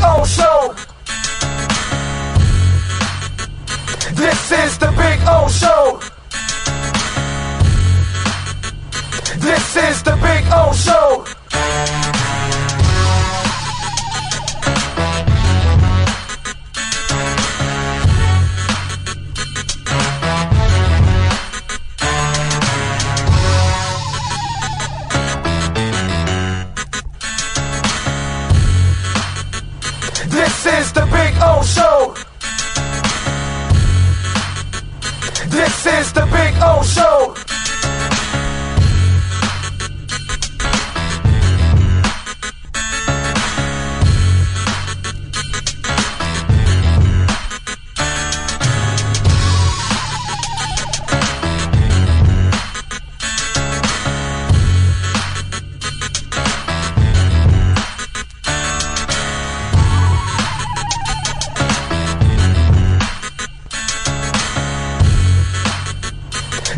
O Show. This is the Big O Show. This is the Big O Show. This is the Big O Show. This is the Big O Show.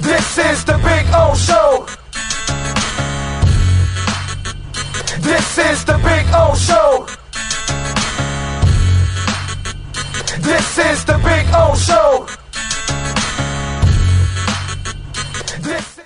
This is the Big O Show. This is the Big O Show. This is the Big O Show. This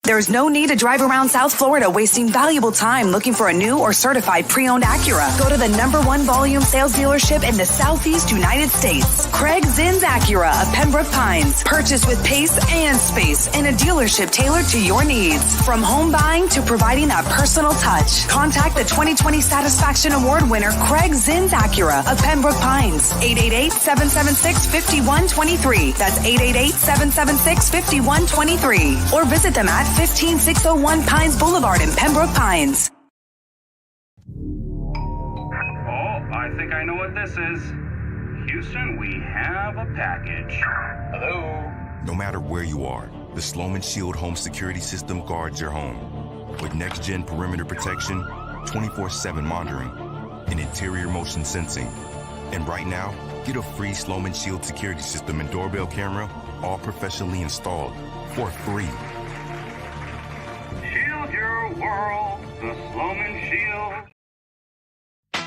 There's no need to drive around South Florida wasting valuable time looking for a new or certified pre-owned Acura. Go to the #1 volume sales dealership in the Southeast United States. Craig Zinn's Acura of Pembroke Pines. Purchase with pace and space in a dealership tailored to your needs. From home buying to providing that personal touch. Contact the 2020 Satisfaction Award winner Craig Zinn's Acura of Pembroke Pines. 888-776-5123. That's 888-776-5123. Or visit them at 15601 Pines Boulevard in Pembroke Pines. Oh, I think I know what this is. Houston, we have a package. Hello? No matter where you are, the Sloman Shield home security system guards your home. With next-gen perimeter protection, 24/7 monitoring, and interior motion sensing. And right now, get a free Sloman Shield security system and doorbell camera, all professionally installed, for free. Shield your world, the Sloman Shield.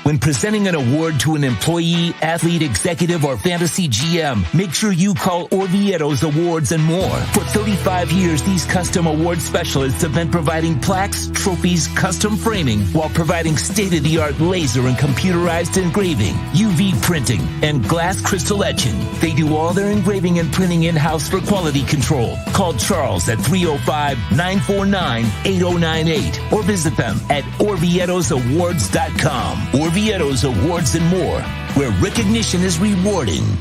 When presenting an award to an employee, athlete, executive, or fantasy GM, make sure you call Orvieto's Awards and More. For 35 years, these custom award specialists have been providing plaques, trophies, custom framing, while providing state-of-the-art laser and computerized engraving, UV printing, and glass crystal etching. They do all their engraving and printing in-house for quality control. Call Charles at 305-949-8098 or visit them at orvietosawards.com. Orvieto's Awards and More, where recognition is rewarding.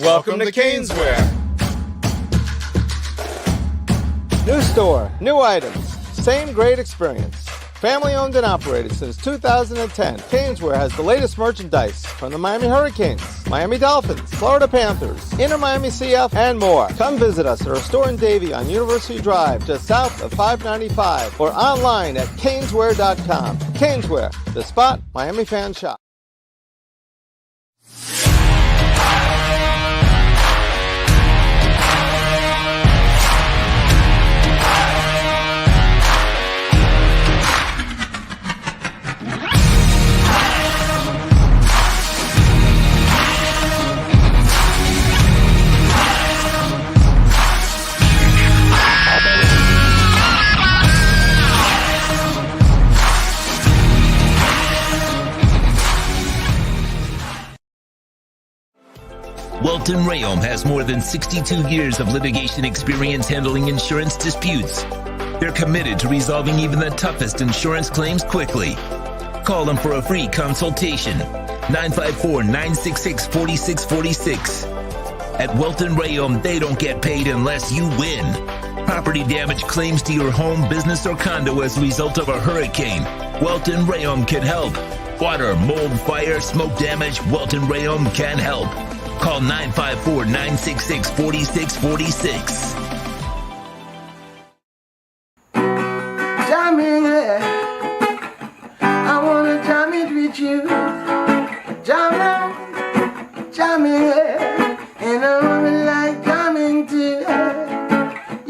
Welcome to Caneswear. New store, new items, same great experience. Family owned and operated since 2010, Caneswear has the latest merchandise from the Miami Hurricanes, Miami Dolphins, Florida Panthers, Inter Miami CF, and more. Come visit us at our store in Davie on University Drive, just south of 595, or online at caneswear.com. Caneswear, the spot Miami fans shop. Welton Rayom has more than 62 years of litigation experience handling insurance disputes. They're committed to resolving even the toughest insurance claims quickly. Call them for a free consultation. 954-966-4646. At Welton Rayom, they don't get paid unless you win. Property damage claims to your home, business, or condo as a result of a hurricane. Welton Rayom can help. Water, mold, fire, smoke damage, Welton Rayom can help. Call 954-966-4646. jamming, and I would like jamming too.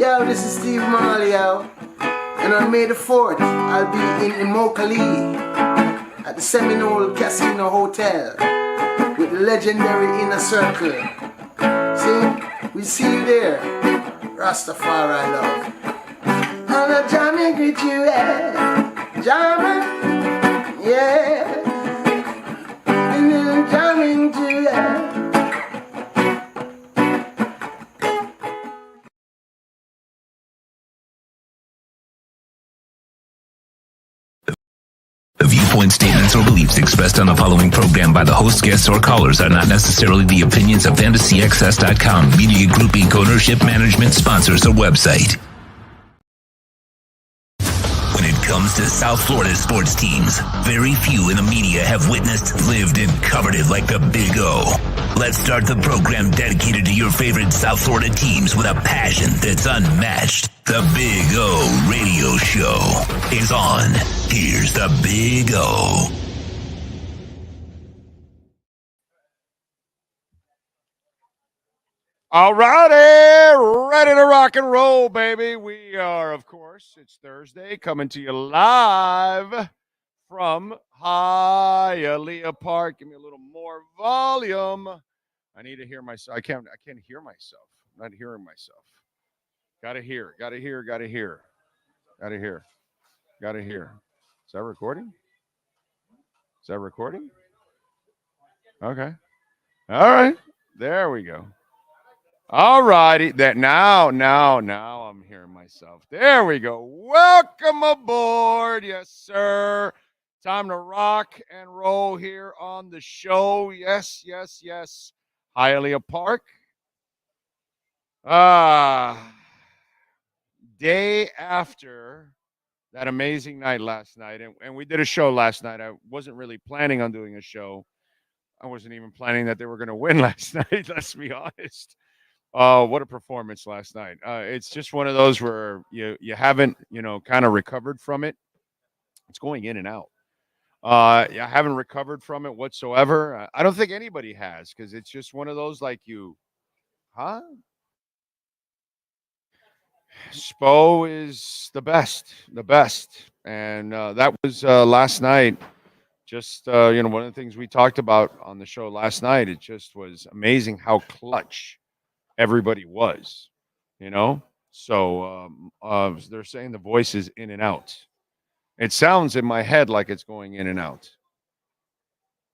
Yo, this is Steve Marley, yo. And on May the 4th, I'll be in Immokalee at the Seminole Casino Hotel with the legendary Inner Circle. See? We see you there. Rastafari love. And I'm jamming with you, jamming, yeah. And I'm jamming to you. The viewpoint statements or beliefs expressed on the following program by the host, guests, or callers are not necessarily the opinions of FantasyXS.com, Media Group Inc. ownership, management, sponsors, or website. When it comes to South Florida sports teams, very few in the media have witnessed, lived, and covered it like the Big O. Let's start the program dedicated to your favorite South Florida teams with a passion that's unmatched. The Big O Radio Show is on. Here's the Big O. All righty, ready to rock and roll, baby. We are, of course, it's Thursday, coming to you live from Hialeah Park. Give me a little more volume. I need to hear myself. I can't hear myself. I'm not hearing myself. Gotta hear. Is that recording? Okay. All right. There we go. All righty. Now I'm hearing myself. There we go. Welcome aboard. Yes, sir. Time to rock and roll here on the show. Yes. Hialeah Park. Day after that amazing night last night, and we did a show last night. I wasn't really planning on doing a show. I wasn't even planning that they were going to win last night, let's be honest. What a performance last night. It's just one of those where you haven't, kind of recovered from it. It's going in and out. I haven't recovered from it whatsoever. I don't think anybody has, because it's just one of those like Spo is the best. And that was last night. Just, one of the things we talked about on the show last night, it just was amazing how clutch everybody was, So they're saying the voice is in and out. It sounds in my head like it's going in and out.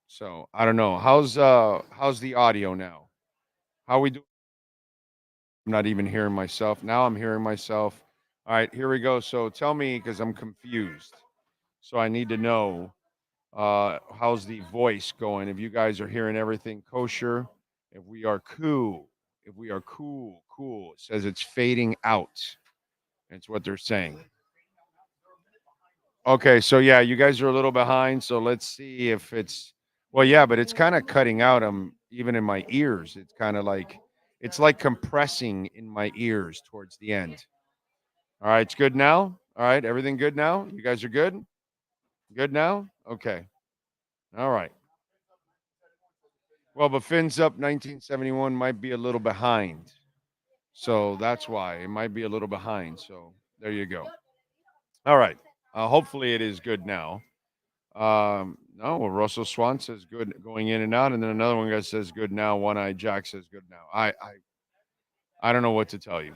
So I don't know. How's the audio now? How we do? I'm not even hearing myself. Now I'm hearing myself. All right, here we go. So tell me, because I'm confused. So I need to know how's the voice going. If you guys are hearing everything kosher, if we are cool. It says it's fading out. That's what they're saying. Okay, so yeah, you guys are a little behind. So let's see if it's but it's kind of cutting out. Even in my ears. It's kind of like it's like compressing in my ears towards the end. All right, it's good now. All right, everything good now. You guys are good. Good now. Okay. All right. Well, but Fins Up 1971 might be a little behind. So that's why it might be a little behind. So there you go. All right. Hopefully it is good now. Russell Swan says good going in and out. And then another one guy says good now. One Eye Jack says good now. I don't know what to tell you.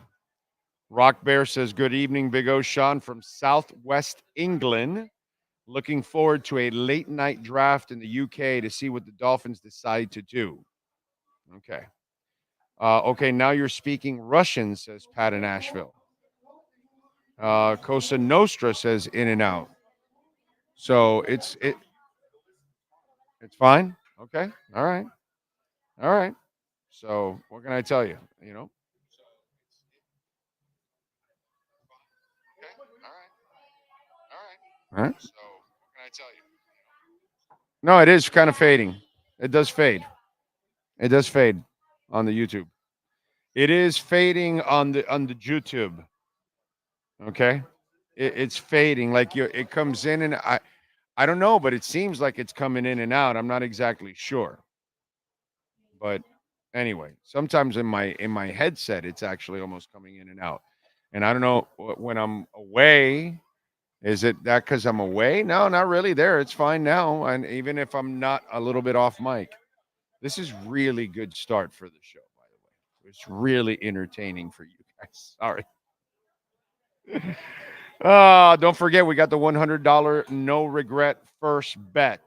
Rock Bear says good evening, Big O. Sean from Southwest England. Looking forward to a late night draft in the UK to see what the Dolphins decide to do. Okay. Okay, now you're speaking Russian, says Pat in Asheville. Cosa Nostra says in and out. So it's fine. Okay. All right. So what can I tell you? All right. So what can I tell you? No, it is kind of fading. It does fade. It does fade on the YouTube. It is fading on the YouTube. Okay, it's fading. Like it comes in and I don't know, but it seems like it's coming in and out. I'm not exactly sure. But anyway, sometimes in my headset, it's actually almost coming in and out. And I don't know when I'm away. Is it that because I'm away? No, not really. There, it's fine now. And even if I'm not a little bit off mic, this is really good start for the show. By the way, it's really entertaining for you guys. Sorry. Don't forget we got the $100 no regret first bet.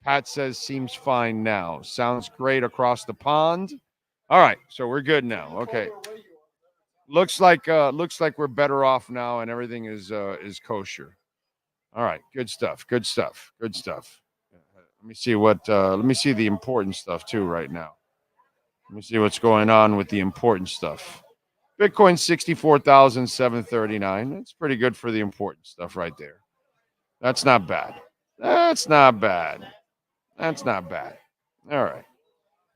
Pat says seems fine now. Sounds great across the pond. All right, so we're good now. Okay. Looks like we're better off now and everything is kosher. All right, good stuff. Good stuff. Good stuff. Let me see let me see the important stuff too right now. Let me see what's going on with the important stuff. Bitcoin 64,739. That's pretty good for the important stuff right there. That's not bad. That's not bad. That's not bad. All right.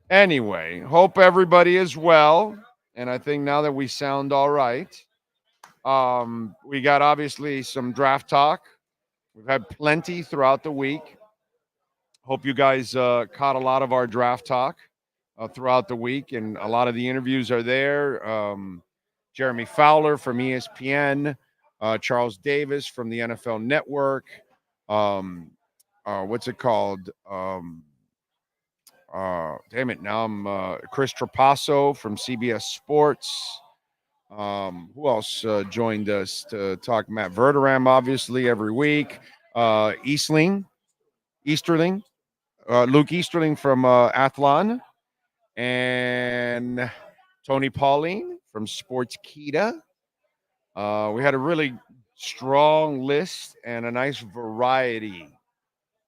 Anyway, hope everybody is well. And I think now that we sound all right, we got obviously some draft talk. We've had plenty throughout the week. Hope you guys caught a lot of our draft talk throughout the week, and a lot of the interviews are there. Jeremy Fowler from ESPN, Charles Davis from the NFL Network. What's it called? Damn it! Now I'm Chris Trapasso from CBS Sports. Who else joined us to talk? Matt Verderam, obviously, every week. Easterling, Luke Easterling from Athlon, and Tony Pauline from Sportskeeda. We had a really strong list and a nice variety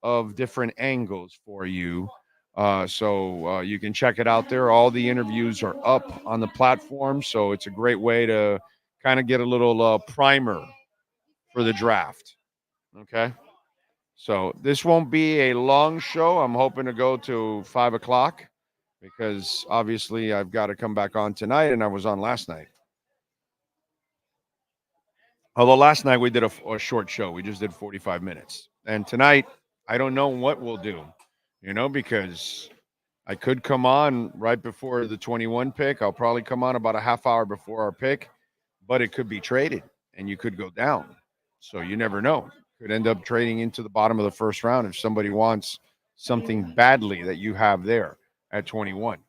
of different angles for you. So you can check it out there. All the interviews are up on the platform. So it's a great way to kind of get a little primer for the draft. Okay. So this won't be a long show. I'm hoping to go to 5 o'clock because obviously I've got to come back on tonight and I was on last night. Although last night we did a short show. We just did 45 minutes. And tonight, I don't know what we'll do. Because I could come on right before the 21 pick. I'll probably come on about a half hour before our pick, but it could be traded and you could go down. So you never know. Could end up trading into the bottom of the first round if somebody wants something badly that you have there at 21.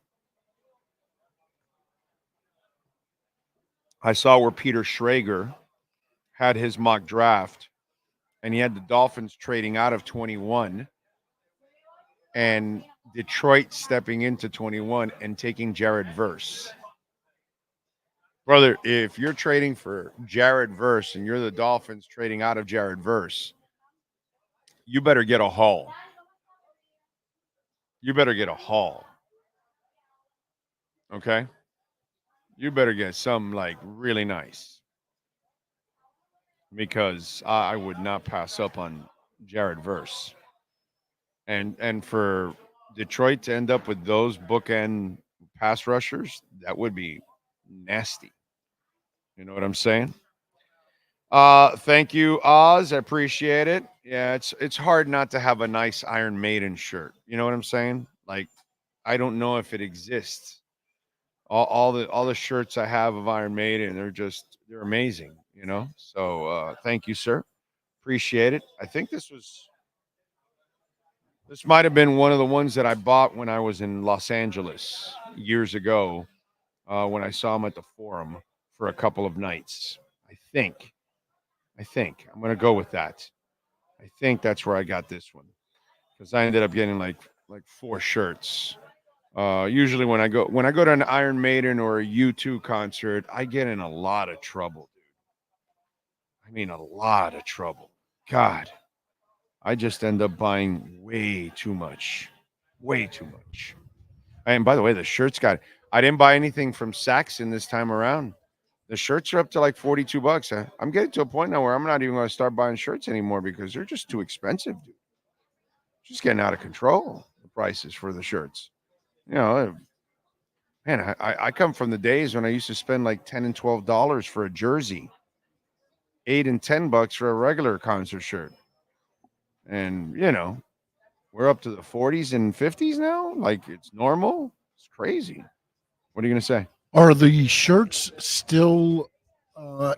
I saw where Peter Schrager had his mock draft and he had the Dolphins trading out of 21. And Detroit stepping into 21 and taking Jared Verse. Brother, if you're trading for Jared Verse and you're the Dolphins trading out of Jared Verse, you better get a haul. You better get a haul. Okay? You better get something like really nice. Because I would not pass up on Jared Verse. And for Detroit to end up with those bookend pass rushers, that would be nasty. You know what I'm saying? Thank you, Oz. I appreciate it. Yeah, it's hard not to have a nice Iron Maiden shirt. You know what I'm saying? Like, I don't know if it exists. All the shirts I have of Iron Maiden, they're amazing. So thank you, sir. Appreciate it. I think this might have been one of the ones that I bought when I was in Los Angeles years ago when I saw him at the Forum for a couple of nights. I think. I'm going to go with that. I think that's where I got this one because I ended up getting like 4 shirts. Usually when I go to an Iron Maiden or a U2 concert, I get in a lot of trouble, dude. I mean, a lot of trouble. God. I just end up buying way too much. And by the way, the shirts I didn't buy anything from Saxon this time around. The shirts are up to like $42. I'm getting to a point now where I'm not even going to start buying shirts anymore because they're just too expensive, dude. Just getting out of control, the prices for the shirts. Man, I come from the days when I used to spend like $10 and $12 for a jersey, $8 and $10 for a regular concert shirt. And, We're up to the 40s and 50s now. Like it's normal. It's crazy. What are you gonna say? Are the shirts still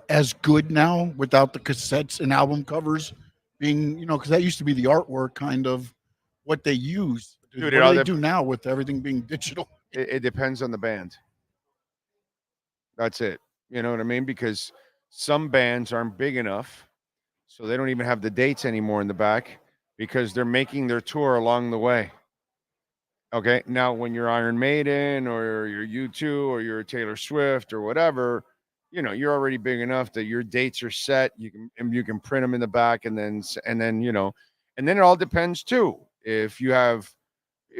as good now without the cassettes and album covers being, because that used to be the artwork kind of what they use. Dude, What do they do now with everything being digital? It depends on the band. That's it. You know what I mean? Because some bands aren't big enough, so they don't even have the dates anymore in the back because they're making their tour along the way. Okay. Now, when you're Iron Maiden or you're U2 or you're Taylor Swift or whatever, you're already big enough that your dates are set. You can print them in the back, and then it all depends too. If you have,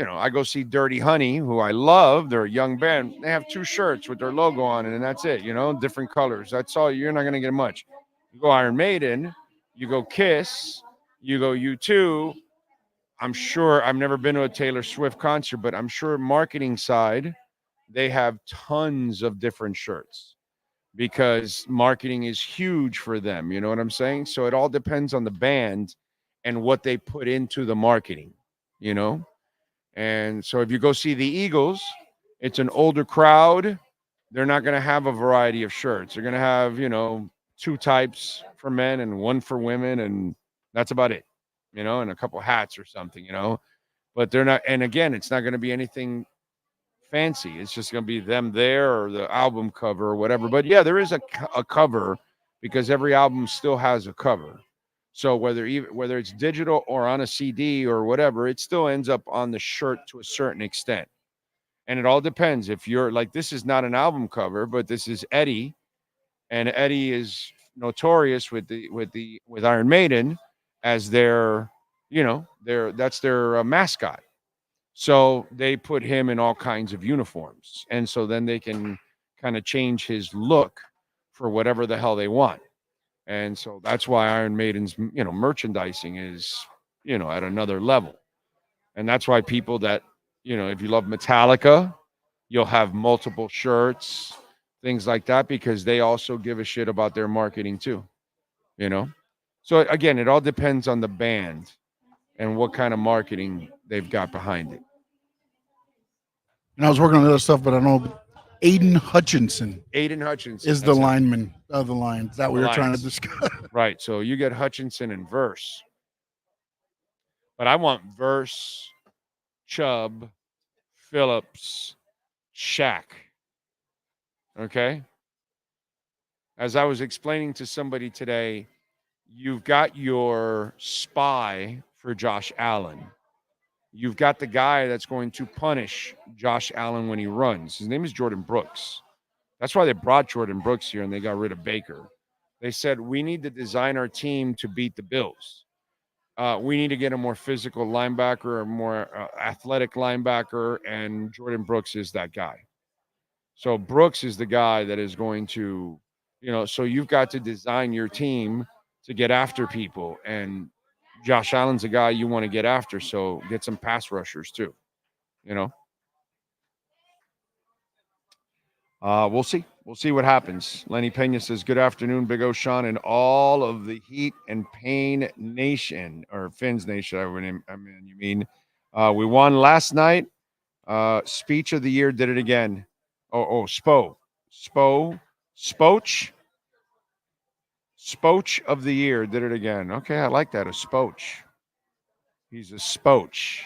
I go see Dirty Honey, who I love. They're a young band. They have 2 shirts with their logo on it, and that's it. Different colors. That's all. You're not gonna get much. You go Iron Maiden, you go Kiss, you go U2. I'm sure I've never been to a Taylor Swift concert, but I'm sure marketing side, they have tons of different shirts because marketing is huge for them. You know what I'm saying? So it all depends on the band and what they put into the marketing, And so if you go see the Eagles, it's an older crowd. They're not going to have a variety of shirts. They're going to have, 2 types for men and 1 for women. And that's about it. And a couple hats or something, but they're not. And again, it's not going to be anything fancy. It's just going to be them there or the album cover or whatever. But yeah, there is a cover because every album still has a cover. So whether it's digital or on a CD or whatever, it still ends up on the shirt to a certain extent. And it all depends. If you're like, this is not an album cover, but this is Eddie, and Eddie is notorious with Iron Maiden as their mascot. So they put him in all kinds of uniforms. And so then they can kind of change his look for whatever the hell they want. And so that's why Iron Maiden's, merchandising is, at another level. And that's why people that, if you love Metallica, you'll have multiple shirts, things like that, because they also give a shit about their marketing too, So again, it all depends on the band and what kind of marketing they've got behind it. And I was working on other stuff, but I don't know. Aiden Hutchinson is the lineman of the Lions. That we were trying to discuss. Right. So you get Hutchinson and Verse. But I want Verse, Chubb, Phillips, Shaq. Okay? As I was explaining to somebody today, you've got your spy for Josh Allen. You've got the guy that's going to punish Josh Allen when he runs. His name is Jordan Brooks. That's why they brought Jordan Brooks here and they got rid of Baker. They said, we need to design our team to beat the Bills. We need to get a more physical linebacker, a more athletic linebacker, and Jordan Brooks is that guy. So Brooks is the guy that is going to, so you've got to design your team to get after people. And Josh Allen's a guy you want to get after, so get some pass rushers too, We'll see. We'll see what happens. Lenny Pena says, good afternoon, Big O, Sean, and all of the Heat and Pain Nation, or Fins Nation, you mean. We won last night. Speech of the year did it again. Spoach of the year did it again. Okay, I like that, a Spoach. He's a Spoach.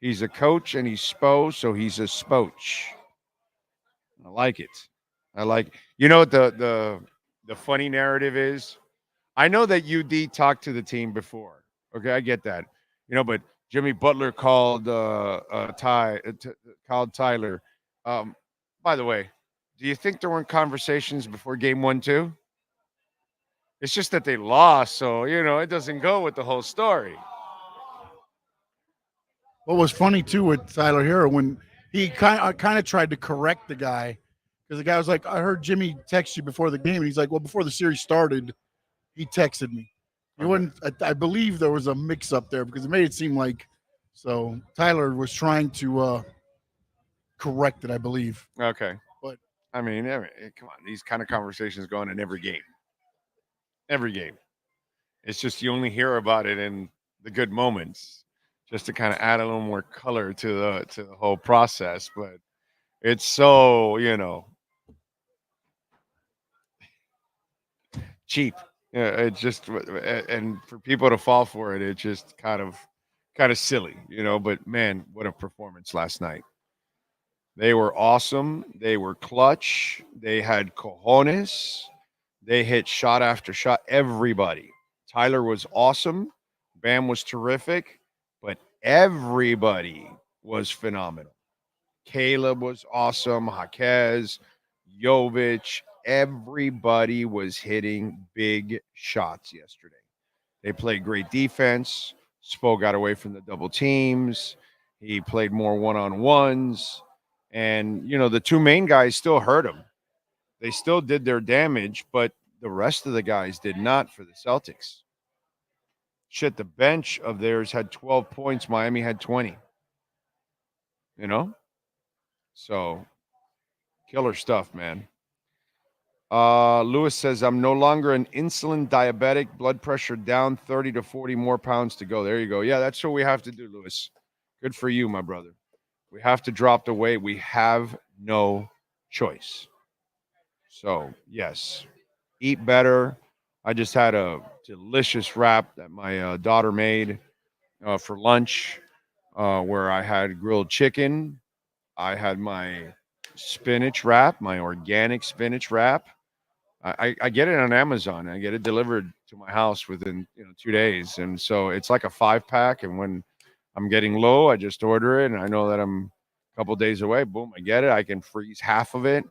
He's a coach and he's so he's a Spoach. I like it. What the funny narrative is? I know that UD talked to the team before. Okay, I get that. But Jimmy Butler called Tyler. By the way, do you think there weren't conversations before game 1 too? It's just that they lost, so it doesn't go with the whole story. What was funny too with Tyler Hero when he kind of tried to correct the guy, because the guy was like, I heard Jimmy text you before the game, and he's like, well, before the series started, he texted me. It wasn't. I believe there was a mix-up there because it made it seem like. So Tyler was trying to correct it, I believe. Okay, but I mean, come on, these kind of conversations go on in every game. Every game. It's just you only hear about it in the good moments. just to kind of add a little more color to the whole process. But it's so, cheap. Yeah, it just and for people to fall for it, it's just kind of silly, But man, what a performance last night! They were awesome. They were clutch. They had cojones. They hit shot after shot. Everybody. Tyler was awesome. Bam was terrific, but everybody was phenomenal. Caleb was awesome. Jaquez, Jovic, everybody was hitting big shots yesterday. They played great defense. Spo got away from the double teams. He played more one-on-ones. And, the two main guys still hurt him. They still did their damage, but the rest of the guys did not for the Celtics. Shit, the bench of theirs had 12 points. Miami had 20. So, killer stuff, man. Lewis says, I'm no longer an insulin diabetic, blood pressure down, 30 to 40 more pounds to go. There you go. Yeah, that's what we have to do, Lewis. Good for you, my brother. We have to drop the weight. We have no choice. So, yes, eat better. I just had a delicious wrap that my daughter made for lunch where I had grilled chicken. I had my spinach wrap, my organic spinach wrap. I get it on Amazon. I get it delivered to my house within 2 days, and so it's like a 5-pack. And when I'm getting low, I just order it, and I know that I'm a couple days away. Boom, I get it. I can freeze half of it,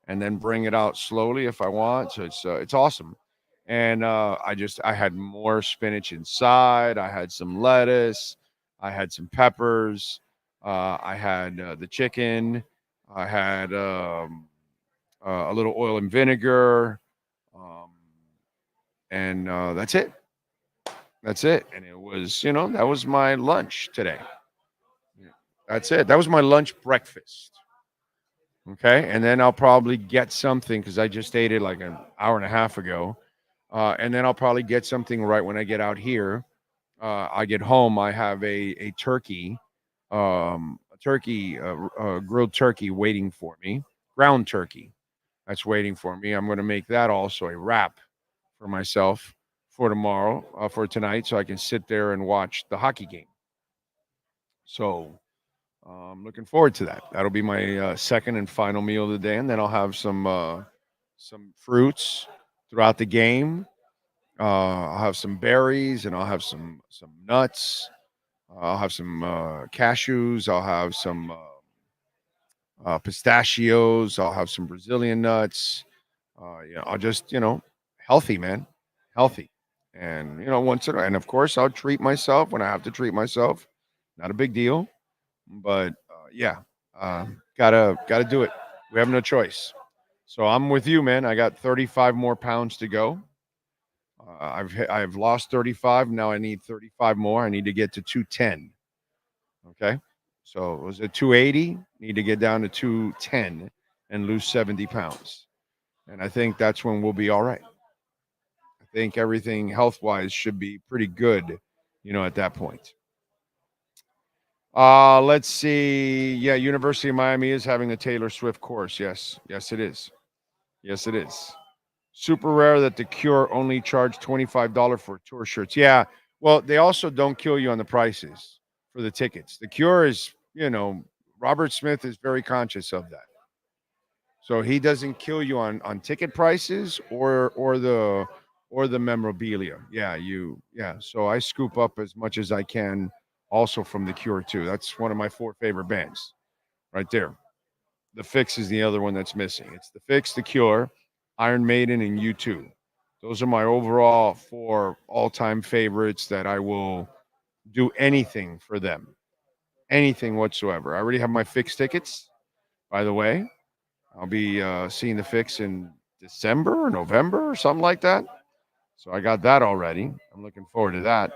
and then bring it out slowly if I want. So it's awesome. And I had more spinach inside. I had some lettuce. I had some peppers. I had the chicken. I had a little oil and vinegar, and that's it. That's it. And it was, that was my lunch today. That's it. That was my lunch breakfast. Okay. And then I'll probably get something because I just ate it like an hour and a half ago. And then I'll probably get something right when I get out here. I get home. I have a turkey, grilled turkey waiting for me, ground turkey. That's waiting for me. I'm going to make that also a wrap for myself for tomorrow, for tonight, so I can sit there and watch the hockey game. So I'm looking forward to that. That'll be my second and final meal of the day, and then I'll have some fruits throughout the game. I'll have some berries, and I'll have some nuts. I'll have some cashews. I'll have some pistachios. I'll have some Brazilian nuts. I'll just, healthy, man, healthy. And, once in a while, and of course, I'll treat myself when I have to treat myself. Not a big deal, but gotta do it. We have no choice. So I'm with you, man. I got 35 more pounds to go. I've lost 35. Now I need 35 more. I need to get to 210. Okay. So it was at 280. Need to get down to 210 and lose 70 pounds. And I think that's when we'll be all right. I think everything health-wise should be pretty good, at that point. Let's see. Yeah, University of Miami is having the Taylor Swift course. Yes, it is. Yes, it is. Super rare that the Cure only charged $25 for tour shirts. Yeah, well, they also don't kill you on the prices for the tickets. The Cure is, Robert Smith is very conscious of that. So he doesn't kill you on ticket prices or the memorabilia. Yeah. So I scoop up as much as I can also from the Cure too. That's one of my 4 favorite bands right there. The Fix is the other one that's missing. It's the Fix, the Cure, Iron Maiden, and U2. Those are my overall 4 all-time favorites that I will do anything for them. Anything whatsoever. I already have my Fix tickets, by the way. I'll be seeing the Fix in December or November or something like that. So I got that already. I'm looking forward to that.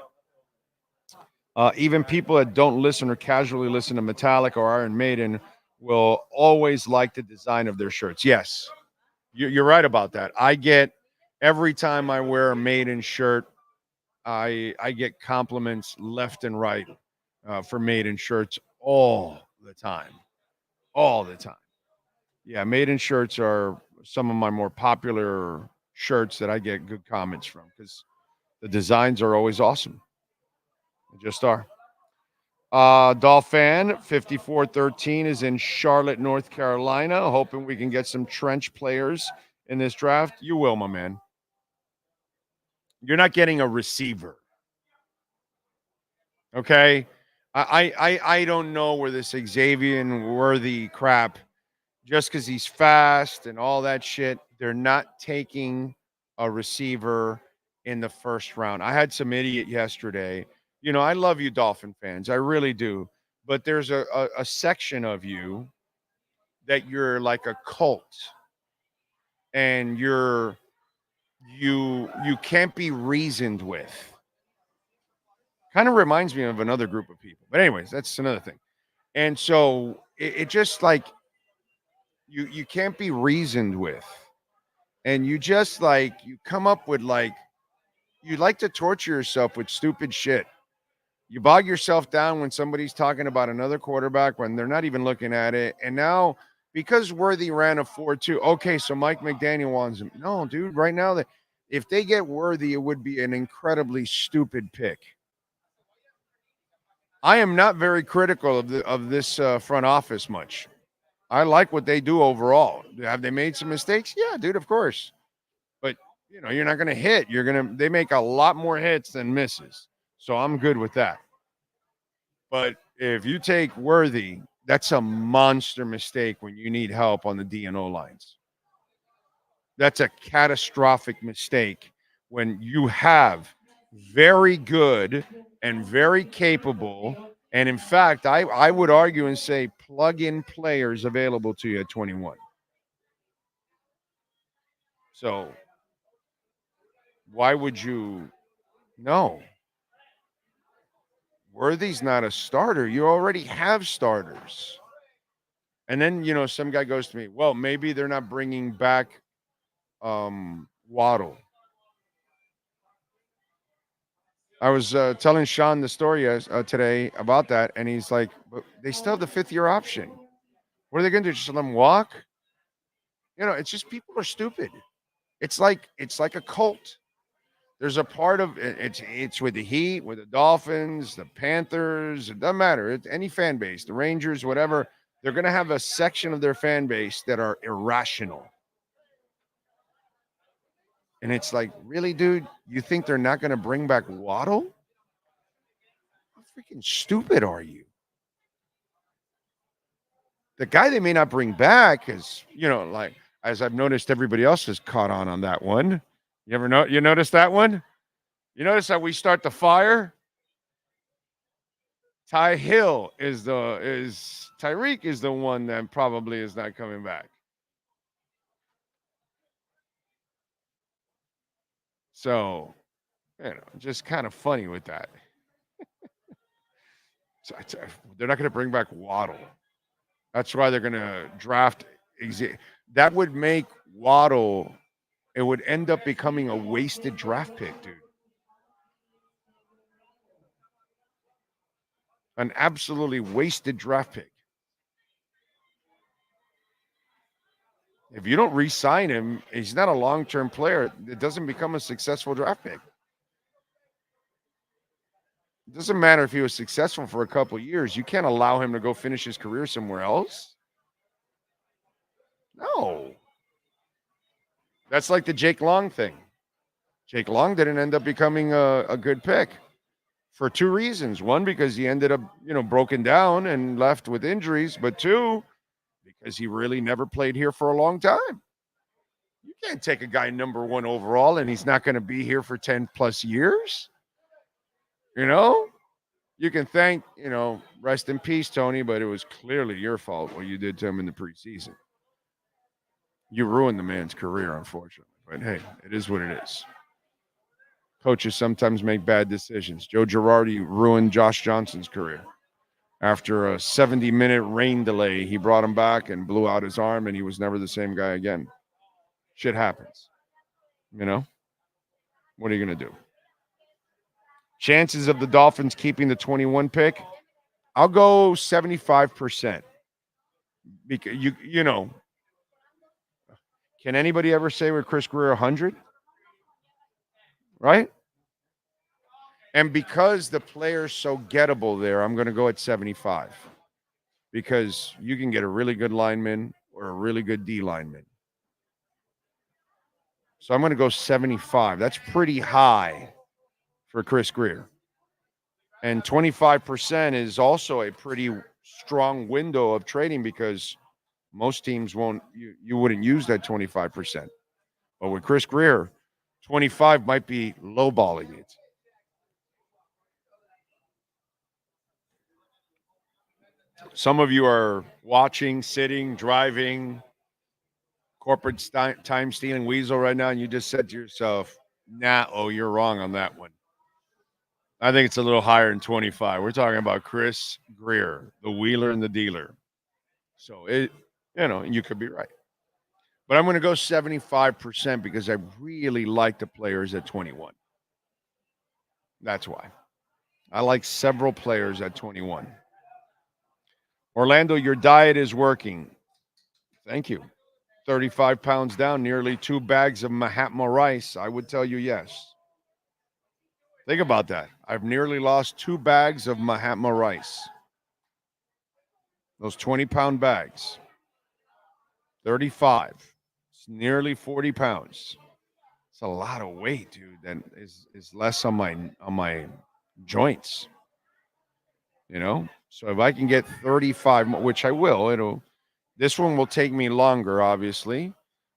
Even people that don't listen or casually listen to Metallica or Iron Maiden will always like the design of their shirts. Yes, you're right about that. I get every time I wear a Maiden shirt, I get compliments left and right for Maiden shirts all the time. All the time. Yeah, Maiden shirts are some of my more popular shirts that I get good comments from because the designs are always awesome. They just are. Dolphin 5413 is in Charlotte, North Carolina, hoping we can get some trench players in this draft. You will, my man. You're not getting a receiver. Okay? I don't know where this Xavier Worthy crap, just because he's fast and all that shit, they're not taking a receiver in the first round. I had some idiot yesterday. You know, I love you, Dolphin fans. I really do. But there's a section of you that you're like a cult. And you can't be reasoned with. Kind of reminds me of another group of people. But anyways, that's another thing. And so it just like you can't be reasoned with. And you just like you come up with like you like to torture yourself with stupid shit. You bog yourself down when somebody's talking about another quarterback when they're not even looking at it. And now because Worthy ran a 4.2, okay, so Mike McDaniel wants him. No, dude, right now if they get Worthy, it would be an incredibly stupid pick. I am not very critical of this front office much. I like what they do overall. Have they made some mistakes? Yeah, dude, of course. But you know, you're not going to hit. They make a lot more hits than misses. So I'm good with that. But if you take Worthy, that's a monster mistake when you need help on the D&O lines. That's a catastrophic mistake when you have very good and very capable, and in fact, I would argue and say plug-in players available to you at 21. So why would you? No. Worthy's not a starter. You already have starters. And then, you know, some guy goes to me, well, maybe they're not bringing back Waddle. I was telling Sean the story today about that, and he's like, but they still have the fifth-year option. What are they going to do? Just let them walk? You know, it's just people are stupid. It's like a cult. There's a part of it, it's with the Heat, with the Dolphins, the Panthers. It doesn't matter. It's any fan base, the Rangers, whatever. They're going to have a section of their fan base that are irrational. And it's like, really, dude? You think they're not going to bring back Waddle? How freaking stupid are you? The guy they may not bring back is, you know, like, as I've noticed, everybody else has caught on that one. You notice that one? You notice how we start the fire? Tyreek is the one that probably is not coming back. So, you know, just kind of funny with that. So they're not going to bring back Waddle. That's why they're going to draft. That would make Waddle. It would end up becoming a wasted draft pick, dude. An absolutely wasted draft pick. If you don't re-sign him, he's not a long-term player. It doesn't become a successful draft pick. It doesn't matter if he was successful for a couple of years. You can't allow him to go finish his career somewhere else. No. That's like the Jake Long thing. Jake Long didn't end up becoming a good pick for two reasons. One, because he ended up, you know, broken down and left with injuries. But two, because he really never played here for a long time. You can't take a guy number 1 overall and he's not going to be here for 10 plus years. You know, you can thank, you know, rest in peace, Tony, but it was clearly your fault what you did to him in the preseason. You ruined the man's career, unfortunately. But hey, it is what it is. Coaches sometimes make bad decisions. Joe Girardi ruined Josh Johnson's career. After a 70-minute rain delay, he brought him back and blew out his arm, and he was never the same guy again. Shit happens. You know? What are you going to do? Chances of the Dolphins keeping the 21 pick, I'll go 75%. Because you know, can anybody ever say with Chris Greer 100? Right? And because the player's so gettable there, I'm going to go at 75. Because you can get a really good lineman or a really good D lineman. So I'm going to go 75. That's pretty high for Chris Greer. And 25% is also a pretty strong window of trading because most teams won't, you wouldn't use that 25%. But with Chris Greer, 25 might be lowballing it. Some of you are watching, sitting, driving, corporate time stealing weasel right now, and you just said to yourself, nah, you're wrong on that one. I think it's a little higher than 25. We're talking about Chris Greer, the wheeler and the dealer. So, you could be right. But I'm going to go 75% because I really like the players at 21. That's why. I like several players at 21. Orlando, your diet is working. Thank you. 35 pounds down, nearly 2 bags of Mahatma rice. I would tell you yes. Think about that. I've nearly lost 2 bags of Mahatma rice. Those 20-pound bags. 35. It's nearly 40 pounds. It's a lot of weight, dude. That is less on my joints. So if I can get 35, which I will, this one will take me longer, obviously.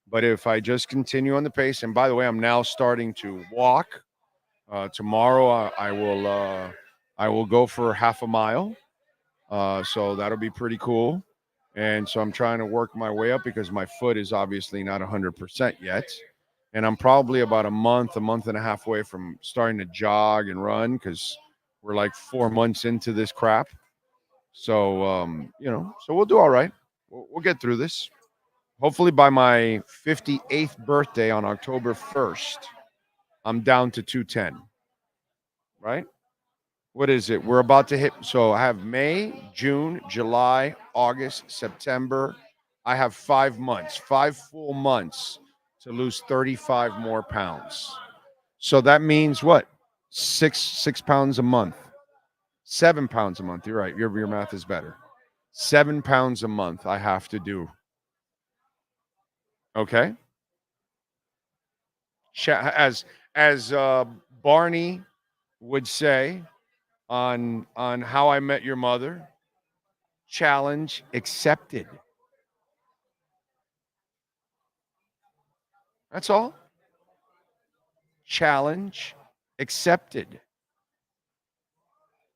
But if I just continue on the pace, and by the way, I'm now starting to walk. Tomorrow I will go for half a mile. So that'll be pretty cool. And so I'm trying to work my way up because my foot is obviously not 100% yet. And I'm probably about a month and a half away from starting to jog and run because we're like 4 months into this crap. So, so we'll do all right. We'll get through this. Hopefully by my 58th birthday on October 1st, I'm down to 210. Right? What is it? We're about to hit. So I have May, June, July, August, September. I have 5 months, 5 full months to lose 35 more pounds. So that means what? 6 pounds a month. 7 pounds a month. You're right. Your math is better. 7 pounds a month I have to do. Okay? As Barney would say on How I Met Your Mother, challenge accepted. That's all. Challenge accepted.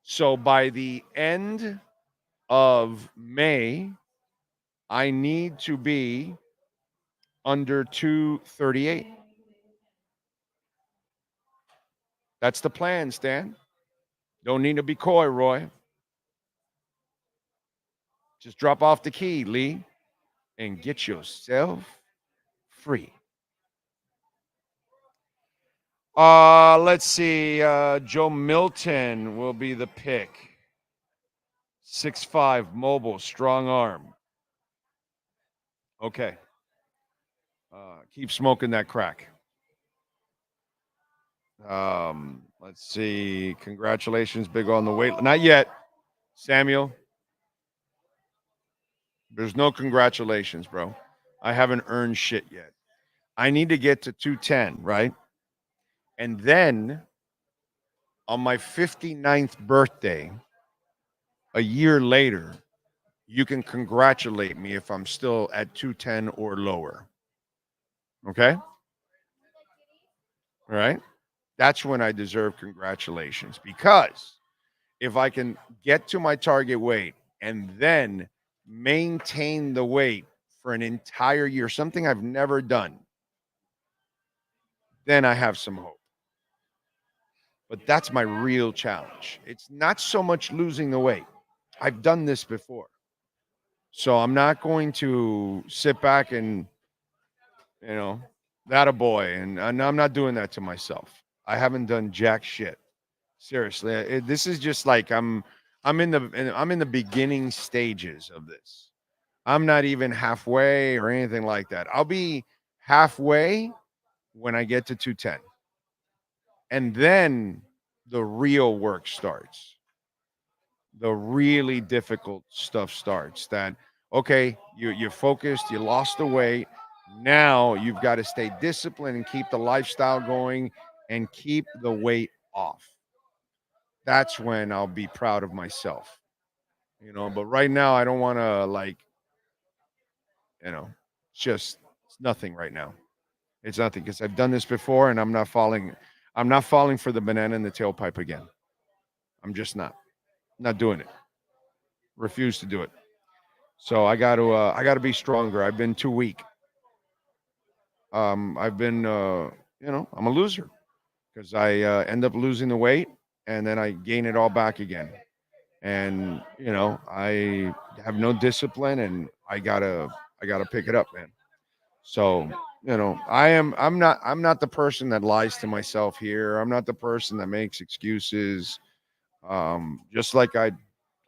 So by the end of May, I need to be under 238. That's the plan, Stan. Don't need to be coy, Roy. Just drop off the key, Lee, and get yourself free. Let's see. Joe Milton will be the pick. 6'5", mobile, strong arm. Okay. Keep smoking that crack. Let's see. Congratulations, Big on the weight. Not yet, Samuel. There's no congratulations, bro. I haven't earned shit yet. I need to get to 210, right? And then on my 59th birthday, a year later, you can congratulate me if I'm still at 210 or lower. Okay? All right? That's when I deserve congratulations, because if I can get to my target weight and then maintain the weight for an entire year, something I've never done, then I have some hope. But that's my real challenge. It's not so much losing the weight. I've done this before. So I'm not going to sit back and, that a boy. And I'm not doing that to myself. I haven't done jack shit. Seriously. This is just like I'm I'm in the beginning stages of this. I'm not even halfway or anything like that. I'll be halfway when I get to 210. And then the real work starts. The really difficult stuff starts. That okay, you're focused, you lost the weight. Now you've got to stay disciplined and keep the lifestyle going and keep the weight off. That's when I'll be proud of myself. But right now I don't want to it's nothing right now. It's nothing because I've done this before and I'm not falling for the banana in the tailpipe again. I'm just not doing it. Refuse to do it. So I got to be stronger. I've been too weak. I've been I'm a loser because I end up losing the weight and then I gain it all back again. And I have no discipline and I gotta pick it up, man. So I'm not the person that lies to myself here. I'm not the person that makes excuses. Just like I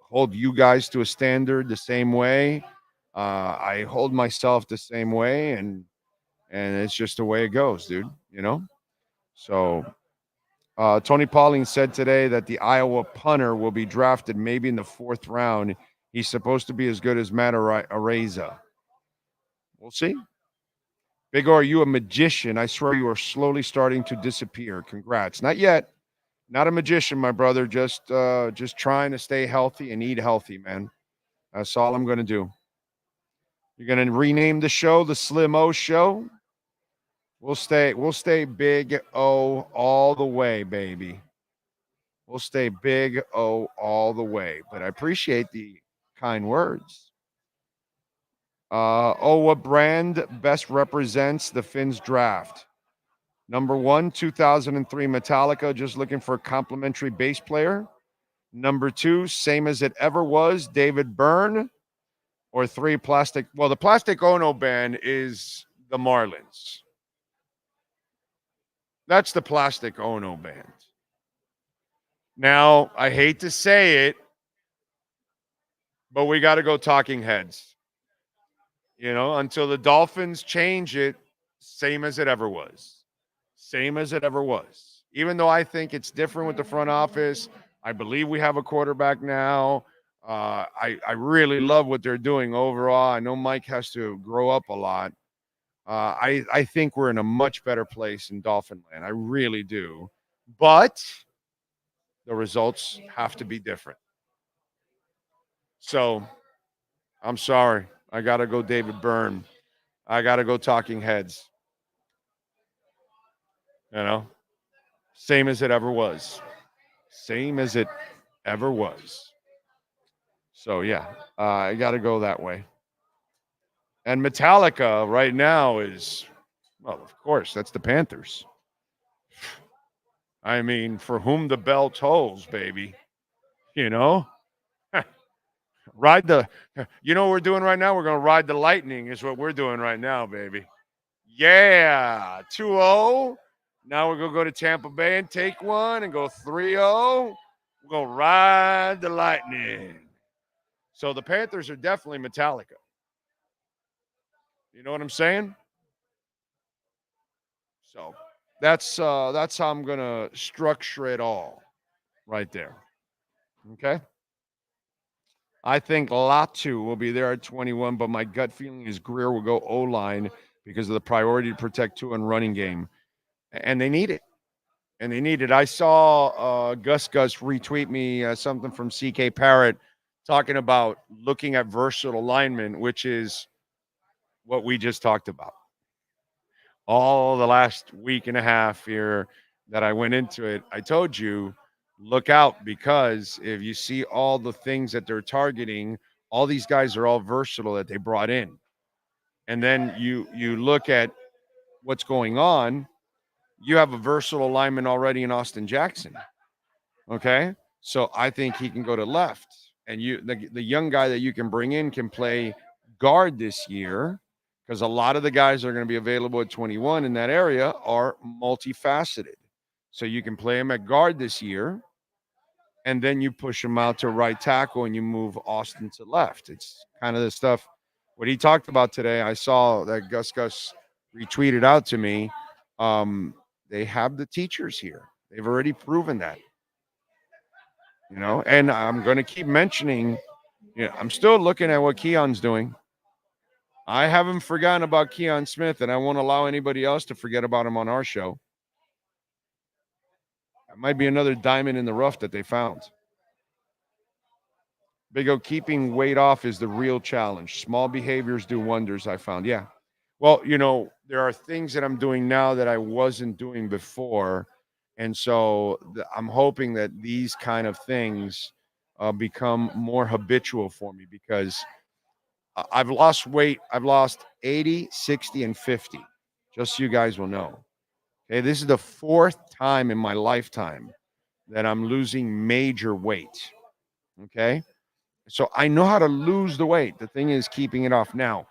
hold you guys to a standard the same way, I hold myself the same way, and it's just the way it goes, dude. So Tony Pauling said today that the Iowa punter will be drafted maybe in the 4th round. He's supposed to be as good as Matt Araiza. We'll see. Big O, are you a magician? I swear you are slowly starting to disappear. Congrats. Not yet. Not a magician, my brother. Just trying to stay healthy and eat healthy, man. That's all I'm going to do. You're going to rename the show the Slim O Show. We'll stay Big O all the way, baby. We'll stay Big O all the way. But I appreciate the kind words. What brand best represents the Finns draft? Number 1, 2003 Metallica, just looking for a complimentary bass player. Number 2, same as it ever was, David Byrne. Or 3, Plastic. Well, the Plastic Ono band is the Marlins. That's the Plastic Ono band. Now, I hate to say it, but we got to go Talking Heads. Until the Dolphins change it, same as it ever was. Same as it ever was. Even though I think it's different with the front office, I believe we have a quarterback now. I really love what they're doing overall. I know Mike has to grow up a lot. I think we're in a much better place in Dolphin land. I really do. But the results have to be different. So I'm sorry. I got to go David Byrne. I got to go Talking Heads. Same as it ever was. Same as it ever was. So, yeah, I got to go that way. And Metallica right now is, well, of course, that's the Panthers. I mean, for whom the bell tolls, baby. Ride the, what we're doing right now? We're going to ride the lightning is what we're doing right now, baby. Yeah, 2-0. Now we're going to go to Tampa Bay and take one and go 3-0. We're going to ride the lightning. So the Panthers are definitely Metallica. You know what I'm saying? So that's how I'm going to structure it all right there. Okay? I think Latu will be there at 21, but my gut feeling is Greer will go O-line because of the priority to protect Tua and running game. And they need it. I saw Gus retweet me something from CK Parrott talking about looking at versatile linemen, which is what we just talked about. All the last week and a half here that I went into it, I told you, look out, because if you see all the things that they're targeting, all these guys are all versatile that they brought in. And then you look at what's going on, you have a versatile lineman already in Austin Jackson. Okay? So I think he can go to left. And the young guy that you can bring in can play guard this year, because a lot of the guys that are going to be available at 21 in that area are multifaceted. So you can play him at guard this year. and then you push him out to right tackle and you move Austin to left. It's kind of the stuff what he talked about today. I saw that Gus retweeted out to me. They have the teachers here. They've already proven that. And I'm going to keep mentioning, I'm still looking at what Keon's doing. I haven't forgotten about Keon Smith, and I won't allow anybody else to forget about him on our show. That might be another diamond in the rough that they found. Big O, keeping weight off is the real challenge. Small behaviors do wonders, I found. Yeah. Well, there are things that I'm doing now that I wasn't doing before. And so I'm hoping that these kind of things become more habitual for me, because I've lost weight. I've lost 80, 60, and 50. Just so you guys will know. Okay, this is the 4th time in my lifetime that I'm losing major weight. Okay, so I know how to lose the weight. The thing is keeping it off. Now,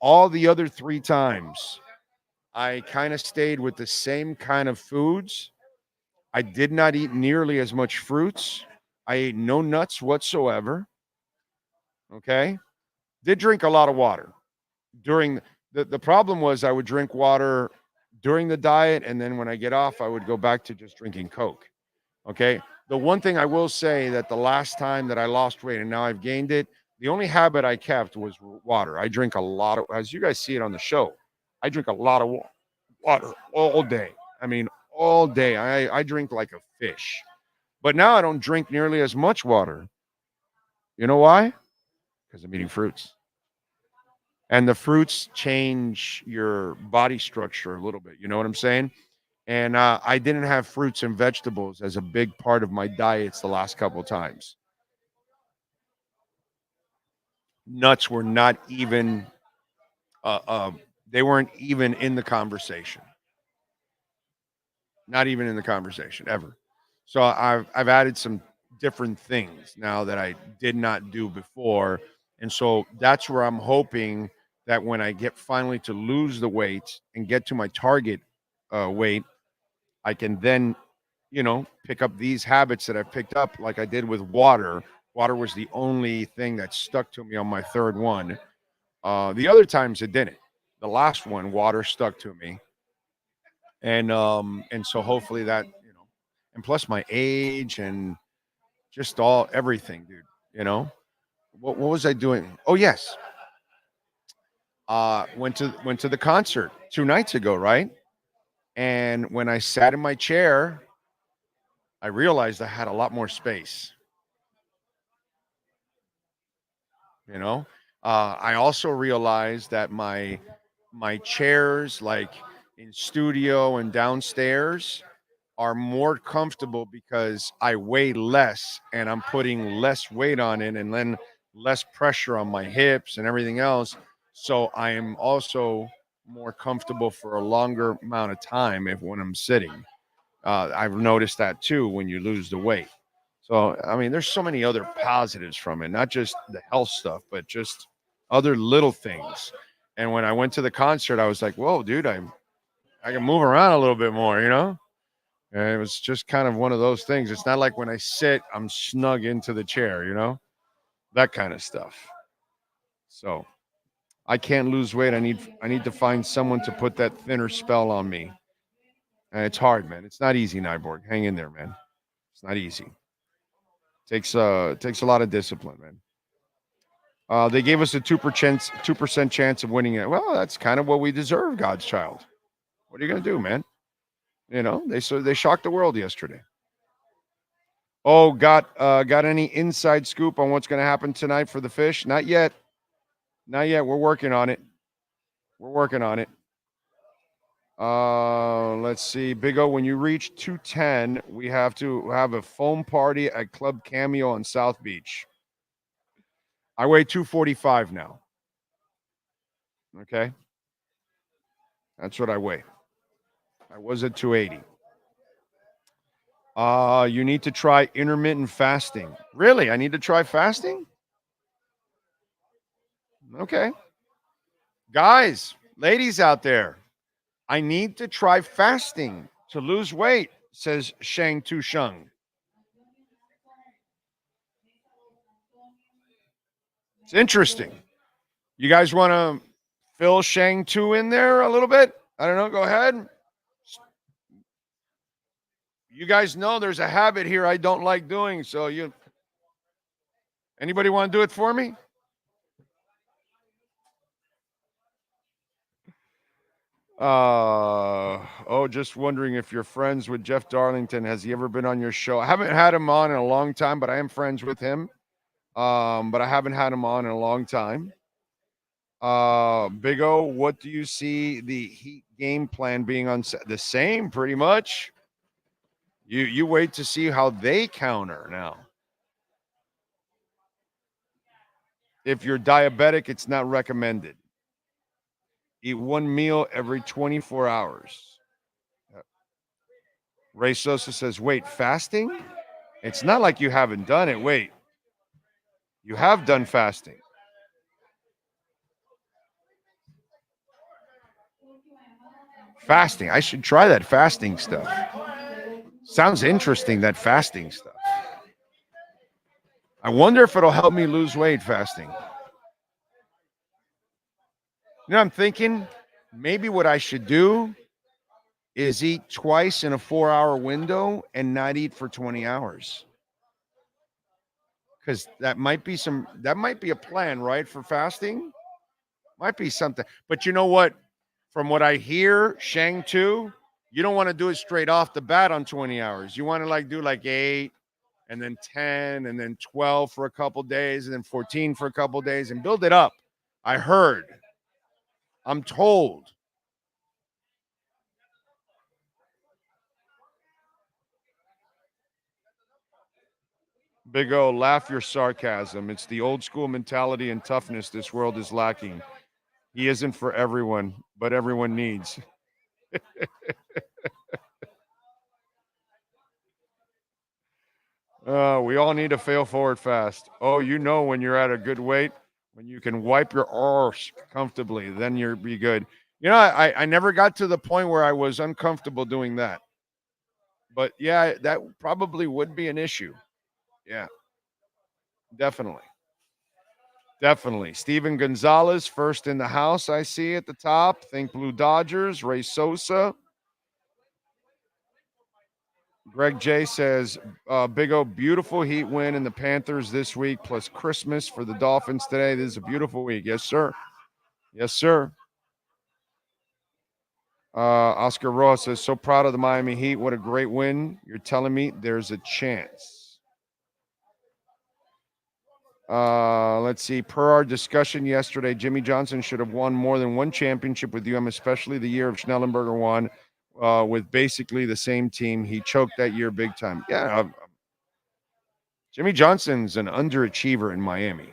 all the other 3 times, I kind of stayed with the same kind of foods. I did not eat nearly as much fruits. I ate no nuts whatsoever. Okay. Did drink a lot of water. During the problem was I would drink water during the diet, and then when I get off, I would go back to just drinking Coke. Okay. The one thing I will say that the last time that I lost weight and now I've gained it, the only habit I kept was water. I drink a lot of, as you guys see it on the show, I drink a lot of water all day. I mean, all day. I drink like a fish. But now I don't drink nearly as much water. You know why? Because I'm eating fruits. And the fruits change your body structure a little bit. You know what I'm saying? And I didn't have fruits and vegetables as a big part of my diets the last couple of times. Nuts were not even, they weren't even in the conversation. Not even in the conversation, ever. So I've added some different things now that I did not do before. And so that's where I'm hoping that when I get finally to lose the weight and get to my target weight, I can then, pick up these habits that I've picked up like I did with water. Water was the only thing that stuck to me on my 3rd one. The other times it didn't. The last one, water stuck to me. And so hopefully that, and plus my age and just everything, dude, what was I doing? Oh, yes. Went to the concert 2 nights ago, right? And when I sat in my chair, I realized I had a lot more space. I also realized that my chairs, like in studio and downstairs, are more comfortable because I weigh less and I'm putting less weight on it, and then less pressure on my hips and everything else. So I am also more comfortable for a longer amount of time when I'm sitting. I've noticed that too when you lose the weight. So, I mean, there's so many other positives from it, not just the health stuff, but just other little things. And when I went to the concert, I was like, whoa, dude, I can move around a little bit more, And it was just kind of one of those things. It's not like when I sit, I'm snug into the chair, that kind of stuff. So I can't lose weight. I need to find someone to put that thinner spell on me. And it's hard, man. It's not easy, Nyborg. Hang in there, man. It's not easy. Takes a lot of discipline, man. They gave us a 2% chance of winning it. Well, that's kind of what we deserve, God's child. What are you gonna do, man? They shocked the world yesterday. Oh, got any inside scoop on what's gonna happen tonight for the Fish? Not yet. Not yet. We're working on it. Let's see. Big O, when you reach 210, we have to have a foam party at Club Cameo on South Beach. I weigh 245 now. Okay. That's what I weigh. I was at 280. You need to try intermittent fasting. Really? I need to try fasting? Okay. Guys, ladies out there, I need to try fasting to lose weight, says Shang Tu Sheng. It's interesting. You guys want to fill Shang 2 in there a little bit? I don't know. Go ahead. You guys know there's a habit here I don't like doing. So anybody want to do it for me? Just wondering if you're friends with Jeff Darlington. Has he ever been on your show? I haven't had him on in a long time, but I am friends with him. But I haven't had him on in a long time. Big O, what do you see the Heat game plan being on? The same, pretty much. You wait to see how they counter now. If you're diabetic, it's not recommended. Eat one meal every 24 hours. Ray Sosa says, wait, fasting? It's not like you haven't done it. Wait, you have done fasting. Fasting. I should try that fasting stuff. Sounds interesting, that fasting stuff. I wonder if it'll help me lose weight fasting. I'm thinking maybe what I should do is eat twice in a 4-hour window and not eat for 20 hours. Because that might be a plan, right? For fasting. Might be something. But you know what? From what I hear, Shang 2, you don't want to do it straight off the bat on 20 hours. You want to do 8 and then 10 and then 12 for a couple days and then 14 for a couple days and build it up. I heard. I'm told. Big O, laugh your sarcasm. It's the old school mentality and toughness this world is lacking. He isn't for everyone, but everyone needs. We all need to fail forward fast. Oh, when you're at a good weight, when you can wipe your arse comfortably, then you'll be good. I never got to the point where I was uncomfortable doing that. But yeah, that probably would be an issue. Yeah, definitely. Definitely. Steven Gonzalez, first in the house, I see at the top. Think Blue Dodgers. Ray Sosa. Greg J says, Big O, beautiful Heat win in the Panthers this week, plus Christmas for the Dolphins today. This is a beautiful week. Yes, sir. Yes, sir. Oscar Ross says, so proud of the Miami Heat. What a great win. You're telling me there's a chance. Let's see. Per our discussion yesterday, Jimmy Johnson should have won more than one championship with UM, especially the year of Schnellenberger won with basically the same team. He choked that year big time. Yeah. Jimmy Johnson's an underachiever in Miami.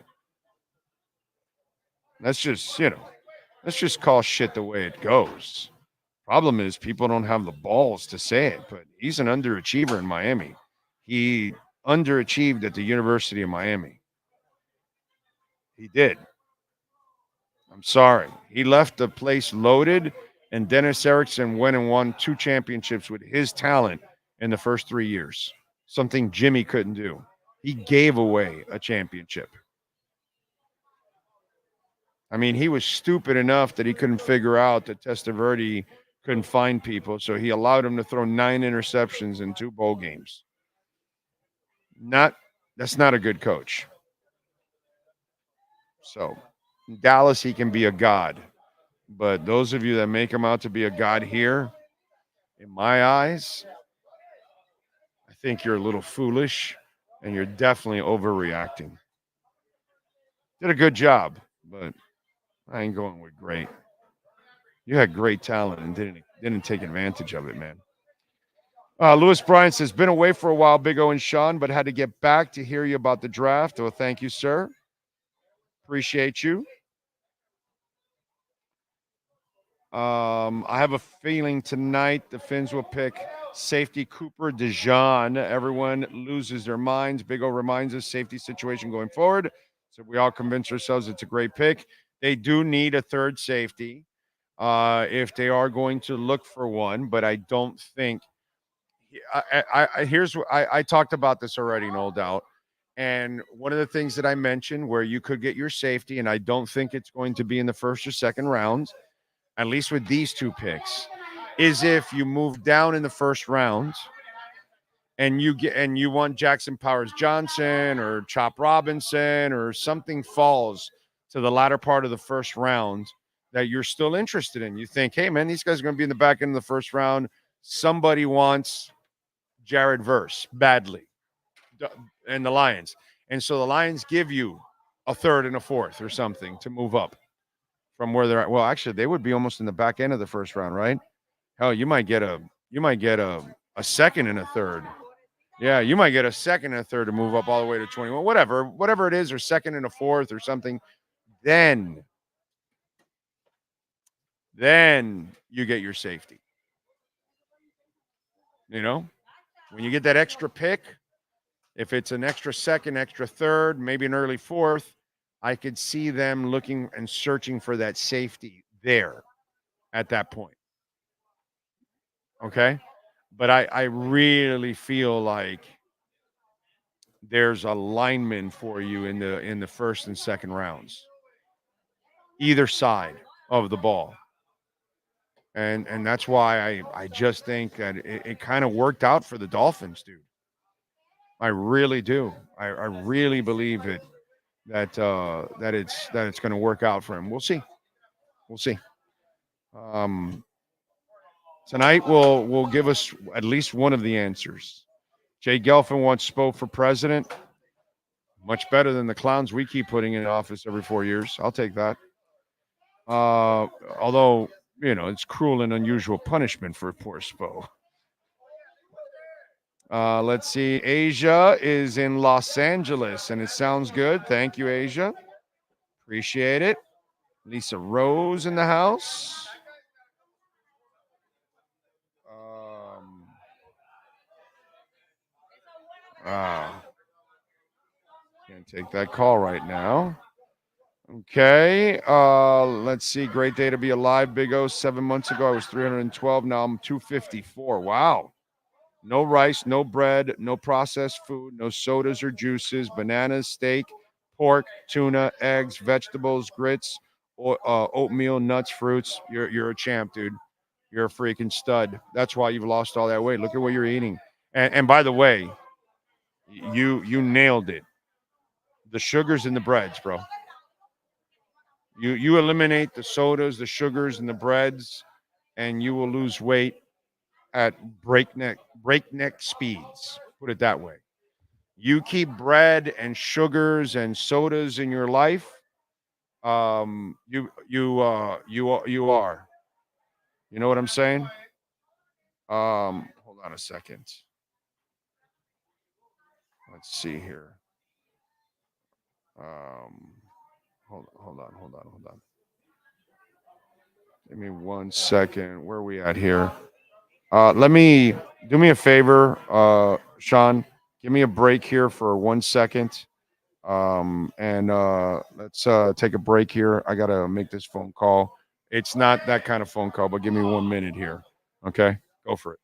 Let's just call shit the way it goes. Problem is people don't have the balls to say it, but he's an underachiever in Miami. He underachieved at the University of Miami. He did. I'm sorry. He left the place loaded, and Dennis Erickson went and won 2 championships with his talent in the first 3 years, something Jimmy couldn't do. He gave away a championship. I mean, he was stupid enough that he couldn't figure out that Testaverde couldn't find people, so he allowed him to throw 9 interceptions in 2 bowl games. That's not a good coach. So, in Dallas, he can be a god. But those of you that make him out to be a god here, in my eyes, I think you're a little foolish and you're definitely overreacting. Did a good job, but I ain't going with great. You had great talent and didn't take advantage of it, man. Lewis Bryan says, been away for a while, Big O and Sean, but had to get back to hear you about the draft. Oh, thank you, sir. Appreciate you. I have a feeling tonight the Finns will pick safety Cooper DeJean. Everyone loses their minds. Big O reminds us safety situation going forward. So we all convince ourselves it's a great pick. They do need a third safety if they are going to look for one, but I don't think. Here's what I talked about this already, no doubt. And one of the things that I mentioned where you could get your safety, and I don't think it's going to be in the first or second round, at least with these two picks, is if you move down in the first round and you want Jackson Powers Johnson or Chop Robinson or something falls to the latter part of the first round that you're still interested in. You think, hey man, these guys are going to be in the back end of the first round. Somebody wants Jared Verse badly and the Lions. And so the Lions give you a third and a fourth or something to move up from where they're at. Well, actually, they would be almost in the back end of the first round, right? Hell, you might get a second and a third. Yeah, you might get a second and a third to move up all the way to 21. Whatever it is, or second and a fourth or something. Then you get your safety. You know, when you get that extra pick, if it's an extra second, extra third, maybe an early fourth, I could see them looking and searching for that safety there at that point. Okay? But I really feel like there's a lineman for you in the first and second rounds, either side of the ball. And that's why I just think that it kind of worked out for the Dolphins, dude. I really do. I really believe it that it's going to work out for him. We'll see. Tonight will give us at least one of the answers. Jay Gelfand wants Spo for president. Much better than the clowns we keep putting in office every 4 years. I'll take that. Although, you know, it's cruel and unusual punishment for poor Spo. Let's see. Asia is in Los Angeles, and it sounds good. Thank you, Asia. Appreciate it. Lisa Rose in the house. Can't take that call right now. Okay. Let's see. Great day to be alive. Big O. 7 months ago, I was 312. Now I'm 254. Wow. No rice, no bread, no processed food, no sodas or juices, bananas, steak, pork, tuna, eggs, vegetables, grits, oatmeal, nuts, fruits. You're a champ, dude. You're a freaking stud. That's why you've lost all that weight. Look at what you're eating. And by the way, you nailed it. The sugars and the breads, bro. You eliminate the sodas, the sugars, and the breads, and you will lose weight at breakneck speeds. Put it that way. You keep bread and sugars and sodas in your life, you are. You know what I'm saying? Hold on a second. Let's see here. Hold on. Give me 1 second. Where are we at here? Do me a favor, Sean. Give me a break here for 1 second. Let's take a break here. I gotta make this phone call. It's not that kind of phone call, but give me 1 minute here. Okay, go for it.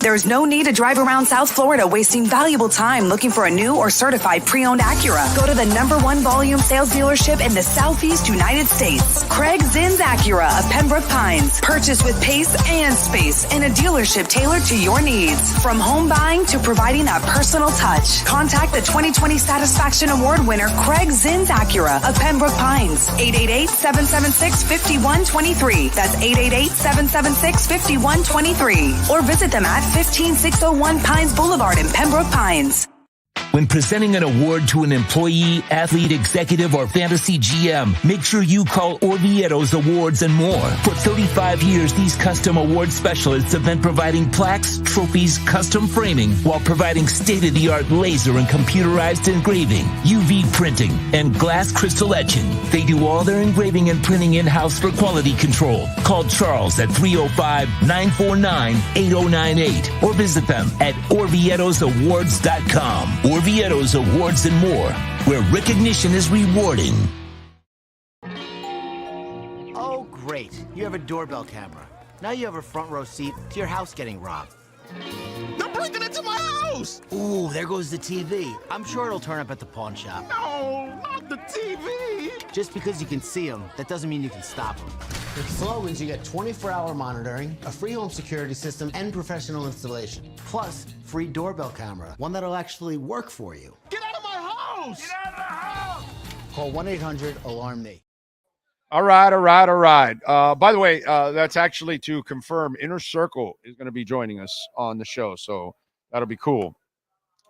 There's no need to drive around South Florida wasting valuable time looking for a new or certified pre-owned Acura. Go to the #1 volume sales dealership in the Southeast United States. Craig Zinn's Acura of Pembroke Pines. Purchase with pace and space in a dealership tailored to your needs. From home buying to providing that personal touch. Contact the 2020 Satisfaction Award winner Craig Zinn's Acura of Pembroke Pines. 888-776-5123. That's 888-776-5123. Or visit them at 15601 Pines Boulevard in Pembroke Pines. When presenting an award to an employee, athlete, executive, or fantasy GM, make sure you call Orvieto's Awards and More. For 35 years, these custom award specialists have been providing plaques, trophies, custom framing, while providing state-of-the-art laser and computerized engraving, UV printing, and glass crystal etching. They do all their engraving and printing in-house for quality control. Call Charles at 305-949-8098 or visit them at orvietosawards.com. Orvieto's Awards and More, where recognition is rewarding. Oh, great. You have a doorbell camera. Now you have a front row seat to your house getting robbed. They're breaking into my house! Ooh, there goes the TV. I'm sure it'll turn up at the pawn shop. No, not the TV! Just because you can see them, that doesn't mean you can stop them. With Slogans, you get 24-hour monitoring, a free home security system, and professional installation. Plus, free doorbell camera, one that'll actually work for you. Get out of my house! Get out of the house! Call 1-800-ALARM-ME. All right. By the way, that's actually to confirm Inner Circle is going to be joining us on the show. So that'll be cool.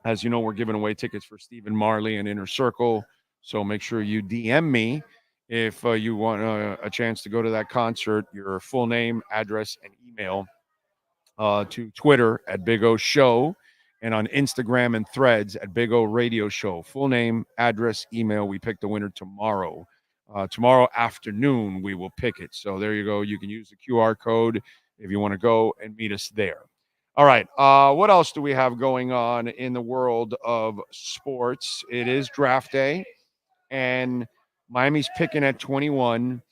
As you know, we're giving away tickets for Stephen Marley and Inner Circle. So make sure you DM me if you want a chance to go to that concert, your full name, address, and email to Twitter at Big O Show and on Instagram and Threads at Big O Radio Show. Full name, address, email. We pick the winner tomorrow. Tomorrow afternoon, we will pick it. So there you go. You can use the QR code if you want to go and meet us there. All right. What else do we have going on in the world of sports? It is draft day, and Miami's picking at 21.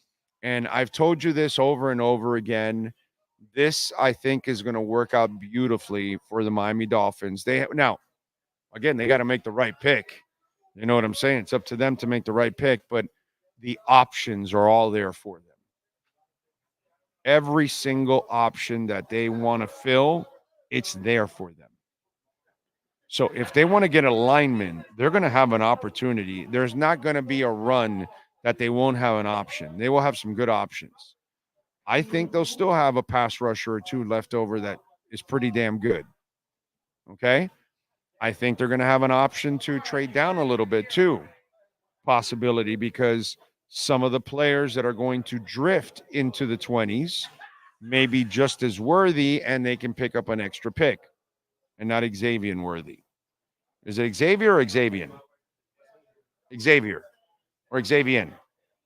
And I've told you this over and over again. This, I think, is going to work out beautifully for the Miami Dolphins. Now, again, they got to make the right pick. You know what I'm saying? It's up to them to make the right pick, but the options are all there for them. Every single option that they want to fill, it's there for them. So if they want to get a lineman, they're going to have an opportunity. There's not going to be a run that they won't have an option. They will have some good options. I think they'll still have a pass rusher or two left over that is pretty damn good. Okay? I think they're going to have an option to trade down a little bit too. Possibility, because some of the players that are going to drift into the 20s may be just as worthy, and they can pick up an extra pick, and not Xavier worthy. Is it Xavier or Xavier? Xavier or Xavier?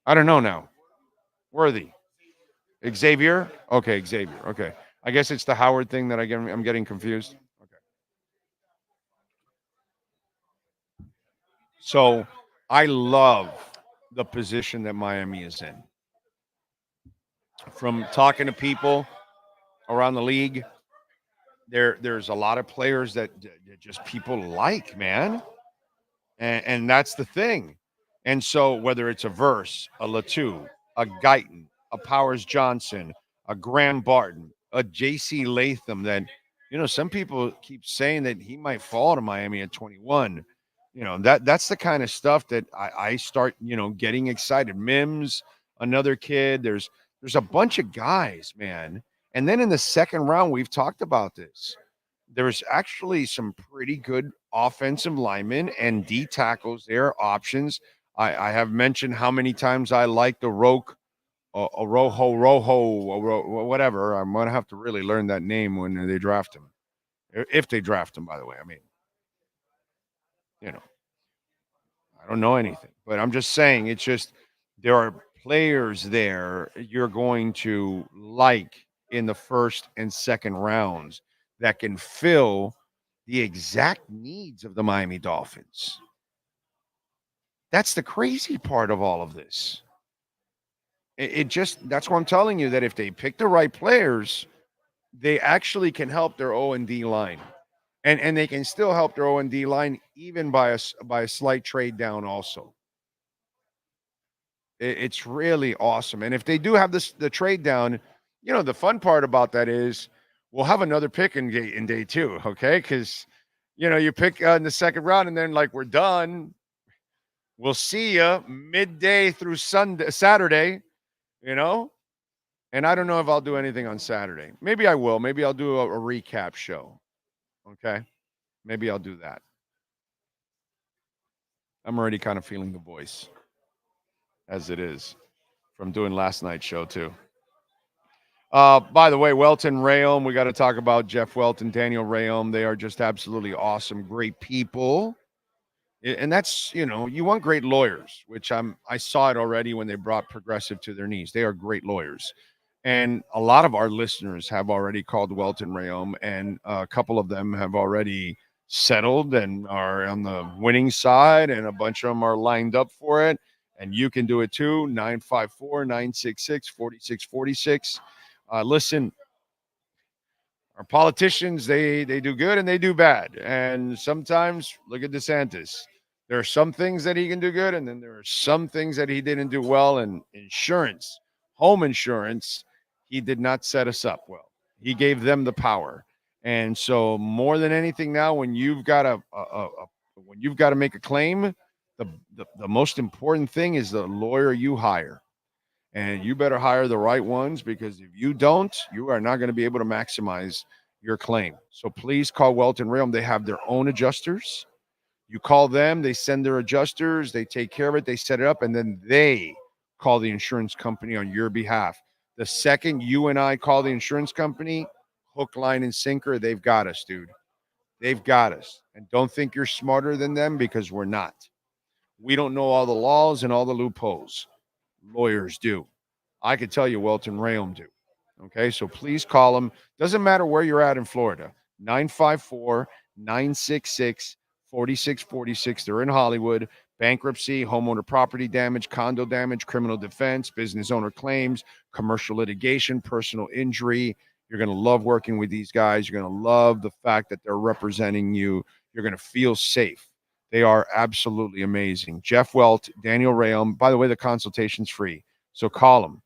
I don't know now. Worthy. Xavier? Okay, Xavier. Okay. I guess it's the Howard thing that I'm getting confused. Okay. So I love the position that Miami is in. From talking to people around the league, there's a lot of players that just people like, man. And that's the thing. And so whether it's a Verse, a Latu, a Guyton, a Powers Johnson, a Graham Barton, a J.C. Latham, that, you know, some people keep saying that he might fall to Miami at 21. You know, that's the kind of stuff that I start, you know, getting excited. Mims, another kid. There's a bunch of guys, man. And then in the second round, we've talked about this. There's actually some pretty good offensive linemen and D tackles there, options. I have mentioned how many times I like the Rojo, whatever. I'm going to have to really learn that name when they draft him. If they draft him, by the way. I mean, you know, I don't know anything, but I'm just saying, it's just there are players there you're going to like in the first and second rounds that can fill the exact needs of the Miami Dolphins. That's the crazy part of all of this. It just, that's what I'm telling you, that if they pick the right players, they actually can help their O&D line. And they can still help their O&D line even by a slight trade down also. It's really awesome. And if they do have the trade down, you know, the fun part about that is we'll have another pick in day two, okay? Because, you know, you pick in the second round and then, like, we're done. We'll see you midday through Saturday, you know? And I don't know if I'll do anything on Saturday. Maybe I will. Maybe I'll do a recap show. Okay, maybe I'll do that. I'm already kind of feeling the voice as it is from doing last night's show too. By the way, Welton Rayom, we got to talk about Jeff Welton, Daniel Rayom. They are just absolutely awesome, great people. And that's, you know, you want great lawyers, which I saw it already when they brought Progressive to their knees. They are great lawyers. And a lot of our listeners have already called Welton Rayom, and a couple of them have already settled and are on the winning side, and a bunch of them are lined up for it. And you can do it too, 954-966-4646. Listen, Our politicians, they do good and they do bad. And sometimes, look at DeSantis. There are some things that he can do good, and then there are some things that he didn't do well. And insurance, home insurance, he did not set us up well. He gave them the power. And so more than anything now, when you've got to make a claim, the most important thing is the lawyer you hire. And you better hire the right ones, because if you don't, you are not going to be able to maximize your claim. So please call Welton Realm. They have their own adjusters. You call them, they send their adjusters, they take care of it, they set it up, and then they call the insurance company on your behalf. The second you and I call the insurance company, hook, line, and sinker, they've got us, dude. They've got us. And don't think you're smarter than them, because we're not. We don't know all the laws and all the loopholes. Lawyers do. I could tell you Welton Realm do. Okay, so please call them. Doesn't matter where you're at in Florida. 954-966-4646. They're in Hollywood. Bankruptcy, homeowner property damage, condo damage, criminal defense, business owner claims, commercial litigation, personal injury. You're going to love working with these guys. You're going to love the fact that they're representing you. You're going to feel safe. They are absolutely amazing. Jeff Welt, Daniel Realm. By the way, the consultation's free. So call them.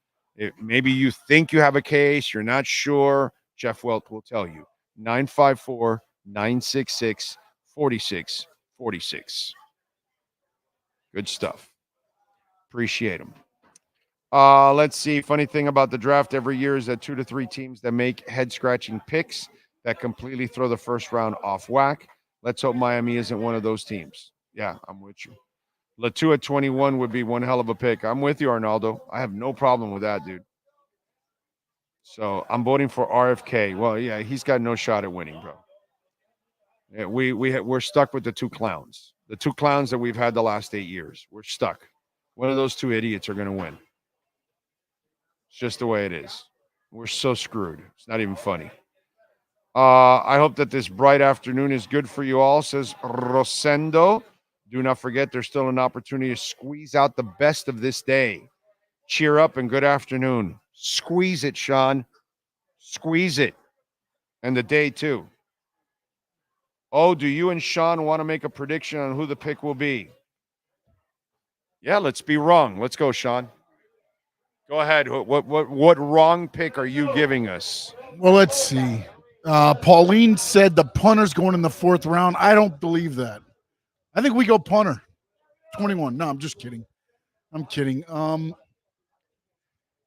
Maybe you think you have a case, you're not sure. Jeff Welt will tell you. 954-966-4646. Good stuff. Appreciate them. Let's see. Funny thing about the draft every year is that 2 to 3 teams that make head-scratching picks that completely throw the first round off whack. Let's hope Miami isn't one of those teams. Yeah, I'm with you. Latu at 21 would be one hell of a pick. I'm with you, Arnaldo. I have no problem with that, dude. So I'm voting for RFK. Well, yeah, he's got no shot at winning, bro. Yeah, we're stuck with the two clowns. The two clowns that we've had the last 8 years. We're stuck. One of those two idiots are going to win. It's just the way it is. We're so screwed. It's not even funny. I hope that this bright afternoon is good for you all, says Rosendo. Do not forget, there's still an opportunity to squeeze out the best of this day. Cheer up and good afternoon. Squeeze it, Sean. Squeeze it. And the day, too. Oh, do you and Sean want to make a prediction on who the pick will be? Yeah, let's be wrong. Let's go, Sean. Go ahead. What wrong pick are you giving us? Well, let's see. Pauline said the punter's going in the 4th round. I don't believe that. I think we go punter. 21. No, I'm just kidding. I'm kidding.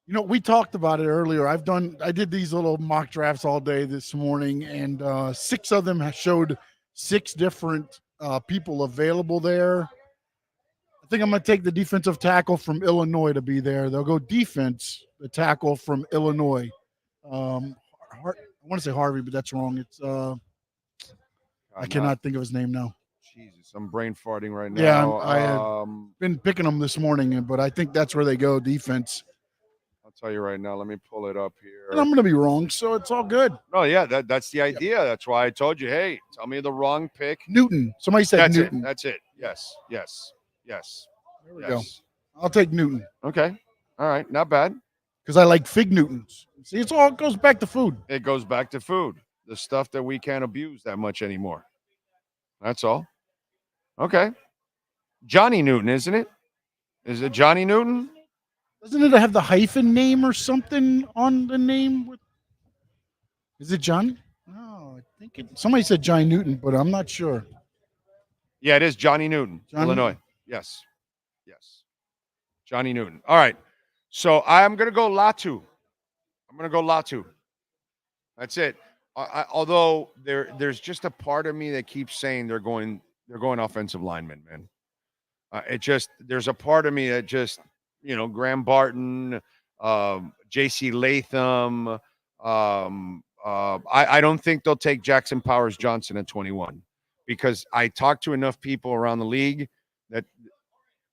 We talked about it earlier. I did these little mock drafts all day this morning, and 6 of them showed 6 different people available there. I think I'm going to take the defensive tackle from Illinois to be there. They'll go defense, the tackle from Illinois. I want to say Harvey, but that's wrong. It's I cannot think of his name now. Jesus, I'm brain farting right now. Yeah, I had been picking them this morning, but I think that's where they go, defense. I'll tell you right now. Let me pull it up here. And I'm going to be wrong, so it's all good. Oh, yeah, that's the idea. Yeah. That's why I told you, hey, tell me the wrong pick. Newton. Somebody said that's Newton. That's it. Yes. There we go. I'll take Newton. Okay. All right. Not bad. Because I like Fig Newtons. See, it goes back to food. It goes back to food. The stuff that we can't abuse that much anymore. That's all. Okay. Johnny Newton, isn't it? Is it Johnny Newton? Doesn't it have the hyphen name or something on the name? Is it John? No, I think somebody said Johnny Newton, but I'm not sure. Yeah, it is Johnny Newton, Illinois. Yes. Johnny Newton. All right. So I'm going to go Latu. That's it. Although there's just a part of me that keeps saying they're going offensive linemen, man. There's a part of me that just, Graham Barton, J.C. Latham. I don't think they'll take Jackson Powers Johnson at 21 because I talked to enough people around the league that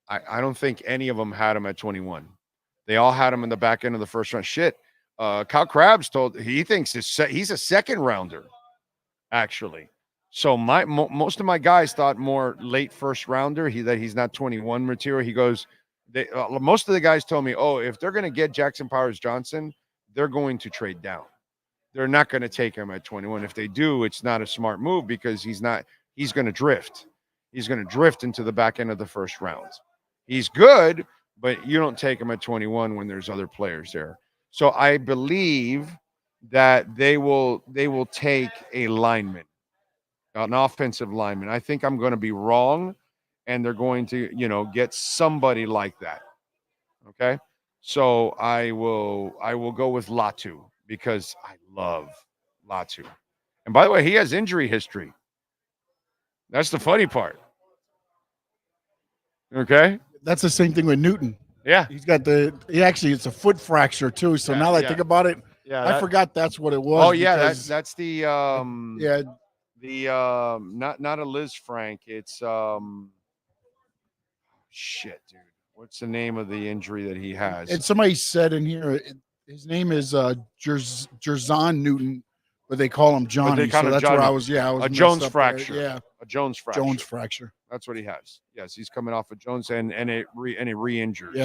I don't think any of them had him at 21. They all had him in the back end of the first round. Shit. Kyle Krabs he thinks he's a second rounder, actually. So most of my guys thought more late first rounder. That he's not 21 material. He goes. Most of the guys told me, if they're going to get Jackson Powers Johnson, they're going to trade down. they're not going to take him at 21. If they do, it's not a smart move because he's going to drift. He's going to drift into the back end of the first round. He's good, but you don't take him at 21 when there's other players there. So I believe that they will take a lineman, an offensive lineman. I think I'm going to be wrong, and they're going to, get somebody like that. Okay? So I will go with Latu because I love Latu. And by the way, he has injury history. That's the funny part. Okay? That's the same thing with Newton. Yeah. He's got it's a foot fracture too. So now that I think about it, I forgot that's what it was. Oh yeah, that's the not a Liz Frank. It's shit, dude. What's the name of the injury that he has? And somebody said in here, his name is Jerzon Newton, but they call him Johnny. So that's where I was. Yeah, I was a Jones fracture. Yeah, a Jones fracture. Jones fracture. That's what he has. Yes, he's coming off of Jones and it re-injures.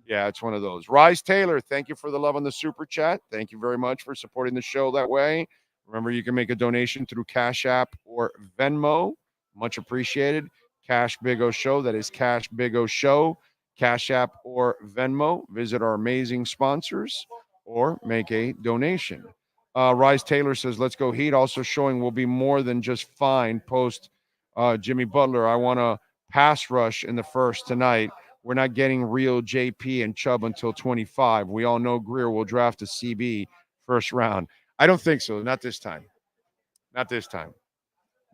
Yeah, it's one of those. Rise Taylor, thank you for the love on the super chat. Thank you very much for supporting the show that way. Remember, you can make a donation through Cash App or Venmo. Much appreciated. Cash Big O Show. That is Cash Big O Show. Cash App or Venmo. Visit our amazing sponsors or make a donation. Rise Taylor says, let's go Heat. Also showing will be more than just fine post Jimmy Butler. I want to pass rush in the first tonight. We're not getting real JP and Chubb until 25. We all know Greer will draft a CB first round. I don't think so. Not this time. Not this time.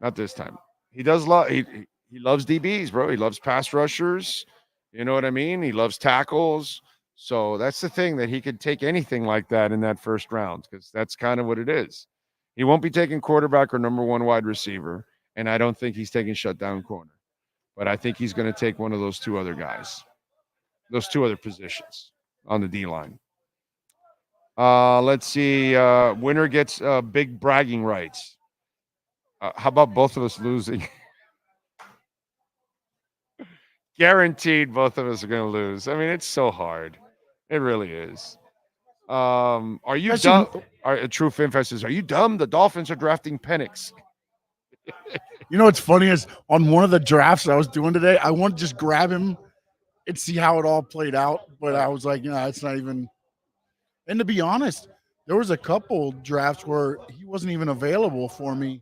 Not this time. He does love he loves DBs, bro. He loves pass rushers. You know what I mean? He loves tackles. So that's the thing, that he could take anything like that in that first round, because that's kind of what it is. He won't be taking quarterback or number one wide receiver, and I don't think he's taking shutdown corner. But I think he's going to take one of those two other guys, those two other positions on the D-line. Let's see. Winner gets big bragging rights. How about both of us losing? Guaranteed both of us are going to lose. I mean, it's so hard. It really is. Are you dumb? True FinFest says, are you dumb? The Dolphins are drafting Penix. You know what's funny is on one of the drafts I was doing today, I wanted to just grab him and see how it all played out. But I was like, it's not even. And to be honest, there was a couple drafts where he wasn't even available for me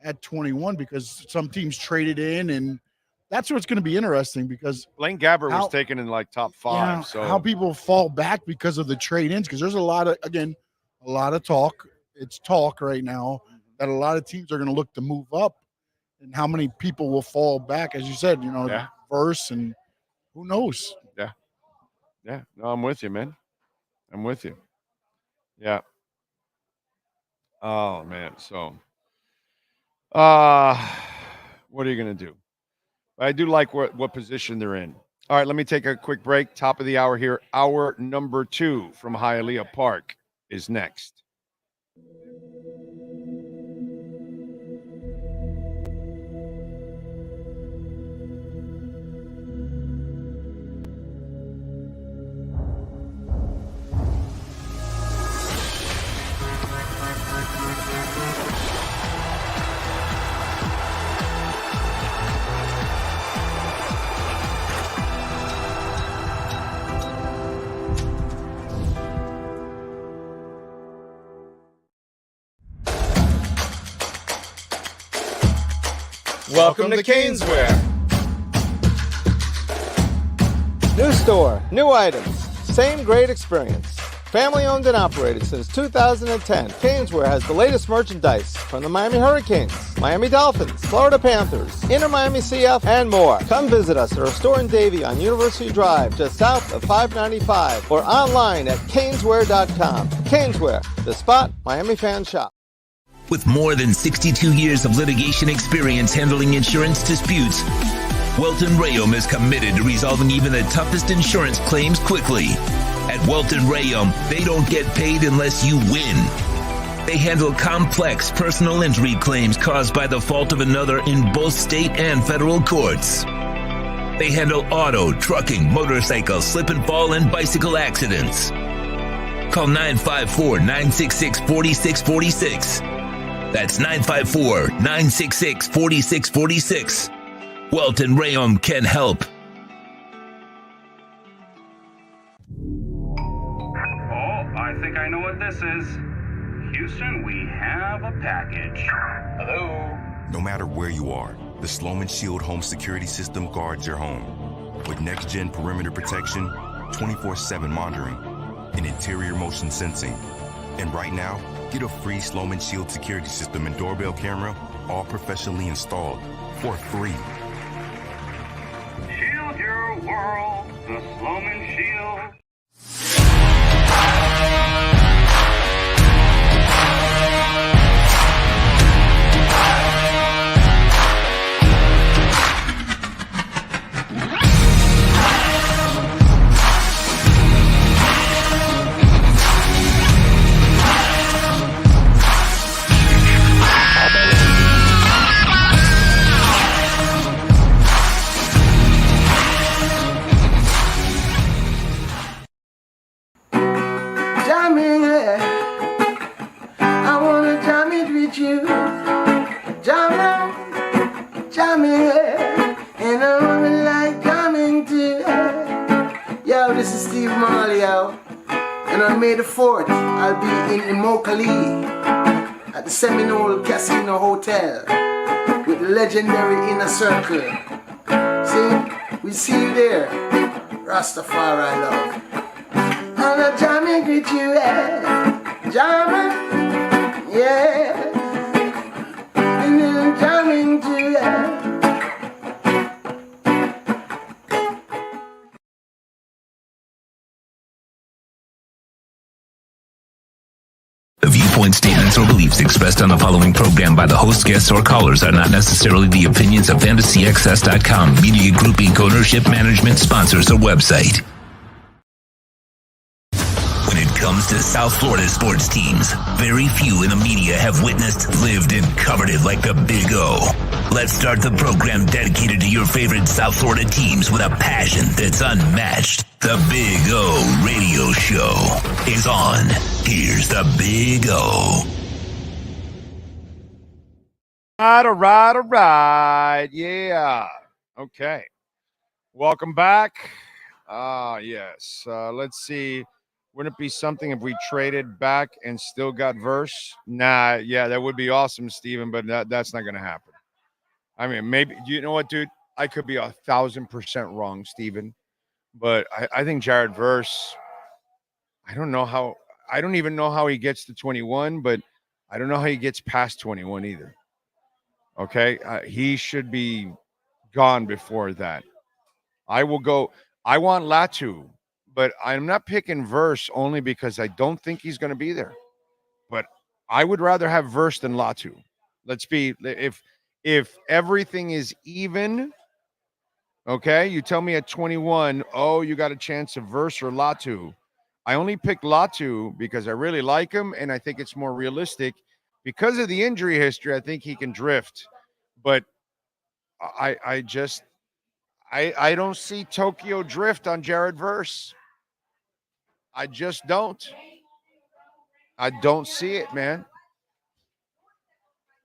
at 21 because some teams traded in, and that's what's going to be interesting because Blaine Gabbert was taken in like top 5. So how people fall back because of the trade-ins, because there's a lot of talk. It's talk right now that a lot of teams are going to look to move up, and how many people will fall back, as you said, Verse, and who knows? Yeah. No, I'm with you, man. I'm with you. Yeah. Oh man. So, what are you going to do? I do like what position they're in. All right, let me take a quick break. Top of the hour here. Hour number 2 from Hialeah Park is next. Welcome to Caneswear. New store, new items, same great experience. Family owned and operated since 2010, Caneswear has the latest merchandise from the Miami Hurricanes, Miami Dolphins, Florida Panthers, Inter Miami CF, and more. Come visit us at our store in Davie on University Drive, just south of 595, or online at caneswear.com. Caneswear, the spot Miami fans shop. With more than 62 years of litigation experience handling insurance disputes, Welton Rayum is committed to resolving even the toughest insurance claims quickly. At Welton Rayum, they don't get paid unless you win. They handle complex personal injury claims caused by the fault of another in both state and federal courts. They handle auto, trucking, motorcycle, slip and fall, and bicycle accidents. Call 954-966-4646. That's 954-966-4646. Welton Rayom can help. I think I know what this is. Houston, we have a package. Hello? No matter where you are, the Sloman Shield home security system guards your home. With next-gen perimeter protection, 24/7 monitoring, and interior motion sensing. And right now, get a free Sloman Shield security system and doorbell camera, all professionally installed, for free. Shield your world, the Sloman Shield. May the 4th, I'll be in Immokalee at the Seminole Casino Hotel with the legendary Inner Circle. See? We see you there. Rastafari love. And I'm jamming with you, yeah. Jamming, yeah. And I'm jamming to you, yeah. The viewpoints, statements, or beliefs expressed on the following program by the host, guests, or callers are not necessarily the opinions of FantasyXS.com, Media Group Inc., ownership, management, sponsors, or website. When it comes to South Florida sports teams, very few in the media have witnessed, lived, and covered it like the Big O. Let's start the program dedicated to your favorite South Florida teams with a passion that's unmatched. The Big O Radio Show is on. Here's the Big O. All right. Yeah. Okay. Welcome back. Yes. Let's see. Wouldn't it be something if we traded back and still got verse? Nah. Yeah, that would be awesome, Steven, but that's not going to happen. I mean, maybe, you know what, dude? I could be 1,000% wrong, Steven. But I think Jared Verse, I don't even know how he gets to 21, but I don't know how he gets past 21 either. Okay? He should be gone before that. I want Latu, but I'm not picking Verse only because I don't think he's going to be there. But I would rather have Verse than Latu. If everything is even, okay, you tell me at 21, oh, you got a chance of Verse or Latu. I only picked Latu because I really like him, and I think it's more realistic. Because of the injury history, I think he can drift. But I don't see Tokyo drift on Jared Verse. I just don't. I don't see it, man.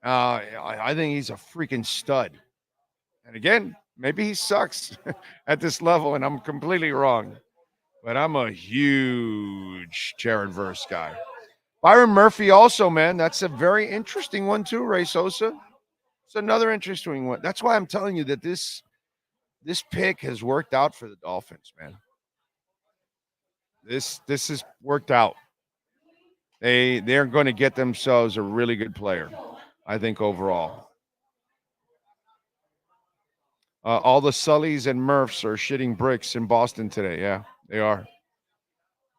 I think he's a freaking stud. And again, maybe he sucks at this level, and I'm completely wrong. But I'm a huge Jared Verse guy. Byron Murphy also, man. That's a very interesting one too, Ray Sosa. It's another interesting one. That's why I'm telling you that this pick has worked out for the Dolphins, man. This has worked out. They're going to get themselves a really good player, I think, overall. All the Sullys and Murphs are shitting bricks in Boston today. Yeah, they are.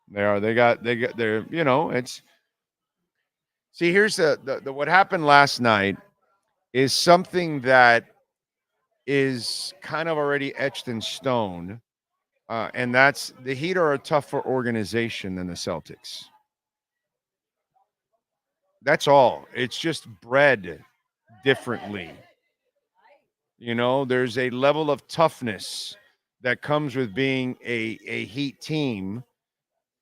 They're, you know, it's. See, here's the what happened last night is something that is kind of already etched in stone. And that's the Heat are a tougher organization than the Celtics. That's all. It's just bred differently. You know, there's a level of toughness that comes with being a Heat team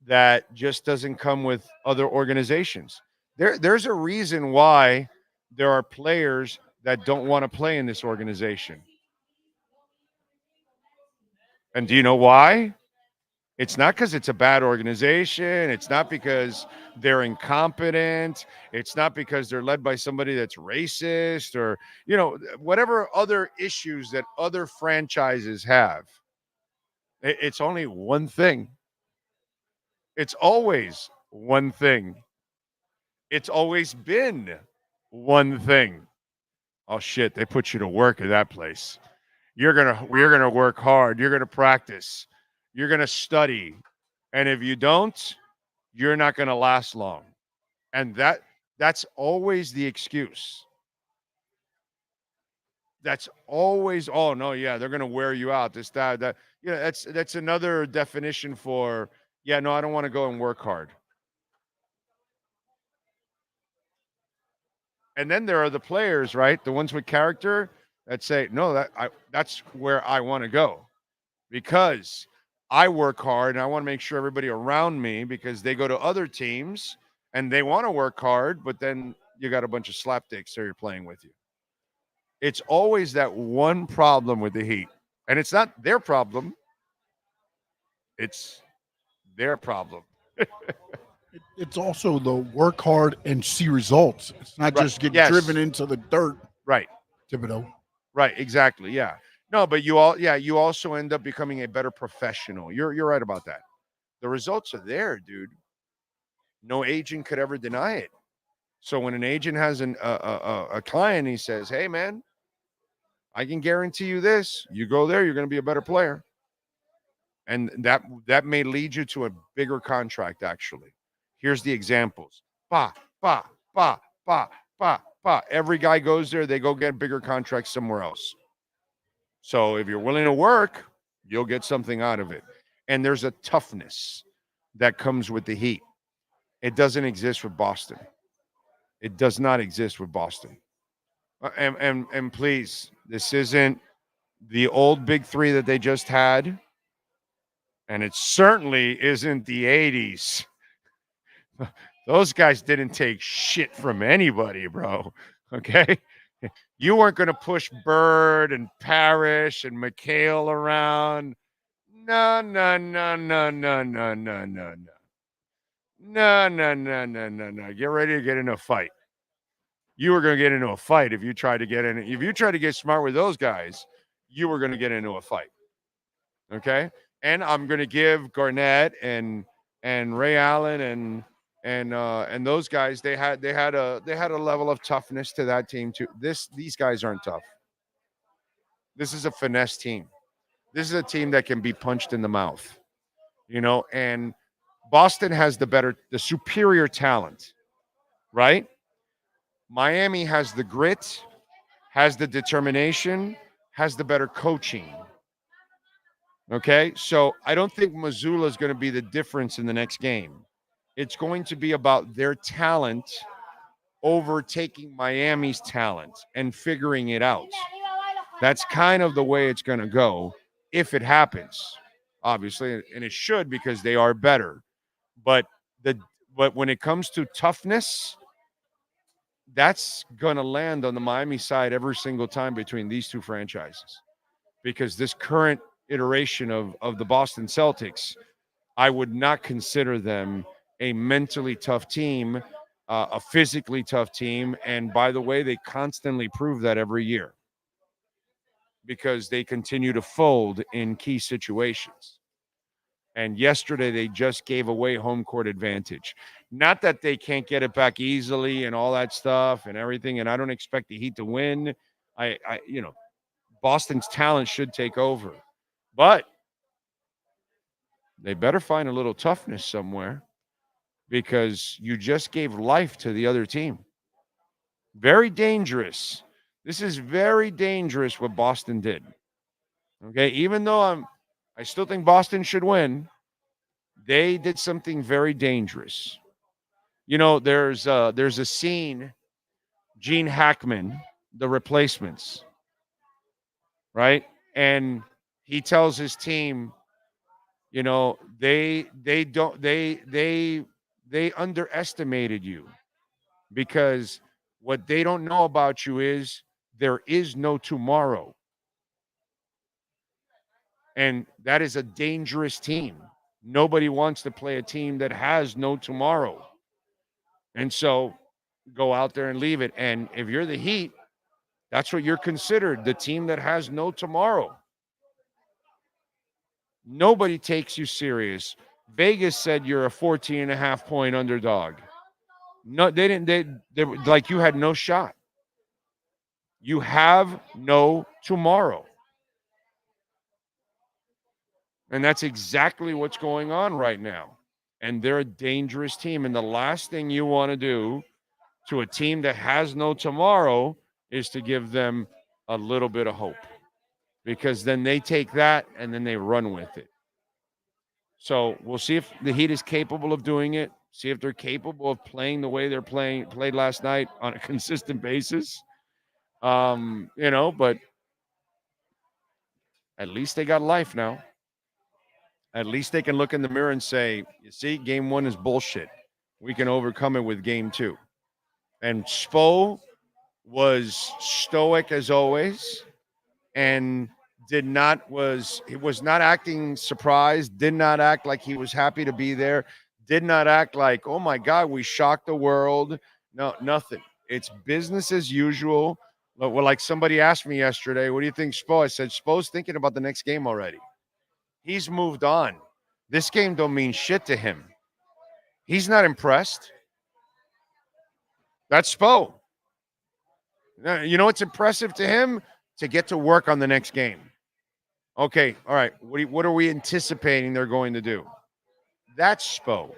that just doesn't come with other organizations. There's a reason why there are players that don't want to play in this organization. And do you know why? It's not because it's a bad organization. It's not because they're incompetent. It's not because they're led by somebody that's racist or, whatever other issues that other franchises have. It's only one thing. It's always one thing. It's always been one thing. Oh shit, they put you to work at that place. You're gonna work hard. You're gonna practice. You're gonna study. And if you don't, you're not gonna last long. And that's always the excuse. That's always, oh no, yeah, they're gonna wear you out. This, that. That's another definition for, yeah, no, I don't want to go and work hard. And then there are the players, right? The ones with character that say, no, that's where I want to go because I work hard and I want to make sure everybody around me, because they go to other teams and they want to work hard, but then you got a bunch of slapdicks there you're playing with you. It's always that one problem with the Heat. And it's not their problem. It's their problem. It's also the work hard and see results. It's not just get driven into the dirt. Right. Thibodeau. Right. Exactly. Yeah. No, but you also end up becoming a better professional. You're right about that. The results are there, dude. No agent could ever deny it. So when an agent has a client, he says, hey, man, I can guarantee you this. You go there, you're going to be a better player. And that may lead you to a bigger contract, actually. Here's the examples. Every guy goes there, they go get bigger contracts somewhere else. So if you're willing to work, you'll get something out of it. And there's a toughness that comes with the Heat. It doesn't exist with Boston. It does not exist with Boston. And please, this isn't the old big three that they just had. And it certainly isn't the 80s. Those guys didn't take shit from anybody, bro. Okay? You weren't going to push Bird and Parrish and McHale around. No. Get ready to get in a fight. You were going to get into a fight if you tried to get in. If you tried to get smart with those guys, you were going to get into a fight. Okay? And I'm going to give Garnett and Ray Allen and those guys, they had a level of toughness to that team too. These guys aren't tough. This is a finesse team. This is a team that can be punched in the mouth. And Boston has the superior talent, right? Miami has the grit, has the determination, has the better coaching. Okay, so I don't think Missoula is going to be the difference in the next game. It's going to be about their talent overtaking Miami's talent and figuring it out. That's kind of the way it's going to go if it happens, obviously, and it should because they are better. But when it comes to toughness, that's going to land on the Miami side every single time between these two franchises, because this current iteration of the Boston Celtics, I would not consider them a mentally tough team, a physically tough team. And by the way, they constantly prove that every year because they continue to fold in key situations. And yesterday, they just gave away home court advantage. Not that they can't get it back easily and all that stuff and everything. And I don't expect the Heat to win. Boston's talent should take over. But they better find a little toughness somewhere, because you just gave life to the other team. Very dangerous. This is very dangerous what Boston did. Okay, even though I still think Boston should win, they did something very dangerous. There's a scene, Gene Hackman, The Replacements, right? And he tells his team, You know, they underestimated you, because what they don't know about you is there is no tomorrow. And that is a dangerous team. Nobody wants to play a team that has no tomorrow. And so go out there and leave it. And if you're the Heat, that's what you're considered, the team that has no tomorrow. Nobody takes you serious. Vegas said you're a 14.5-point underdog. No, they didn't. They like, you had no shot. You have no tomorrow. And that's exactly what's going on right now. And they're a dangerous team. And the last thing you want to do to a team that has no tomorrow is to give them a little bit of hope, because then they take that and then they run with it. So we'll see if the Heat is capable of doing it. See if they're capable of playing the way they're played last night on a consistent basis. But at least they got life now. At least they can look in the mirror and say, you see, game one is bullshit. We can overcome it with game two. And Spo was stoic as always, and he was not acting surprised, did not act like he was happy to be there, did not act like, oh my God, we shocked the world. No, nothing. It's business as usual. Well, like somebody asked me yesterday, what do you think, Spo? I said, Spo's thinking about the next game already. He's moved on. This game don't mean shit to him. He's not impressed. That's Spo. You know what's impressive to him? To get to work on the next game. Okay, all right. What are we anticipating they're going to do? That's Spo.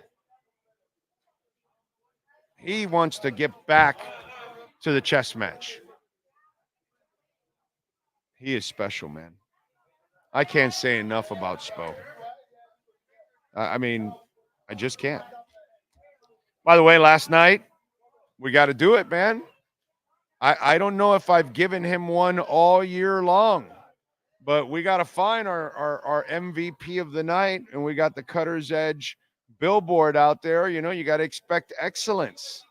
He wants to get back to the chess match. He is special, man. I can't say enough about Spo. I mean, I just can't. By the way, last night, we got to do it, man. I don't know if I've given him one all year long, but we got to find our MVP of the night, and we got the Cutter's Edge billboard out there. You know, you got to expect excellence.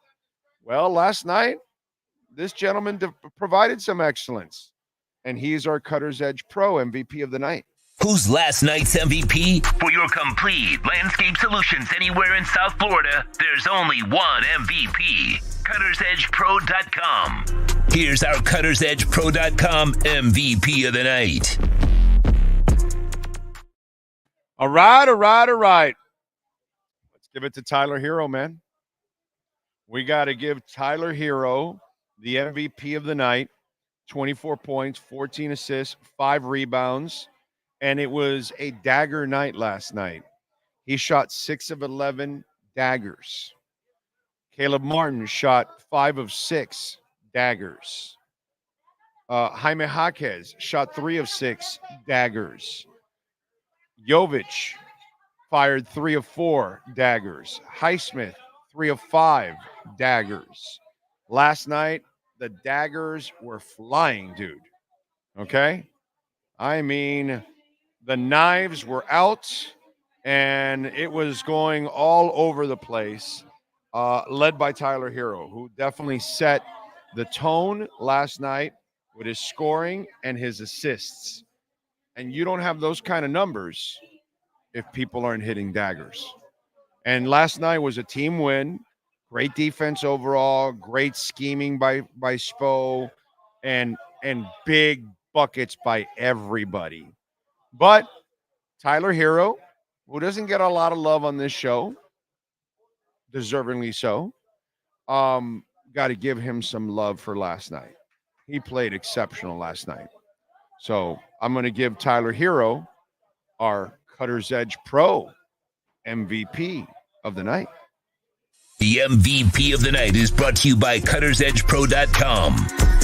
Well, last night, this gentleman provided some excellence, and he's our Cutter's Edge Pro MVP of the night. Who's last night's MVP? For your complete landscape solutions anywhere in South Florida, there's only one MVP. CuttersEdgePro.com. Here's our CuttersEdgePro.com MVP of the night. All right. Let's give it to Tyler Hero, man. We got to give Tyler Hero the MVP of the night. 24 points, 14 assists, 5 rebounds. And it was a dagger night last night. He shot 6 of 11 daggers. Caleb Martin shot 5 of 6 daggers. Jaime Jaquez shot 3 of 6 daggers. Jovic fired 3 of 4 daggers. Highsmith, 3 of 5 daggers. Last night, the daggers were flying, dude. Okay? I mean, the knives were out, and it was going all over the place, led by Tyler Hero, who definitely set the tone last night with his scoring and his assists. And you don't have those kind of numbers if people aren't hitting daggers. And last night was a team win. Great defense overall, great scheming by Spo, and big buckets by everybody. But Tyler Hero, who doesn't get a lot of love on this show, deservingly so, got to give him some love for last night. He played exceptional last night. So I'm going to give Tyler Hero our Cutter's Edge Pro MVP of the night. The MVP of the night is brought to you by CuttersEdgePro.com.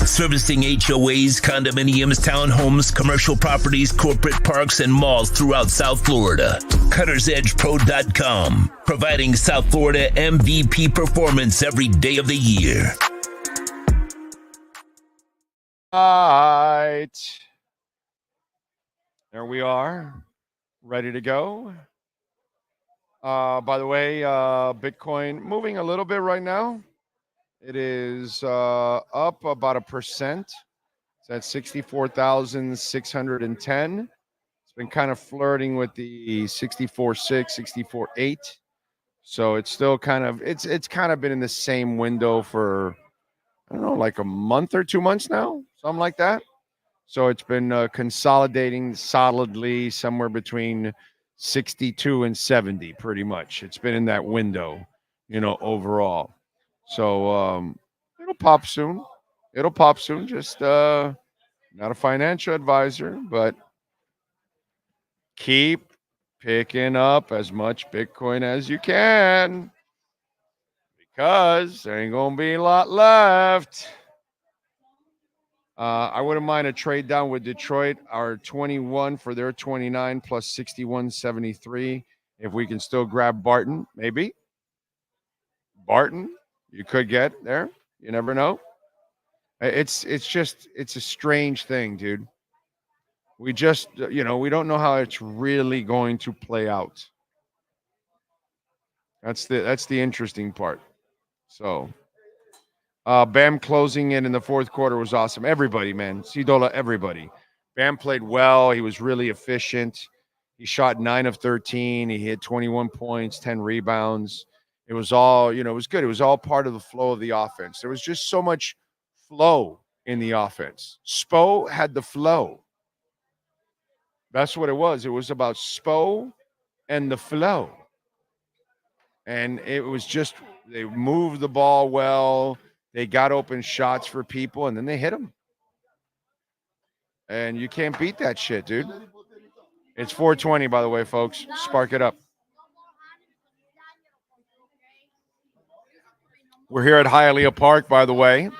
Servicing HOAs, condominiums, townhomes, commercial properties, corporate parks, and malls throughout South Florida. CuttersEdgePro.com. Providing South Florida MVP performance every day of the year. All right. There we are. ready to go. By the way, Bitcoin moving a little bit right now. It is up about 1%. It's at 64,610. It's been kind of flirting with the 64.6, 64.8. So it's still kind of it's kind of been in the same window for I don't know, like a month or 2 months now, something like that. So it's been consolidating solidly somewhere between 62 and 70, pretty much. It's been in that window, overall. So it'll pop soon. It'll pop soon. Just not a financial advisor, but keep picking up as much Bitcoin as you can because there ain't going to be a lot left. I wouldn't mind a trade down with Detroit, our 21 for their 29 plus 61.73. If we can still grab Barton, maybe. Barton, you could get there. You never know. It's a strange thing, dude. We just, we don't know how it's really going to play out. That's the interesting part. So, Bam closing in the fourth quarter was awesome. Everybody, man. Sidola, everybody. Bam played well. He was really efficient. He shot 9 of 13. He hit 21 points, 10 rebounds. It was all, it was good. It was all part of the flow of the offense. There was just so much flow in the offense. Spo had the flow. That's what it was. It was about Spo and the flow. And it was just, they moved the ball well. They got open shots for people, and then they hit them. And you can't beat that shit, dude. It's 4:20, by the way, folks. Spark it up. We're here at Hialeah Park, by the way,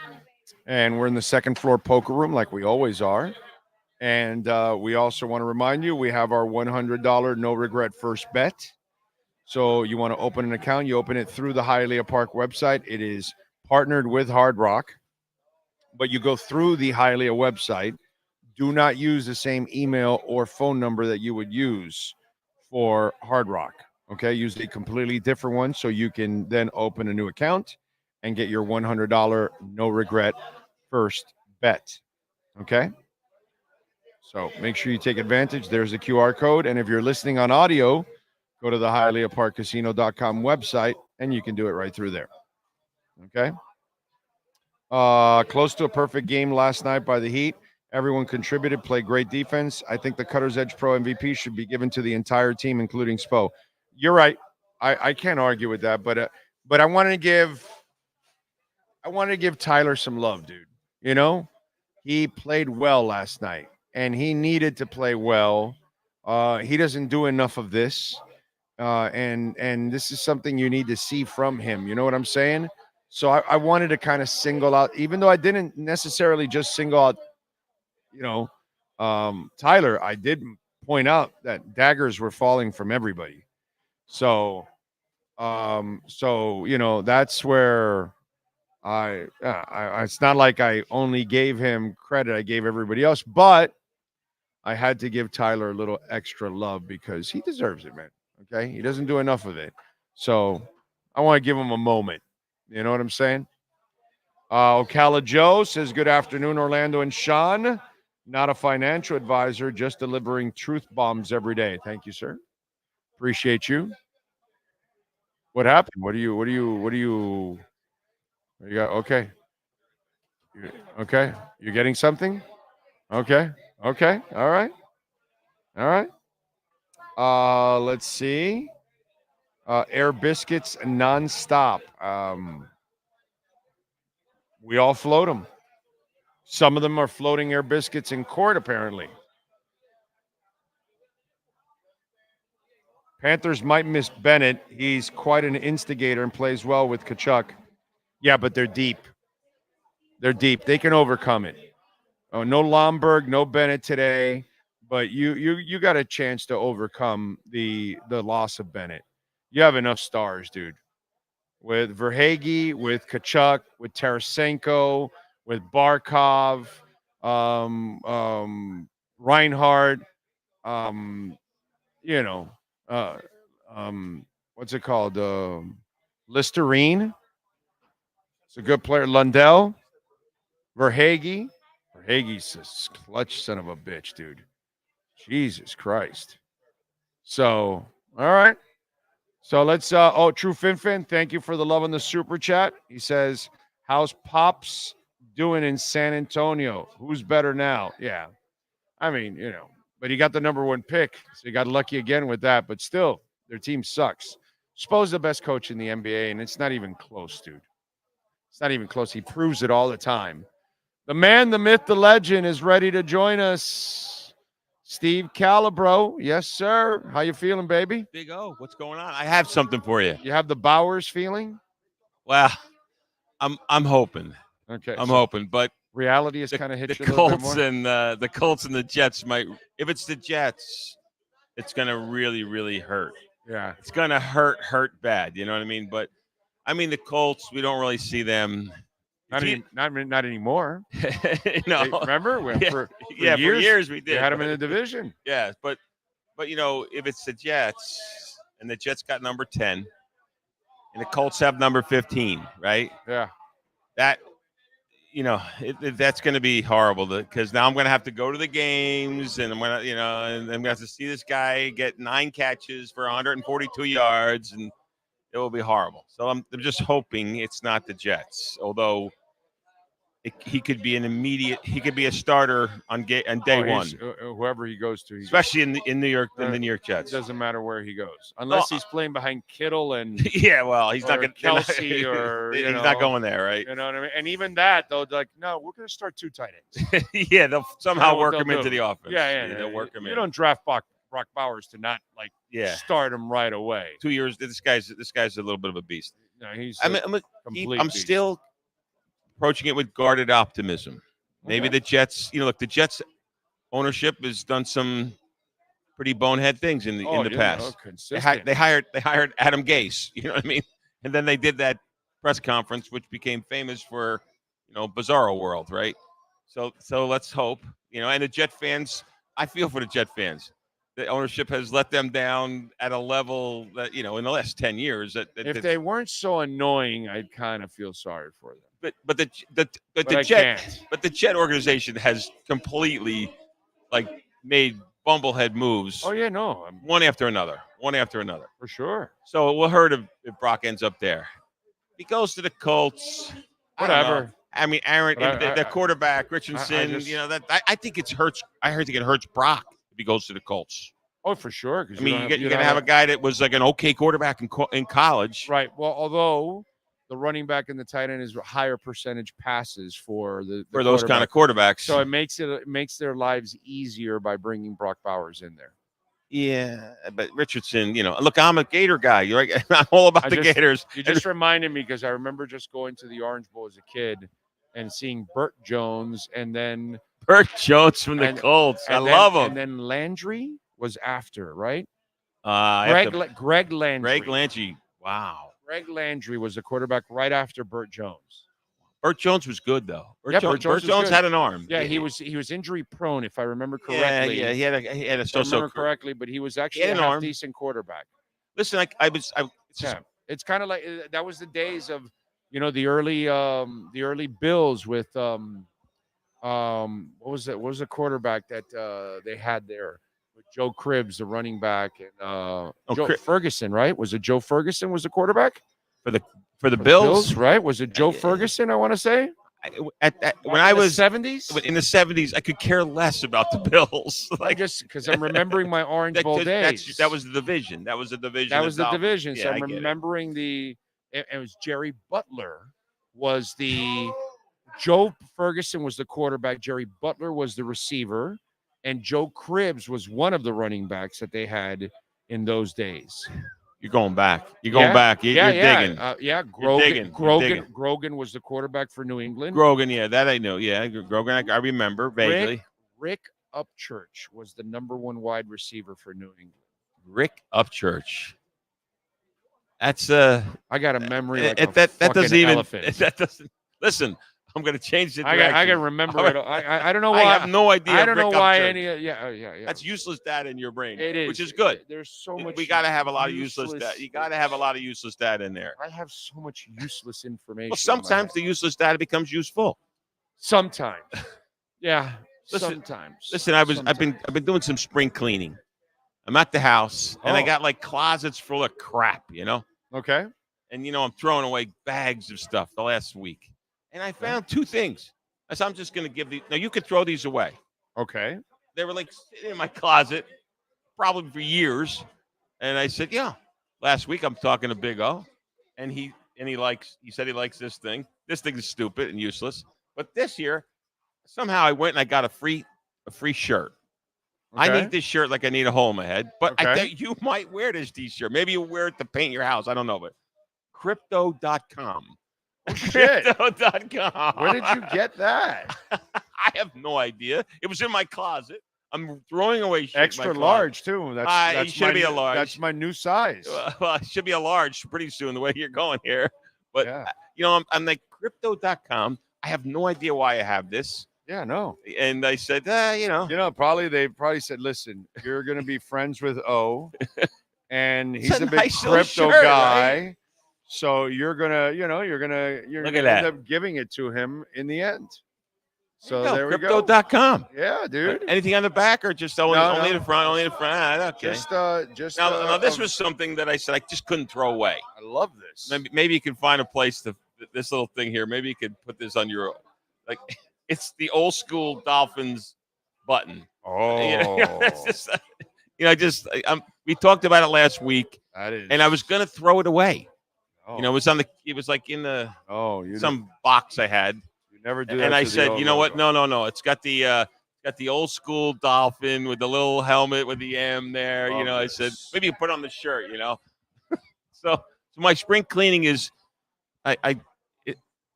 and we're in the second floor poker room like we always are. And we also want to remind you, we have our $100 no-regret first bet. So you want to open an account, you open it through the Hialeah Park website. It is partnered with Hard Rock, but you go through the Hialeah website. Do not use the same email or phone number that you would use for Hard Rock. Okay, use a completely different one so you can then open a new account and get your $100 no regret first bet. Okay, so make sure you take advantage. There's the QR code, and if you're listening on audio, go to the HialeahParkCasino.com website and you can do it right through there. Okay. Close to a perfect game last night by the Heat. Everyone contributed, played great defense. I think the Cutter's Edge Pro MVP should be given to the entire team, including Spo. You're right. I can't argue with that, but I wanted to give Tyler some love, dude. He played well last night, and he needed to play well. He doesn't do enough of this, and this is something you need to see from him. You know what I'm saying? So I wanted to kind of single out, even though I didn't necessarily just single out, Tyler. I did point out that daggers were falling from everybody. So that's where I it's not like I only gave him credit. I gave everybody else, but I had to give Tyler a little extra love because he deserves it, man. Okay. He doesn't do enough of it. So I want to give him a moment. You know what I'm saying? Ocala Joe says, good afternoon, Orlando and Sean. Not a financial advisor, just delivering truth bombs every day. Thank you, sir. Appreciate you. What happened? What do you got? Okay. Okay. You're getting something? Okay. Okay. All right. All right. Let's see. Air Biscuits nonstop. We all float them. Some of them are floating Air Biscuits in court, apparently. Panthers might miss Bennett. He's quite an instigator and plays well with Kachuk. Yeah, but they're deep. They're deep. They can overcome it. Oh, no Lomberg, no Bennett today, but you got a chance to overcome the loss of Bennett. You have enough stars, dude. With Verhage, with Kachuk, with Tarasenko, with Barkov, Reinhardt. you know, what's it called? Listerine. It's a good player. Lundell. Verhage. Verhage's a clutch son of a bitch, dude. Jesus Christ. So, all right. So let's True Finfin, thank you for the love on the super chat. He says, how's Pops doing in San Antonio? Who's better now? Yeah. I mean, but he got the number 1 pick, so he got lucky again with that. But still, their team sucks. Spo's the best coach in the NBA, and it's not even close, dude. It's not even close. He proves it all the time. The man, the myth, the legend is ready to join us. Steve Calabro. Yes, sir. How you feeling, baby? Big O, what's going on? I have something for you. You have the Bowers feeling? Well, I'm hoping. Okay. I'm hoping, but reality is kind of hit the you a little bit Colts more? and the Colts and the Jets might. If it's the Jets, it's gonna really, really hurt. Yeah. It's gonna hurt bad. You know what I mean? But I mean, the Colts, we don't really see them. Not anymore. No. Hey, remember? For years we did. We had them in the division. Yeah, but if it's the Jets and the Jets got number 10 and the Colts have number 15, right? Yeah. That that's going to be horrible because now I'm going to have to go to the games and I'm going to, and I'm going to have to see this guy get 9 catches for 142 yards and it will be horrible. So I'm just hoping it's not the Jets, although he could be a starter on day one. Whoever he goes to, especially in New York, the New York Jets. It doesn't matter where he goes, unless he's playing behind Kittle and yeah. Well, he's not going to Kelsey or he's not going there, right? You know what I mean? And even that, though, like, no, we're going to start 2 tight ends. Yeah, they'll somehow work him into the offense. Yeah, they'll work him in. You don't draft Brock Bowers to not start him right away. 2 years. This guy's a little bit of a beast. No, he's. I'm still approaching it with guarded optimism. Maybe the Jets, the Jets ownership has done some pretty bonehead things in the past. They hired Adam Gase, you know what I mean? And then they did that press conference, which became famous for, Bizarro World, right? So let's hope, and the Jet fans, I feel for the Jet fans. The ownership has let them down at a level that, in the last 10 years. If they weren't so annoying, I'd kind of feel sorry for them. But the Jet organization has completely made bumblehead moves. Oh yeah, no, one after another, for sure. So we'll hurt if Brock ends up there. If he goes to the Colts, whatever. I mean, Aaron, the quarterback Richardson. I think it hurts. I think it hurts Brock if he goes to the Colts. Oh, for sure. I mean, you're going to have a guy that was like an okay quarterback in college, right? Well, although the running back and the tight end is higher percentage passes for those kind of quarterbacks. So it makes their lives easier by bringing Brock Bowers in there. Yeah, but Richardson, look, I'm a Gator guy. You're right. I'm all about the Gators. You just reminded me because I remember just going to the Orange Bowl as a kid and seeing Burt Jones and then Burt Jones from the Colts. I love him. And then Landry was after, right? Greg Landry. Greg Landry. Wow. Greg Landry was the quarterback right after Burt Jones. Burt Jones was good though. Burt Jones had an arm. Yeah, he was injury prone, if I remember correctly. Yeah, he had a so-so correctly, but he was actually a decent quarterback. Listen, it's kind of like that was the days of the early Bills with what was it? What was the quarterback that they had there? Joe Cribbs, the running back, and Ferguson, right? Was it Joe Ferguson was the quarterback for the Bills? Right? Was it Joe Ferguson? I want to say. When I was 70s, in the 70s, I could care less about the Bills. Just because I'm remembering my Orange Bowl days. That was the division. That was the division. So I'm remembering it was Jerry Butler was the Joe Ferguson was the quarterback. Jerry Butler was the receiver. And Joe Cribbs was one of the running backs that they had in those days. You're going back. You're digging. Grogan was the quarterback for New England. Grogan, yeah, that I know. Yeah, Grogan, I remember vaguely. Rick Upchurch was the number 1 wide receiver for New England. Rick Upchurch. That's I got a memory like that doesn't even elephant. That doesn't listen. I'm going to change the I direction. can remember it. I don't know why. I have no idea. I don't know Rick, why I'm any. Yeah. That's useless data in your brain. It is, which is good. There's so much. We got to have a lot of useless data. You got to have a lot of useless data in there. I have so much useless information. Well, sometimes the useless data becomes useful. Sometimes. Yeah. Listen, sometimes. I've been doing some spring cleaning. I'm at the house and I got like closets full of crap, you know. Okay. And I'm throwing away bags of stuff the last week, and I found two things. I said, I'm just going to give these. Now you could throw these away. Okay. They were like sitting in my closet, probably for years. And I said, yeah. Last week I'm talking to Big O, and he said he likes this thing. This thing is stupid and useless. But this year, somehow I went and I got a free shirt. Okay. I need this shirt like I need a hole in my head. But I Okay. think you might wear this T-shirt. Maybe you wear it to paint your house. I don't know, but crypto.com. Shit. Crypto.com. Where did you get that? I have no idea. It was in my closet. I'm throwing away shit. Extra large too. That's it should be a large. That's my new size. Well, it should be a large pretty soon. The way you're going here, but yeah. I'm like crypto.com. I have no idea why I have this. Yeah, no. And I said, they probably said, listen, you're gonna be friends with O, and he's a big nice little crypto shirt, guy. right? So you're gonna end up giving it to him in the end. So there we go. Crypto.com. Yeah, dude. Anything on the back or just only No. the front? Only the front. Ah, okay. Just Now this was something that I said I just couldn't throw away. I love this. Maybe you can find a place to this little thing here. Maybe you could put this on your it's the old school Dolphins button. Oh, it's just, we talked about it last week, and I was gonna throw it away. Oh. It was like in the some box I had. You never do that. And I said, you know what? No. It's got the old school Dolphin with the little helmet with the M there. I said maybe you put on the shirt. So my spring cleaning is,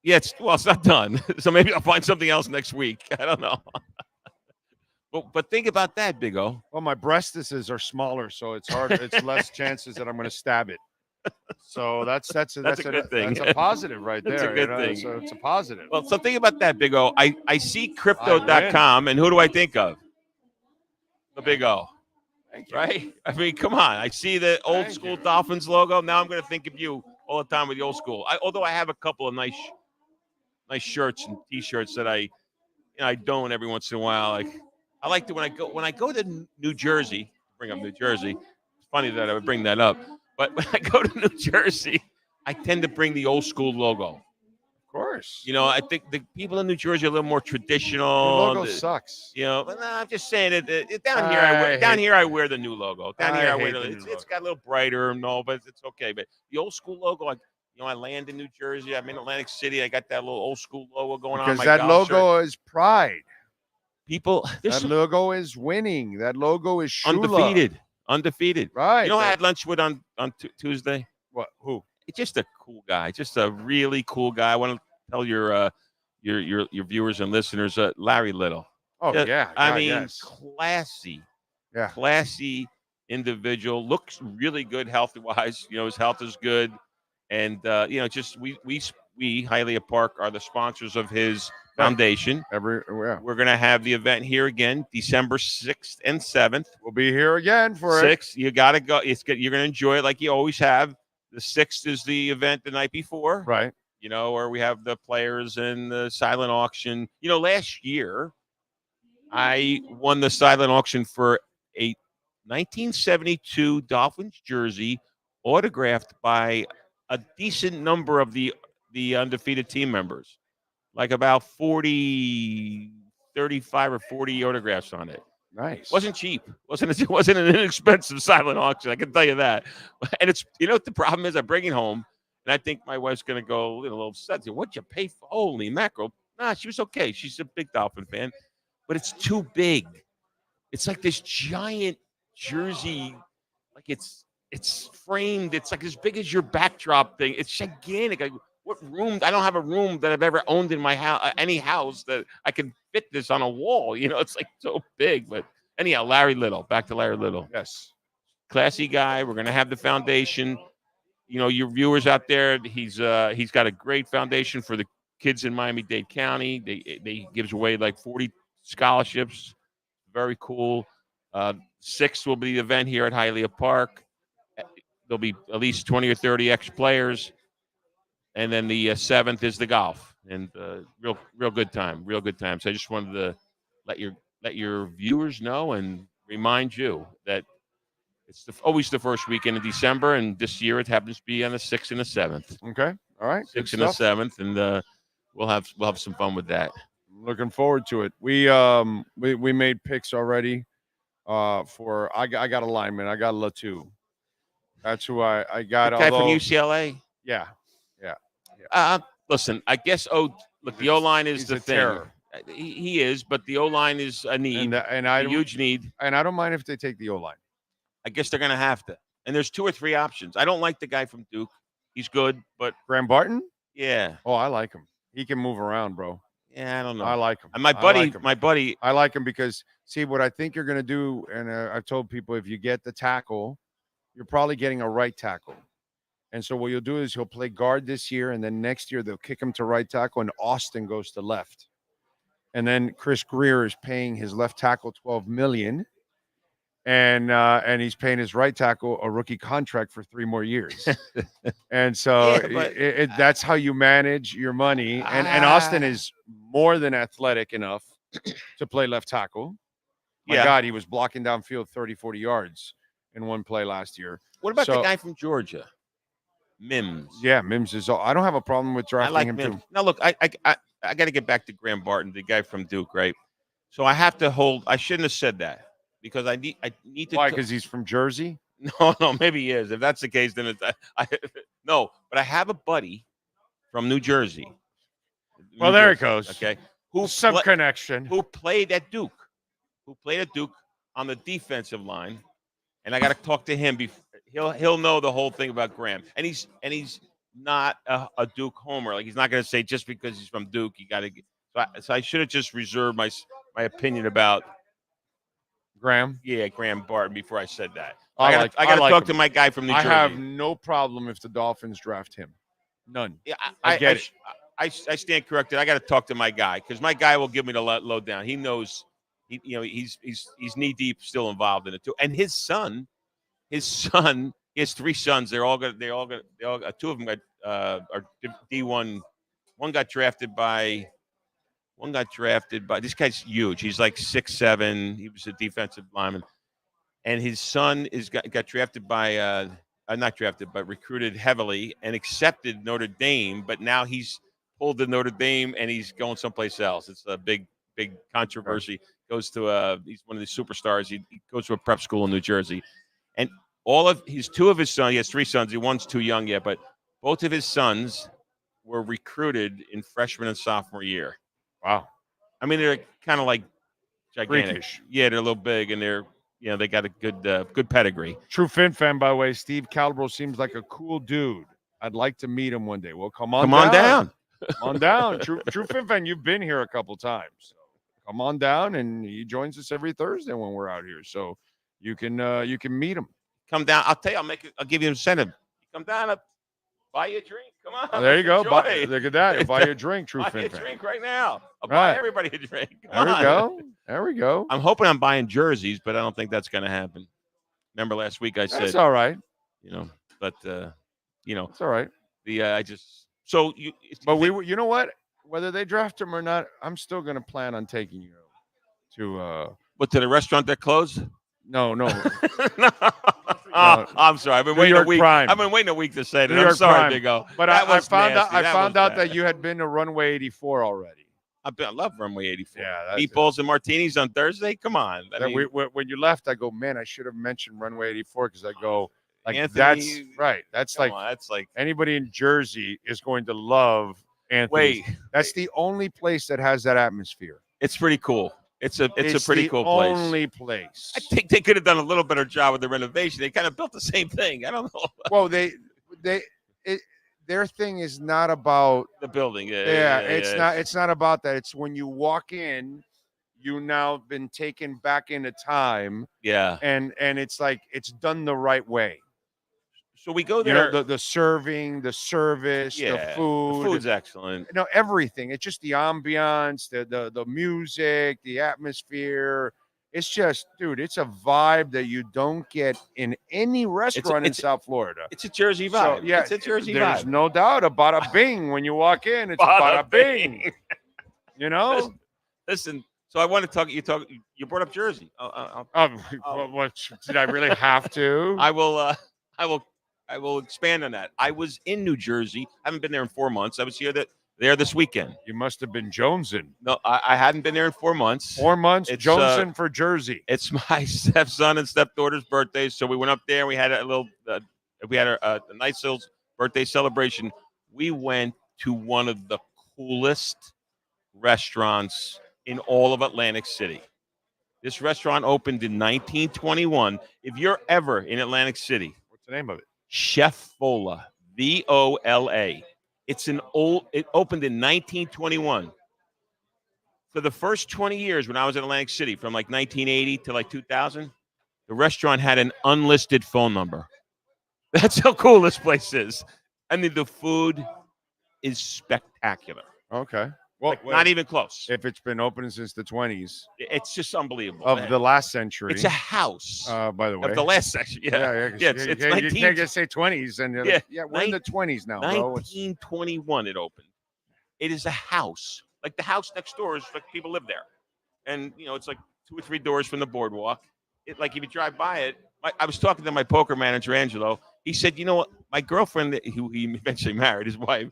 it's not done. So maybe I'll find something else next week. I don't know. But think about that, Big O. Well, my breastises are smaller, so it's hard. It's less chances that I'm going to stab it. So that's a good thing. That's a positive right there. That's a good thing. So it's a positive. Well, so think about that, Big O. I see crypto.com, and who do I think of? The Big O. Right? I mean, come on. I see the old school Dolphins logo. Now I'm going to think of you all the time with the old school. Although I have a couple of nice shirts and T-shirts that I don every once in a while. Like I like to when I go to New Jersey. Bring up New Jersey. It's funny that I would bring that up. But when I go to New Jersey, I tend to bring the old school logo. Of course. I think the people in New Jersey are a little more traditional. The logo sucks. But I'm just saying it. Down here, I wear the new logo. Down here, I wear it's got a little brighter, but it's okay. But the old school logo, I land in New Jersey. I'm in Atlantic City. I got that little old school logo going on. Because that logo is pride. People, that logo is winning. That logo is Shula. Undefeated. Right. I had lunch with on Tuesday? What? Who? It's just a cool guy. Just a really cool guy. I want to tell your viewers and listeners, Larry Little. Oh, yeah. I mean, yes. classy. Yeah. Classy individual. Looks really good health-wise. His health is good. And, we Hialeah Park are the sponsors of his foundation. We're going to have the event here again, December 6th and 7th. We'll be here again for 6th. You got to go. It's good. You're going to enjoy it like you always have. The 6th is the event the night before. Right. Where we have the players and the silent auction. Last year, I won the silent auction for a 1972 Dolphins jersey autographed by a decent number of the undefeated team members. Like about 35 or 40 autographs on it. Nice. Wasn't cheap. It wasn't an inexpensive silent auction. I can tell you that. And it's what the problem is. I bring it home, and I think my wife's gonna go a little upset. What'd you pay for? Holy mackerel! Nah, she was okay. She's a big Dolphin fan, but it's too big. It's like this giant jersey, like it's framed. It's like as big as your backdrop thing. It's gigantic. What room? I don't have a room that I've ever owned in my house, any house that I can fit this on a wall. It's like so big. But anyhow, Larry Little. Back to Larry Little. Yes. Classy guy. We're gonna have the foundation. Your viewers out there. He's got a great foundation for the kids in Miami-Dade County. They gives away like 40 scholarships. Very cool. 6th will be the event here at Hialeah Park. There'll be at least 20 or 30 ex-players. And then the 7th is the golf. And real good time. Real good time. So I just wanted to let your viewers know and remind you that it's always the first weekend of December, and this year it happens to be on the 6th and the 7th. Okay. All right. 6th and the 7th, and we'll have some fun with that. Looking forward to it. We made picks already. For I got a lineman. I got Latu. That's who I got. The guy from UCLA. Yeah. Listen, I guess. Look, the O-line is the thing. Terror. He is, but the O-line is a need, a huge need. And I don't mind if they take the O-line. I guess they're going to have to. And there's 2 or 3 options. I don't like the guy from Duke. He's good, but Graham Barton. Yeah. Oh, I like him. He can move around, bro. Yeah, I don't know. I like him. And my buddy. I like him because see what I think you're going to do. And I've told people if you get the tackle, you're probably getting a right tackle. And so what you'll do is he'll play guard this year, and then next year they'll kick him to right tackle, and Austin goes to left. And then Chris Greer is paying his left tackle $12 million, and he's paying his right tackle a rookie contract for 3 more years. And so that's how you manage your money. And Austin is more than athletic enough to play left tackle. My God, he was blocking downfield 30, 40 yards in one play last year. What about the guy from Georgia? Mims. Yeah, Mims is. I don't have a problem with drafting him Mims. too. Now look, I got to get back to Graham Barton, the guy from Duke, right? So I have to hold. I shouldn't have said that because I need to. Why? Because he's from Jersey? No, maybe he is. If that's the case, then it's no. But I have a buddy from New Jersey. Well, there it goes. Okay, some connection. Who played at Duke? On the defensive line, and I got to talk to him before. He'll know the whole thing about Graham, and he's not a Duke homer. Like he's not going to say just because he's from Duke, you got to. So I should have just reserved my opinion about Graham. Yeah, Graham Barton before I said that. I got to talk to my guy from New Jersey. I have no problem if the Dolphins draft him. None. Yeah, I get it. I stand corrected. I got to talk to my guy because my guy will give me the lowdown. He knows. He's knee deep, still involved in it too. And his son. He has 3 sons. They all got 2 of them are D1. One got drafted by this guy's huge. He's like 6'7". He was a defensive lineman. And his son got drafted by not drafted, but recruited heavily and accepted Notre Dame, but now he's pulled to Notre Dame and he's going someplace else. It's a big controversy. Goes to he's one of the superstars. He goes to a prep school in New Jersey. And his 2 of his sons, he has 3 sons. One's too young yet, but both of his sons were recruited in freshman and sophomore year. Wow. I mean, they're kind of like gigantic. Freakish. Yeah, they're a little big, and they're they got a good pedigree. True Fin fan, by the way. Steve Calabro seems like a cool dude. I'd like to meet him one day. Well, come on down. Come on down. True Fin fan, you've been here a couple times. So come on down, and he joins us every Thursday when we're out here. So you can meet him. Come down. I'll tell you. I'll give you an incentive. Come down. Buy you a drink. Come on. Oh, there you go. Look at that. I'll buy you a drink, True Fin fan. Buy you a drink right now. I'll buy everybody a drink. There we go. I'm hoping I'm buying jerseys, but I don't think that's going to happen. Remember last week I said it's all right. But it's all right. You know what? Whether they draft him or not, I'm still going to plan on taking you to the restaurant that closed. No. No. I'm sorry. I've been waiting a week. Prime. I've been waiting a week to say that. I'm sorry, Big O. But I found out that you had been to Runway 84 already. I love Runway 84. Yeah, meatballs and martinis on Thursday. Come on. When you left, I go, man, I should have mentioned Runway 84 because I go, like Anthony, that's right. That's like like anybody in Jersey is going to love Anthony. That's the only place that has that atmosphere. It's pretty cool. It's a pretty cool place. Only place. I think they could have done a little better job with the renovation. They kind of built the same thing. I don't know. Well, their thing is not about the building. It's not about that. It's when you walk in, you now been taken back into time. Yeah. And it's like it's done the right way. So we go You there. know, the serving, the service, the food. The food's excellent. No, everything. It's just the ambiance, the music, the atmosphere. It's just, dude, it's a vibe that you don't get in any restaurant in South Florida. It's a Jersey vibe. So, yeah, it's a Jersey there's vibe. no doubt. A bada bing when you walk in. It's a bada bing. You know. Listen. So I want to talk. You brought up Jersey. Did I really have to? I will expand on that. I was in New Jersey. I haven't been there in 4 months. I was there this weekend. You must have been jonesing. No, I hadn't been there in 4 months. 4 months, jonesing for Jersey. It's my stepson and stepdaughter's birthday, so we went up there and we had a little, a nice little birthday celebration. We went to one of the coolest restaurants in all of Atlantic City. This restaurant opened in 1921. If you're ever in Atlantic City, what's the name of it? Chef Vola, Vola. It opened in 1921. For the first 20 years when I was in Atlantic City, from like 1980 to like 2000, the restaurant had an unlisted phone number. That's how cool this place is. I mean, the food is spectacular. Okay. Well, not even close. If it's been open since the 20s. It's just unbelievable. Of the last century. It's a house. By the way. Of the last century. Yeah. You can't just say 20s. And we're in the 20s now, bro. 1921 it opened. It is a house. Like the house next door is like people live there. And, it's like 2 or 3 doors from the boardwalk. Like if you drive by it, I was talking to my poker manager, Angelo. He said, you know what? My girlfriend, who he eventually married, his wife,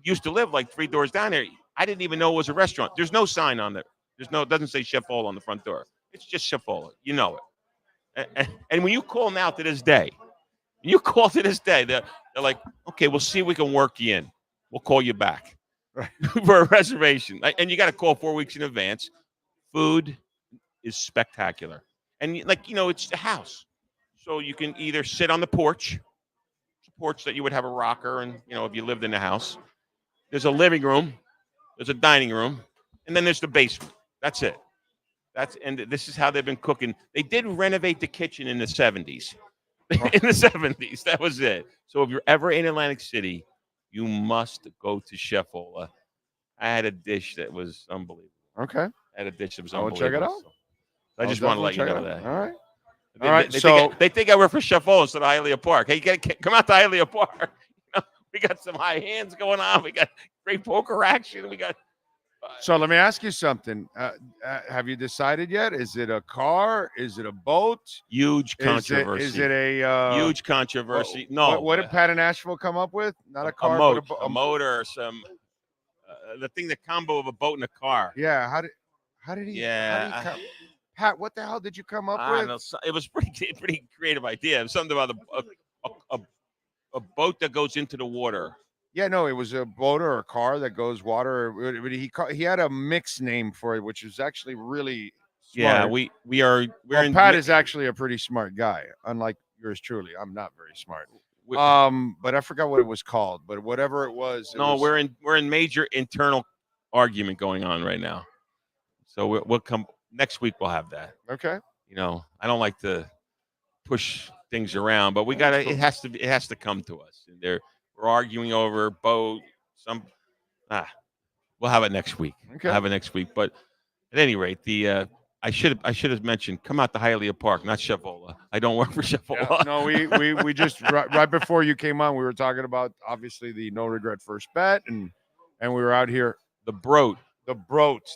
used to live like 3 doors down there. I didn't even know it was a restaurant. There's no sign on there. It doesn't say Chef Vola on the front door. It's just Chef Vola. You know it. And when you call now to this day, they're like, okay, we'll see if we can work you in. We'll call you back for a reservation. And you got to call 4 weeks in advance. Food is spectacular. And it's a house. So you can either sit on the porch. It's a porch that you would have a rocker and, if you lived in the house. There's a living room. There's a dining room, and then there's the basement. That's it. And this is how they've been cooking. They did renovate the kitchen in the 70s. In the 70s, that was it. So if you're ever in Atlantic City, you must go to Chef Vola. I had a dish that was unbelievable. Okay. I had a dish that was I'll unbelievable. check it out. So I just want to let you know that. All right. All right. They think I work for Chef Vola instead of Hialeah Park. Hey, come out to Hialeah Park. We got some high hands going on. We got great poker action. We got. So let me ask you something. Have you decided yet? Is it a car? Is it a boat? Huge controversy. Is it a huge controversy? No. What did Pat in Nashville come up with? Not a car, but a motor. The combo of a boat and a car. Yeah. How did he? Yeah. Pat, what the hell did you come up with? Know, it was pretty creative idea. It was something about a boat that goes into the water. Yeah, no, it was a boat or a car that goes water. But he had a mixed name for it, which is actually really smart. Yeah, Pat is actually a pretty smart guy, unlike yours truly. I'm not very smart. But I forgot what it was called. But whatever it was. We're in major internal argument going on right now. So we'll come next week. We'll have that. Okay. I don't like to push things around, but we got to. It has to come to us. And we're arguing over boat. We'll have it next week. Okay. We'll have it next week. But at any rate, I should have mentioned come out to Hialeah Park, not Chef Vola. I don't work for Chef Vola. Yeah, no, we just right before you came on, we were talking about obviously the no regret first bet, and we were out here. The Broat.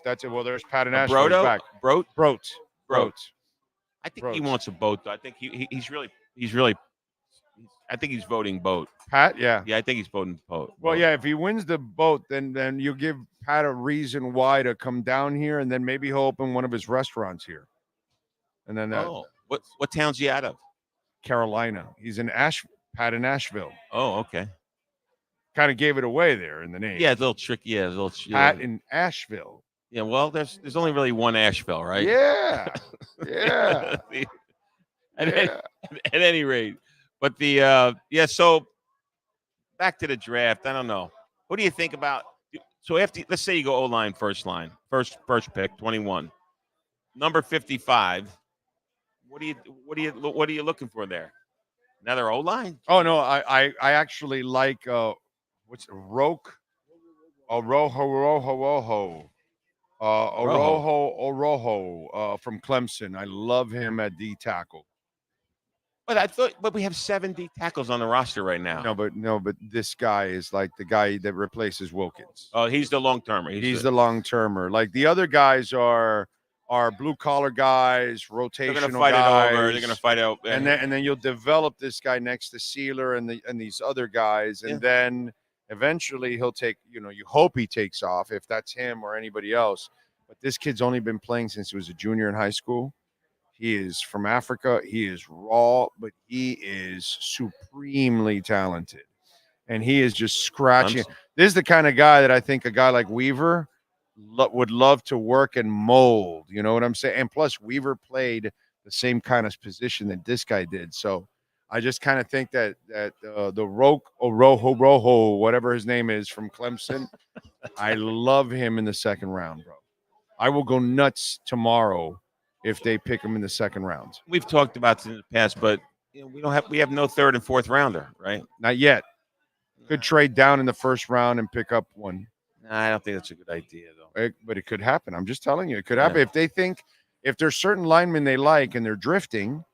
That's it. Well, there's Pat and Ashford back. Broat. I think he wants a boat, though. I think he's really. I think he's voting boat. Pat, yeah. Yeah, I think he's voting boat. Well, yeah, if he wins the boat, then you give Pat a reason why to come down here, and then maybe he'll open one of his restaurants here. And then what town's he out of? Carolina. He's in Pat in Asheville. Oh, okay. Kind of gave it away there in the name. Yeah, it's a little tricky. Yeah, Pat in Asheville. Yeah, well, there's only really one Asheville, right? Yeah. Yeah. At any rate. But so back to the draft. I don't know. What do you think about let's say you go O-line, first pick, 21. Number 55. What are you looking for there? Another O line. Oh no, I actually like what's Oroho from Clemson. I love him at D tackle. But we have 7 D tackles on the roster right now. No, but this guy is like the guy that replaces Wilkins. Oh, he's the long termer. He's the long termer. Like the other guys are blue collar guys, rotational They're going to fight guys. it over. They're going to fight out. And then you'll develop this guy next to Sealer and these other guys, and then eventually he'll take. You hope he takes off if that's him or anybody else. But this kid's only been playing since he was a junior in high school. He is from Africa. He is raw, but he is supremely talented. And he is just scratching. This is the kind of guy that I think a guy like Weaver would love to work and mold. You know what I'm saying? And plus, Weaver played the same kind of position that this guy did. So I just kind of think that the Rojo, whatever his name is from Clemson, I love him in the second round, bro. I will go nuts tomorrow if they pick him in the second round. We've talked about this in the past, but we have no third and fourth rounder, right? Not yet. Could trade down in the first round and pick up one. Nah, I don't think that's a good idea, though. But it could happen. I'm just telling you, it could happen. If there's certain linemen they like and they're drifting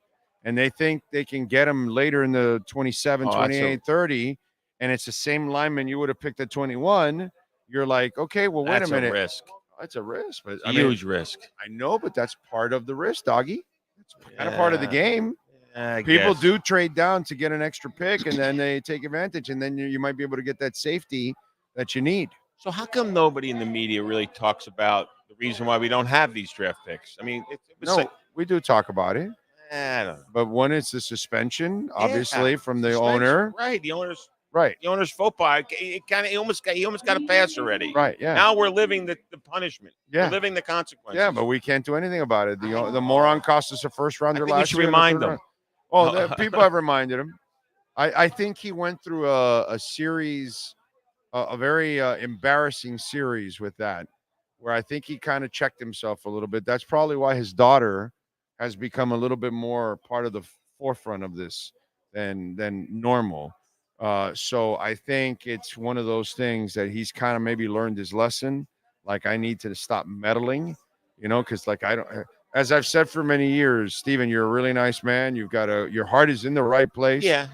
and they think they can get them later in the 27, 28, 30, and it's the same lineman you would have picked at 21, you're like, okay, well, wait a minute. That's a risk. That's a risk. But Huge risk. I know, but that's part of the risk, doggy. It's kind of part of the game. People do trade down to get an extra pick, and then they take advantage, and then you might be able to get that safety that you need. So how come nobody in the media really talks about the reason why we don't have these draft picks? I mean, we do talk about it. I don't know. But one is the suspension, obviously, from the owner. Right, the owner's right. The owner's football. He almost got a pass already. Right. Yeah. Now we're living the punishment. Yeah. We're living the consequences. Yeah, but we can't do anything about it. The moron cost us a first rounder last year. We should remind them. Well, people have reminded him. I think he went through a series, a very embarrassing series with that, where I think he kind of checked himself a little bit. That's probably why his daughter has become a little bit more part of the forefront of this than normal. So I think it's one of those things that he's kind of maybe learned his lesson. Like, I need to stop meddling, because as I've said for many years, Steven, you're a really nice man. Your heart is in the right place. Yeah.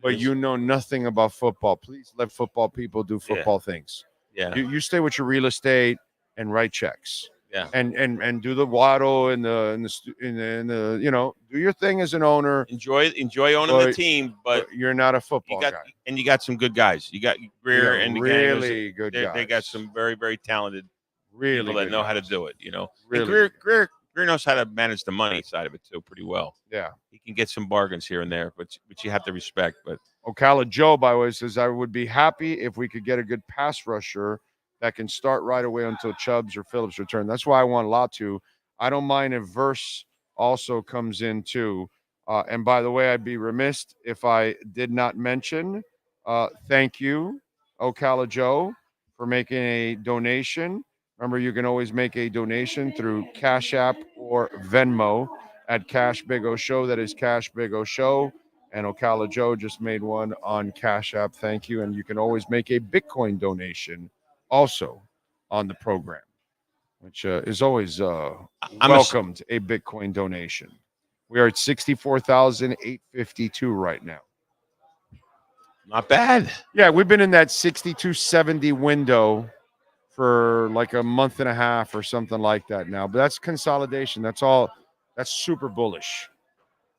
But you know nothing about football. Please let football people do football things. Yeah. You stay with your real estate and write checks. Yeah. And do the waddle and the do your thing as an owner. Enjoy owning the team, but you're not a football guy. And you got some good guys. You got Greer and the really good guys. They got some very, very talented people that know how to do it. Really and Greer knows how to manage the money side of it too pretty well. Yeah. He can get some bargains here and there, but you have to respect. But Ocala Joe, by the way, says, I would be happy if we could get a good pass rusher that can start right away until Chubbs or Phillips return. That's why I want Latu. I don't mind if Verse also comes in too. And by the way, I'd be remiss if I did not mention, thank you, Ocala Joe, for making a donation. Remember, you can always make a donation through Cash App or Venmo at Cash Big O Show. That is Cash Big O Show. And Ocala Joe just made one on Cash App. Thank you. And you can always make a Bitcoin donation also on the program, which is always welcomed, a Bitcoin donation. We are at 64,852 right now. Not bad. Yeah, we've been in that 6270 window for like a month and a half or something like that now. But that's consolidation. That's all. That's super bullish.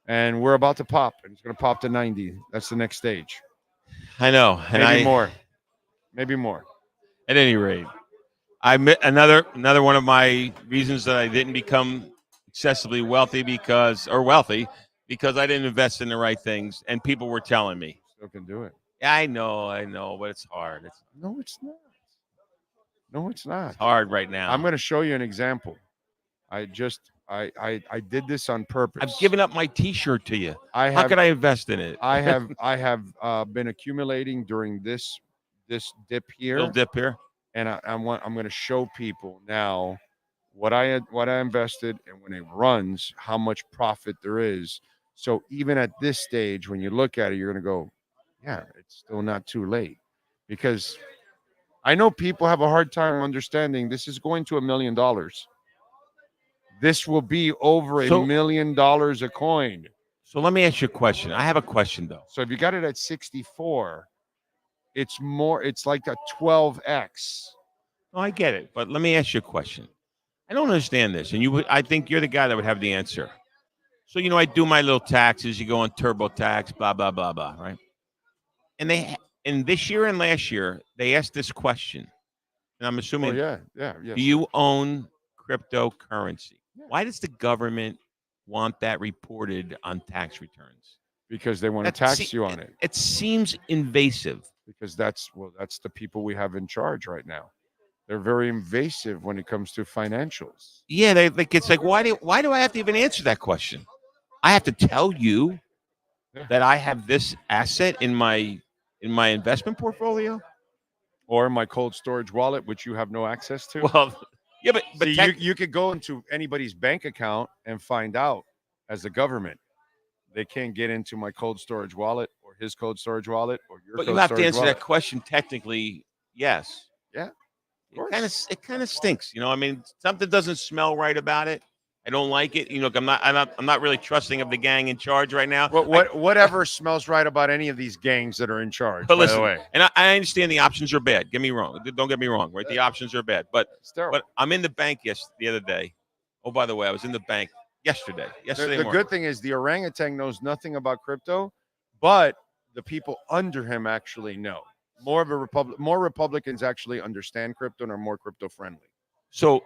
And we're about to pop. And it's going to pop to 90. That's the next stage. I know. Maybe more. Maybe more. At any rate, another one of my reasons that I didn't become excessively wealthy because I didn't invest in the right things, and people were telling me. Still can do it. Yeah, I know, but it's hard. No, it's not. No, it's not. It's hard right now. I'm going to show you an example. I did this on purpose. I've given up my T-shirt to you. How could I invest in it? I have been accumulating during this dip here. Little dip here. And I'm going to show people now what I invested, and when it runs, how much profit there is. So even at this stage, when you look at it, you're going to go, yeah, it's still not too late. Because I know people have a hard time understanding this is going to $1 million. This will be over $1 million a coin. So let me ask you a question. I have a question, though. So if you got it at 64, it's like a 12x. Oh, I get it. But let me ask you a question. I don't understand this. And I think you're the guy that would have the answer. So, I do my little taxes. You go on TurboTax, blah, blah, blah, blah, right? And this year and last year, they asked this question. And I'm assuming, yes. Do you own cryptocurrency? Yeah. Why does the government want that reported on tax returns? Because they want to tax you on it. It seems invasive. Because that's the people we have in charge right now. They're very invasive when it comes to financials. Yeah, it's like, why do I have to even answer that question? I have to tell you that I have this asset in my investment portfolio, or in my cold storage wallet, which you have no access to. Well, yeah, but See, you could go into anybody's bank account and find out as a government. They can't get into my cold storage wallet or his cold storage wallet or your. But you have to answer that question technically. Yes. Yeah. It kind of stinks. I mean, something doesn't smell right about it. I don't like it. I'm not really trusting of the gang in charge right now. Whatever smells right about any of these gangs that are in charge. But listen, by the way. And I understand the options are bad. Don't get me wrong, right? The options are bad. But I'm in the bank the other day. Oh, by the way, I was in the bank yesterday. The good thing is the orangutan knows nothing about crypto, but the people under him actually know. More Republicans actually understand crypto and are more crypto friendly. So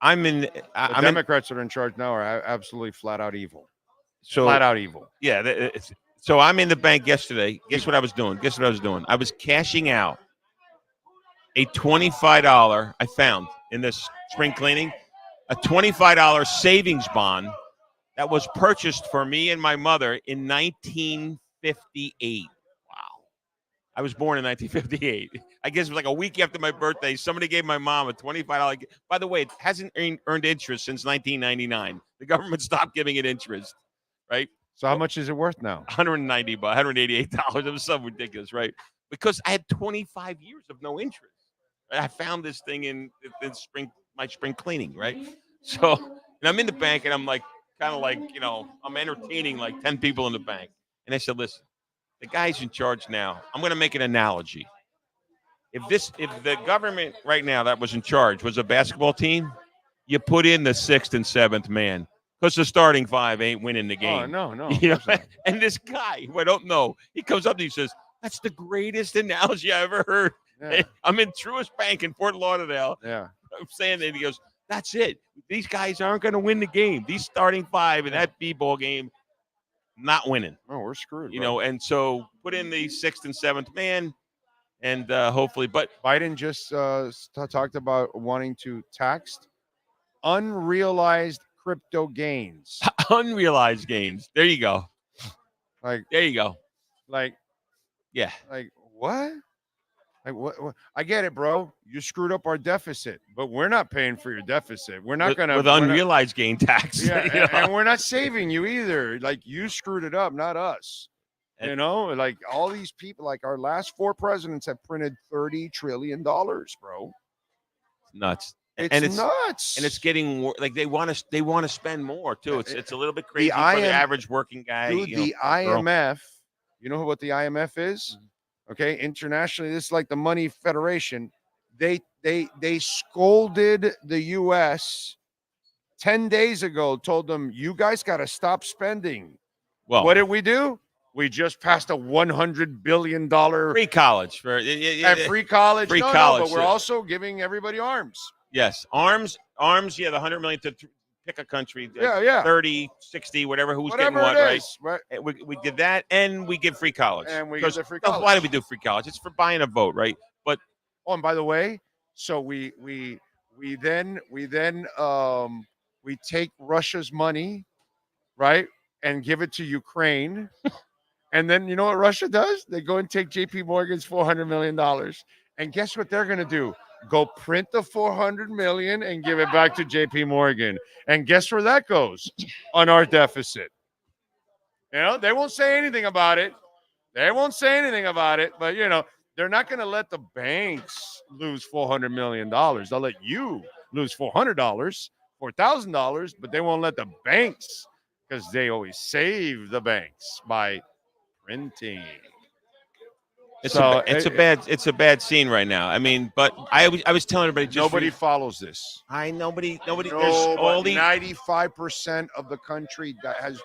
I'm in. The Democrats that are in charge now are absolutely flat out evil. Yeah. So I'm in the bank yesterday. Guess what I was doing? I was cashing out a $25. I found in this spring cleaning a $25 savings bond that was purchased for me and my mother in 1958. I was born in 1958. I guess it was like a week after my birthday. Somebody gave my mom a $25. By the way, it hasn't earned interest since 1999. The government stopped giving it interest, right? So how much is it worth now? $188. It was so ridiculous, right? Because I had 25 years of no interest. I found this thing in my spring cleaning, right? So, and I'm in the bank, and I'm like, kind of like, I'm entertaining like 10 people in the bank. And I said, listen. The guy's in charge now. I'm going to make an analogy. If the government right now that was in charge was a basketball team, you put in the 6th and 7th man because the starting 5 ain't winning the game. Oh, no. And this guy, who I don't know, he comes up and he says, "That's the greatest analogy I ever heard." Yeah. I'm in Truist Bank in Fort Lauderdale. Yeah, I'm saying that. He goes, "That's it. These guys aren't going to win the game. These starting 5 in that B-ball game." Not winning. Oh, we're screwed. And so put in the 6th and 7th man, and hopefully. But Biden just talked about wanting to tax unrealized crypto gains. Unrealized gains. There you go. There you go. Yeah. What? What? I get it, bro. You screwed up our deficit, but we're not paying for your deficit. We're not going to with unrealized gain tax. Yeah, and we're not saving you either. You screwed it up, not us. All these people, our last 4 presidents have printed $30 trillion, bro. Nuts. It's nuts. And it's getting they want to spend more too. It's a little bit crazy for the average working guy. Dude, the IMF. You know what the IMF is? Mm-hmm. Okay, internationally, this is like the Money Federation. They scolded the U.S. 10 days ago, told them, you guys got to stop spending. Well, what did we do? We just passed a $100 billion free college for free college. Free college, but we're also giving everybody arms. Yes, arms. Yeah, the $100 million to pick a country. 30, 60, whatever getting what, right? We did that, and we give free college. And we give the free college. Why do we do free college? It's for buying a vote, right? But and by the way, so we then take Russia's money, right, and give it to Ukraine. And then you know what Russia does? They go and take JP Morgan's $400 million. And guess what they're going to do? Go print the $400 million and give it back to JP Morgan. And guess where that goes? On our deficit. You know, they won't say anything about it. They won't say anything about it. But, you know, they're not going to let the banks lose $400 million. They'll let you lose $400, $4,000, but they won't let the banks, because they always save the banks by printing. It's a bad scene right now. I mean, but I was telling everybody, nobody follows this. Nobody. No, There's all the 95% of the country that has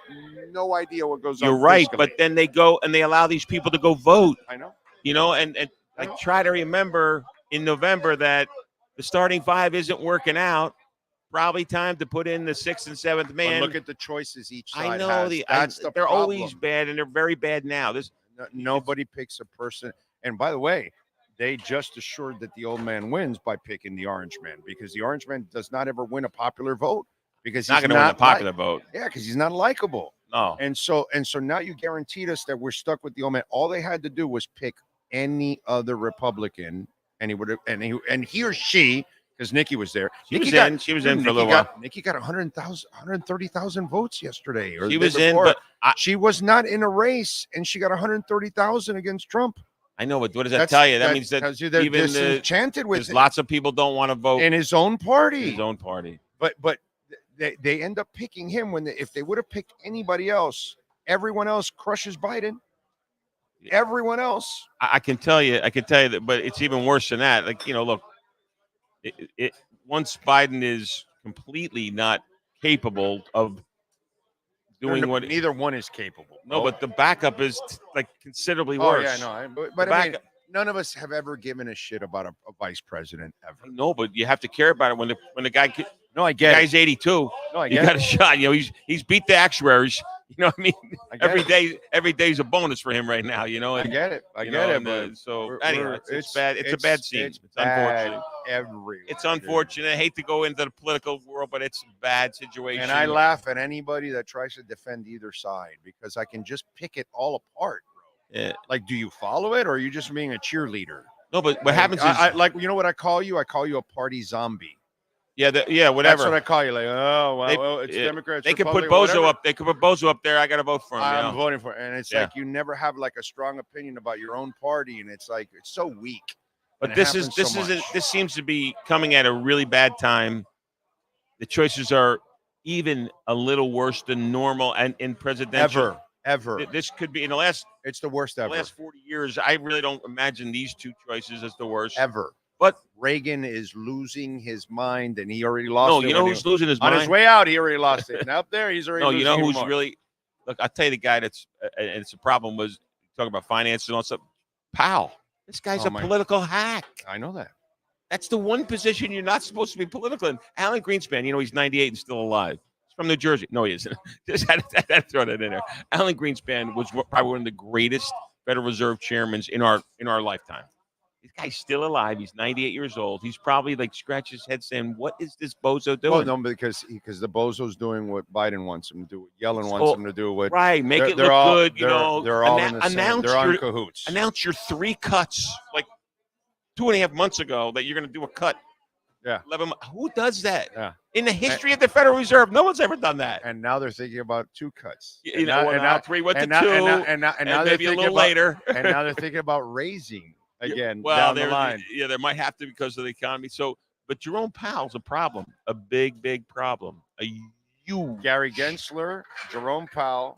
no idea what goes on. You're right, fiscally. but then they go and they allow these people to go vote. I know. You know, and I try to remember in November that the starting five isn't working out. Probably time to put in the 6th and 7th man. But look at the choices each side I know has. they're problem. always bad, and they're very bad now. Nobody picks a person. And by the way, they just assured that the old man wins by picking the orange man, because the orange man does not ever win a popular vote, because He's not going to win a popular vote. Yeah, because he's not likable. No. And so now you guaranteed us that we're stuck with the old man. All they had to do was pick any other Republican, and he would have, and he or she, because Nikki was there. She was in for a little while. Nikki got 130,000 votes yesterday. Or She was in, but she was not in a race, and she got 130,000 against Trump. I know, but what does that tell you? That means that they're even disenchanted with there's lots of people don't want to vote in his own party. His own party. But they end up picking him when if they would have picked anybody else, everyone else crushes Biden. Everyone else. I can tell you that, but it's even worse than that. Like, you know, look, once Biden is completely not capable of doing what neither one is capable. No, but the backup is like considerably worse. Oh yeah, no, but I mean, none of us have ever given a shit about a vice president ever. No, but you have to care about it when the guy. No, I get the guy's 82. No, I you get got a shot. You know, he's beat the actuaries. You know what I mean? Every day's a bonus for him right now. You know. And, I get it. But so anyway, it's bad. It's a bad scene. It's unfortunate. Everywhere. It's unfortunate. I hate to go into the political world, but it's a bad situation. And I laugh at anybody that tries to defend either side, because I can just pick it all apart, bro. Yeah. Like, do you follow it, or are you just being a cheerleader? No, but what happens is, like, you know what I call you? I call you a party zombie. Yeah, whatever. That's what I call you. Like, oh, well, it's Democrats. They could put Bozo up. They could put Bozo up there. I got to vote for him. I'm voting for it. And it's like you never have like a strong opinion about your own party, and it's like it's so weak. But this seems to be coming at a really bad time. The choices are even a little worse than normal, and in presidential. Ever. This could be in the last. It's the worst ever. The last 40 years, I really don't imagine these two choices as the worst ever. But Reagan is losing his mind, and he already lost. No, you know who's losing his mind? On his way out, he already lost it. And up there, he's already. No, you know who's really. Look, I'll tell you the guy that's, and it's a problem, was talking about finances and all stuff. Powell. This guy's a political hack. I know that. That's the one position you're not supposed to be political in. Alan Greenspan, you know, he's 98 and still alive. He's from New Jersey. No, he isn't. Just had to throw that in there. Alan Greenspan was probably one of the greatest Federal Reserve chairmen in our lifetime. This guy's still alive. He's 98 years old. He's probably like scratches his head saying, "What is this bozo doing?" Well, no, because the bozo's doing what Biden wants him to do, what Yellen wants him to do. What make it look good. You know, they're all in the same. They're on cahoots. Announce your 3 cuts like 2.5 months ago that you're going to do a cut. Yeah. 11. Who does that? Yeah. In the history of the Federal Reserve, no one's ever done that. And now they're thinking about 2 cuts. And now 3 went to 2. And now maybe a little later. And now they're thinking about raising again well, down the line. Yeah, there might have to because of the economy. So, but Jerome Powell's a problem, a big, big problem. Gary Gensler, Jerome Powell,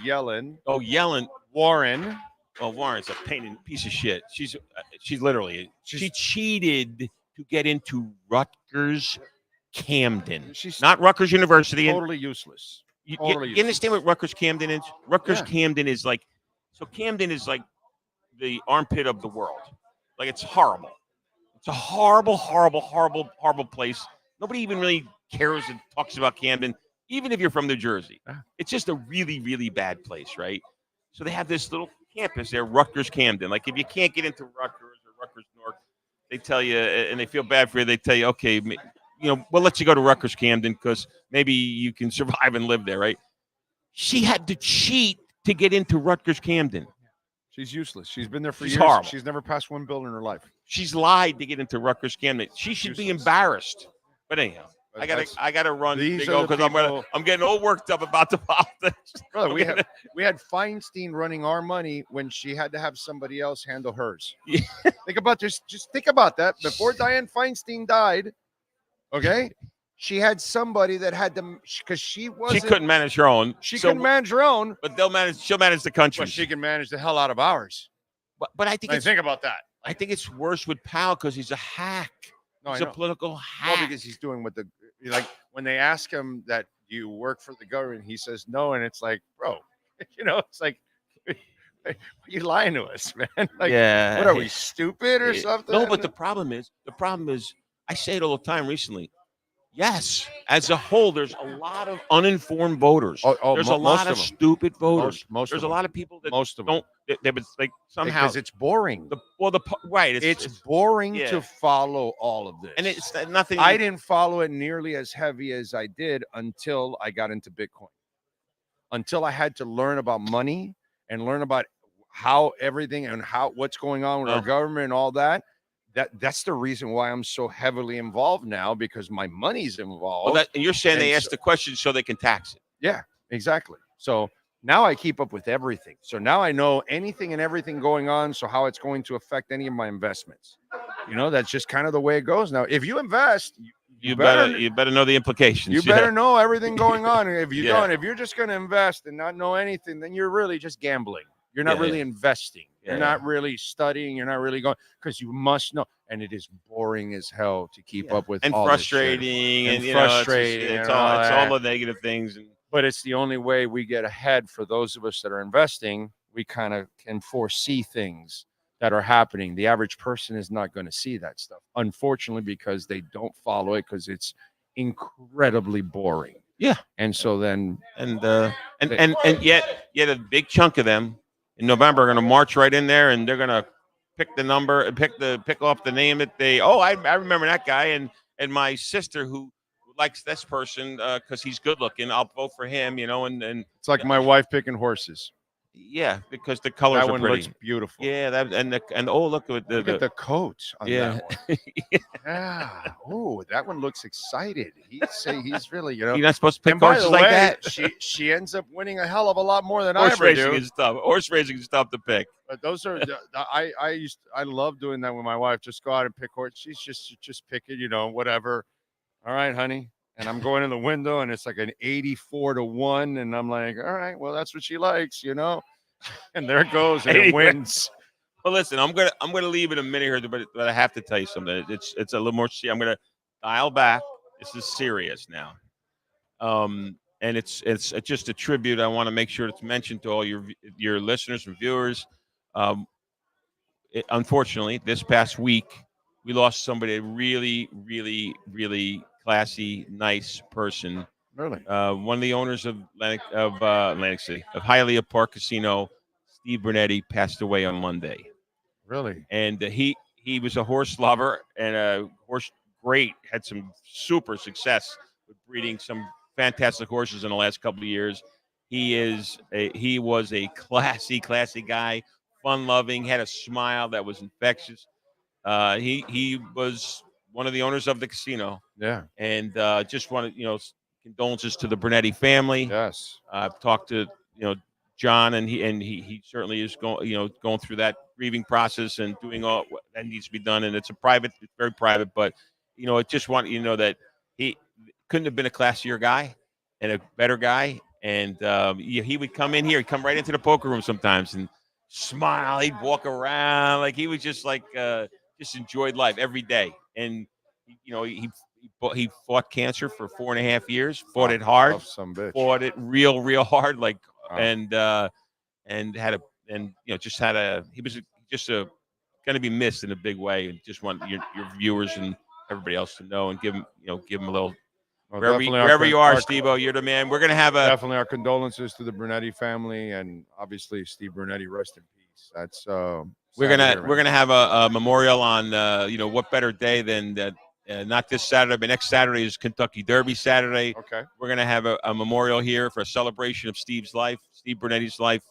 Yellen. Oh, Yellen. Warren. Oh, Warren's a piece of shit. She's literally she cheated to get into Rutgers Camden. She's not Rutgers University. Totally useless. You understand what Rutgers Camden is? Rutgers Camden is like, so Camden is like the armpit of the world. Like, it's horrible. It's a horrible, horrible, horrible, horrible place. Nobody even really cares and talks about Camden, even if you're from New Jersey. It's just a really, really bad place, right? So they have this little campus there, Rutgers Camden. Like, if you can't get into Rutgers or Rutgers North, they tell you, and they feel bad for you, they tell you, okay, we'll let you go to Rutgers Camden because maybe you can survive and live there, right? She had to cheat to get into Rutgers Camden. She's useless. She's been there for years. Horrible. She's never passed one bill in her life. She's lied to get into Rutgers Camden. She should be embarrassed. But anyhow. I gotta run These are the because I'm getting all worked up about the politics. Brother, we had Feinstein running our money when she had to have somebody else handle hers. Yeah. Think about this. Just think about that. Before Dianne Feinstein died, okay, she had somebody that had to because she couldn't manage her own. She couldn't manage her own, but she'll manage the country. But she can manage the hell out of ours. But I think think about that. I think it's worse with Powell because he's a hack. No, he's a political hack. Well, because he's doing what like when they ask him that you work for the government, he says no, and it's like, bro, it's like, are you lying to us, man? Like, yeah. What are we, stupid or something? No, but the problem is, I say it all the time recently. Yes, as a whole, there's a lot of uninformed voters. There's a lot of stupid voters. There's a lot of people that don't. They would like somehow because it's boring. Right. It's boring to follow all of this, and it's nothing. I didn't follow it nearly as heavy as I did until I got into Bitcoin. Until I had to learn about money and learn about how everything and what's going on with our government and all that. That's the reason why I'm so heavily involved now, because my money's involved. Well, and you're saying they ask the question so they can tax it. Yeah, exactly. So now I keep up with everything. So now I know anything and everything going on. So how it's going to affect any of my investments. That's just kind of the way it goes. Now, if you invest, you better know the implications. You better know everything going on. And if you don't, if you're just going to invest and not know anything, then you're really just gambling. You're not really investing. You're not really studying. You're not really going, because you must know. And it is boring as hell to keep up with. And all frustrating. This shit. And frustrating. It's all the negative things. But it's the only way we get ahead for those of us that are investing. We kind of can foresee things that are happening. The average person is not going to see that stuff, unfortunately, because they don't follow it, because it's incredibly boring. Yeah. And so then. And yet a big chunk of them in November are going to march right in there, and they're going to pick the number and pick off the name that I remember that guy, and my sister who likes this person because he's good looking, I'll vote for him, and it's like my wife picking horses. Yeah, because the colors that are one pretty. Looks beautiful. Yeah, look at the coat on that one. Yeah. Oh, that one looks excited. He's really, You're not supposed to pick and by horses the like way, that. She ends up winning a hell of a lot more than I Horse ever racing do. is tough. Horse racing is tough to pick. But those are I love doing that with my wife. Just go out and pick horse. She's just pick it, whatever. All right, honey. And I'm going in the window, and it's like an 84-1, and I'm like, all right, well, that's what she likes, And there it goes, and it wins. Well, listen, I'm gonna leave in a minute here, but I have to tell you something. It's a little more. I'm gonna dial back. This is serious now, and it's just a tribute. I want to make sure it's mentioned to all your listeners and viewers. Unfortunately, this past week we lost somebody really, really, really classy, nice person. Really? One of the owners of Atlantic City, of Hialeah Park Casino, Steve Brunetti, passed away on Monday. Really? And he was a horse lover and a horse great, had some super success with breeding some fantastic horses in the last couple of years. He was a classy guy, fun-loving, had a smile that was infectious. He was one of the owners of the casino. Yeah. And just wanted, condolences to the Brunetti family. Yes. I've talked to, John, and he certainly is going through that grieving process and doing all that needs to be done. And it's very private, but I just want you to know that he couldn't have been a classier guy and a better guy. And he would come in here, he'd come right into the poker room sometimes and smile. He'd walk around like he was just just enjoyed life every day. And he fought cancer for 4.5 years, fought it hard, fought it real hard, he was just going to be missed in a big way. And just want your viewers and everybody else to know and give him a little, wherever you are, Steve-O, you're the man. We're going to have definitely our condolences to the Brunetti family, and obviously Steve Brunetti, rest in peace. That's we're gonna have a memorial on what better day than that. Not this Saturday, but next Saturday is Kentucky Derby Saturday. Okay. We're going to have a memorial here for a celebration of Steve's life, Steve Brunetti's life,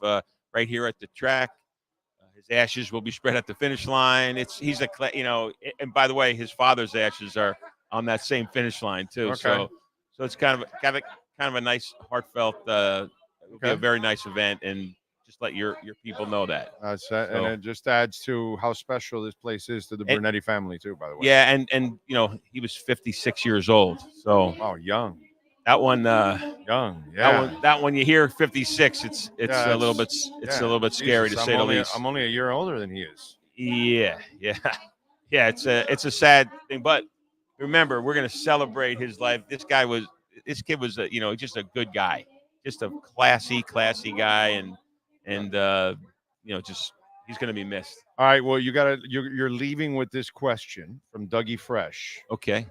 right here at the track. His ashes will be spread at the finish line. And by the way, his father's ashes are on that same finish line too. Okay. So it's kind of a nice, heartfelt. It'll be a very nice event, and just let your people know that. And it just adds to how special this place is to the Brunetti family too. By the way. Yeah, and he was 56 years old. So young. That one, young. Yeah. That one, you hear 56. It's a little bit scary to say the least. I'm only a year older than he is. Yeah. It's a sad thing, but remember, we're going to celebrate his life. This kid was just a good guy, just a classy guy, and just he's going to be missed. All right. Well, you're leaving with this question from Dougie Fresh. Okay.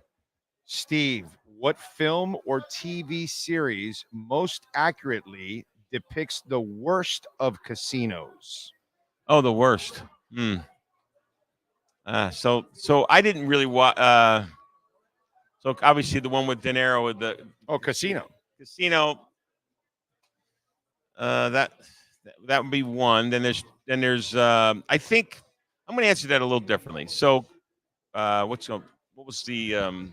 Steve, what film or TV series most accurately depicts the worst of casinos? Oh, the worst. So I didn't really watch. So obviously the one with De Niro with the Casino. That would be one. Then there's I think I'm going to answer that a little differently. So what was the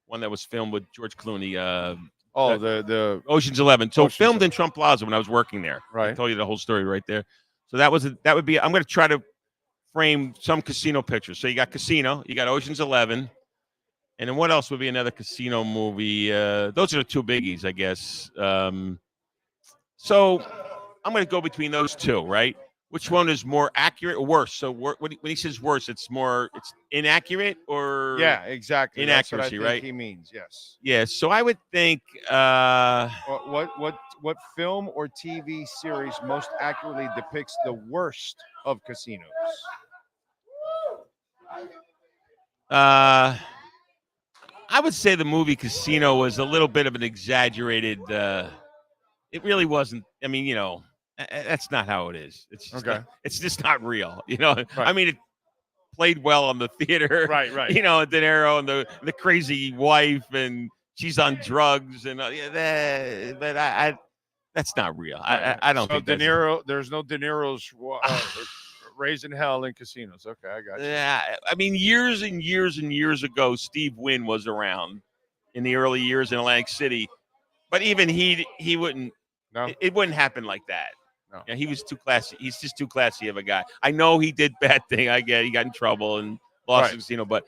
one that was filmed with George Clooney? The Ocean's 11. So filmed in Trump Plaza when I was working there. Right. I told you the whole story right there. So that would be. I'm going to try to frame some casino pictures. So you got Casino, you got Ocean's 11, and then what else would be another casino movie? Those are the two biggies, I guess. So I'm going to go between those two, right? Which one is more accurate or worse? So when he says worse, it's inaccurate or exactly inaccuracy, that's what I think right? He means yes. Yeah. So I would think what film or TV series most accurately depicts the worst of casinos? I would say the movie Casino was a little bit of an exaggerated. It really wasn't. I mean, that's not how it is. It's just not real. Right. I mean, it played well on the theater. Right. De Niro and the crazy wife, and she's on drugs, and but that's not real. I don't think De Niro. There's no De Niro's raising hell in casinos. Okay, I got you. Yeah, I mean, years and years and years ago, Steve Wynn was around in the early years in Atlantic City, but even he wouldn't. No, it wouldn't happen like that. No, he was too classy. He's just too classy of a guy. I know he did bad thing. I get he got in trouble and lost the casino, but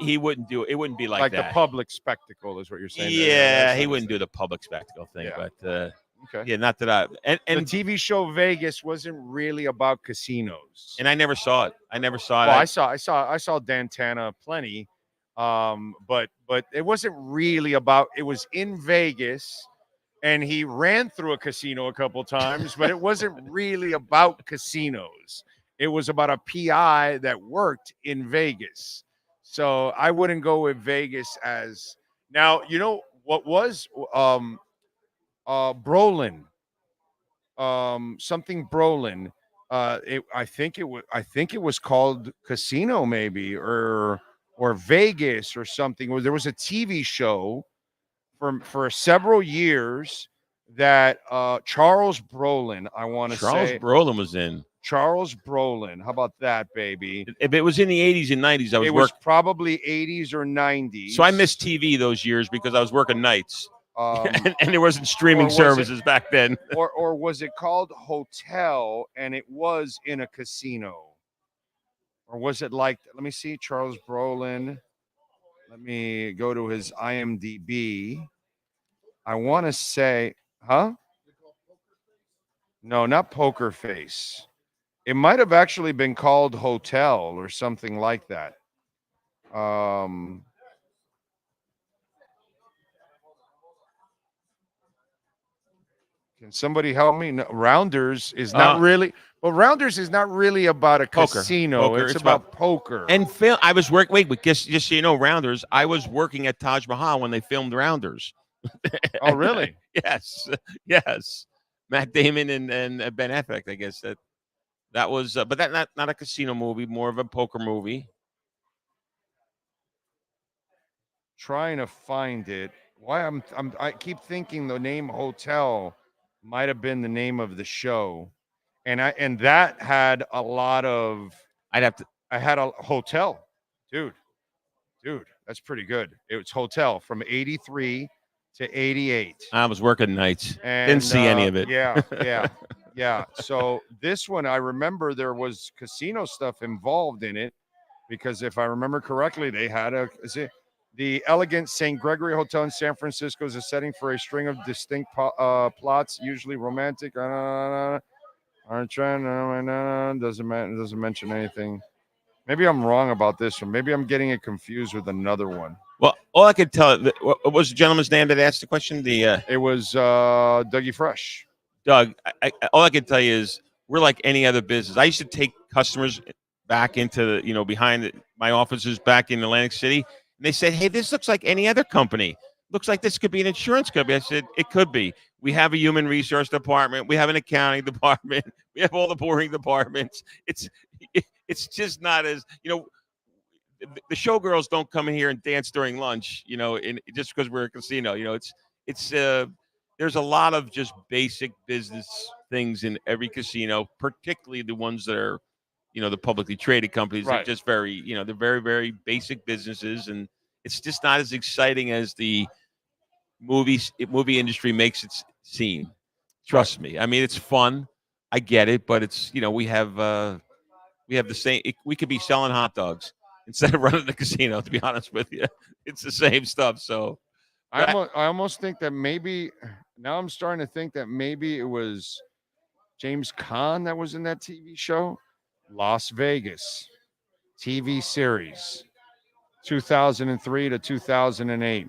he wouldn't do it. It wouldn't be like that. The public spectacle is what you're saying. Yeah, he wouldn't do the public spectacle thing. Yeah. But okay, yeah, not that I. And the TV show Vegas wasn't really about casinos, and I never saw it. Well, I saw Dantana plenty, but it wasn't really about. It was in Vegas. And he ran through a casino a couple times, but it wasn't really about casinos. It was about a PI that worked in Vegas. So I wouldn't go with Vegas as now. What was Brolin? Something Brolin. I think it was called Casino, maybe, or Vegas or something. There was a TV show for several years that Charles Brolin, I want to say. Charles Brolin was in. Charles Brolin. How about that, baby? If it was in the 80s and 90s, it was probably 80s or 90s. So I missed TV those years because I was working nights. And there wasn't streaming services back then. Or was it called Hotel and it was in a casino? Or was it let me see, Charles Brolin. Let me go to his IMDb. I want to say, No, not Poker Face. It might have actually been called Hotel or something like that. Can somebody help me? No, Rounders is not really. Well, Rounders is not really about a casino. Poker. It's about poker. And Phil, I was working. Wait, just so you know, Rounders. I was working at Taj Mahal when they filmed Rounders. Oh, really? Yes. Matt Damon and Ben Affleck. I guess that was, but that not a casino movie, more of a poker movie. Trying to find it. Why I keep thinking the name Hotel might have been the name of the show. And that had a lot of. I had a hotel, dude. Dude, that's pretty good. It was hotel from 83 to 88. I was working nights. And, Didn't see any of it. Yeah. So this one, I remember there was casino stuff involved in it because if I remember correctly, they had the elegant St. Gregory Hotel in San Francisco is a setting for a string of distinct plots, usually romantic. Aren't trying. Doesn't mention anything. Maybe I'm wrong about this one. Maybe I'm getting it confused with another one. Well, all I could tell, what was the gentleman's name that asked the question? It was Dougie Fresh. Doug, all I can tell you is we're like any other business. I used to take customers back into the, behind my offices back in Atlantic City, and they said, "Hey, this looks like any other company. Looks like this could be an insurance company." I said, "It could be. We have a human resource department. We have an accounting department. We have all the boring departments. It's just not as the showgirls don't come in here and dance during lunch, just because we're a casino. There's a lot of just basic business things in every casino, particularly the ones that are, the publicly traded companies. Right. They're just very, they're very, very basic businesses, and it's just not as exciting as the movie industry makes it seem. Trust me. I mean, it's fun. I get it, but it's, we have the same. We could be selling hot dogs instead of running the casino. To be honest with you, it's the same stuff. So I almost think that maybe now I'm starting to think that maybe it was James Caan that was in that TV show, Las Vegas TV series, 2003 to 2008.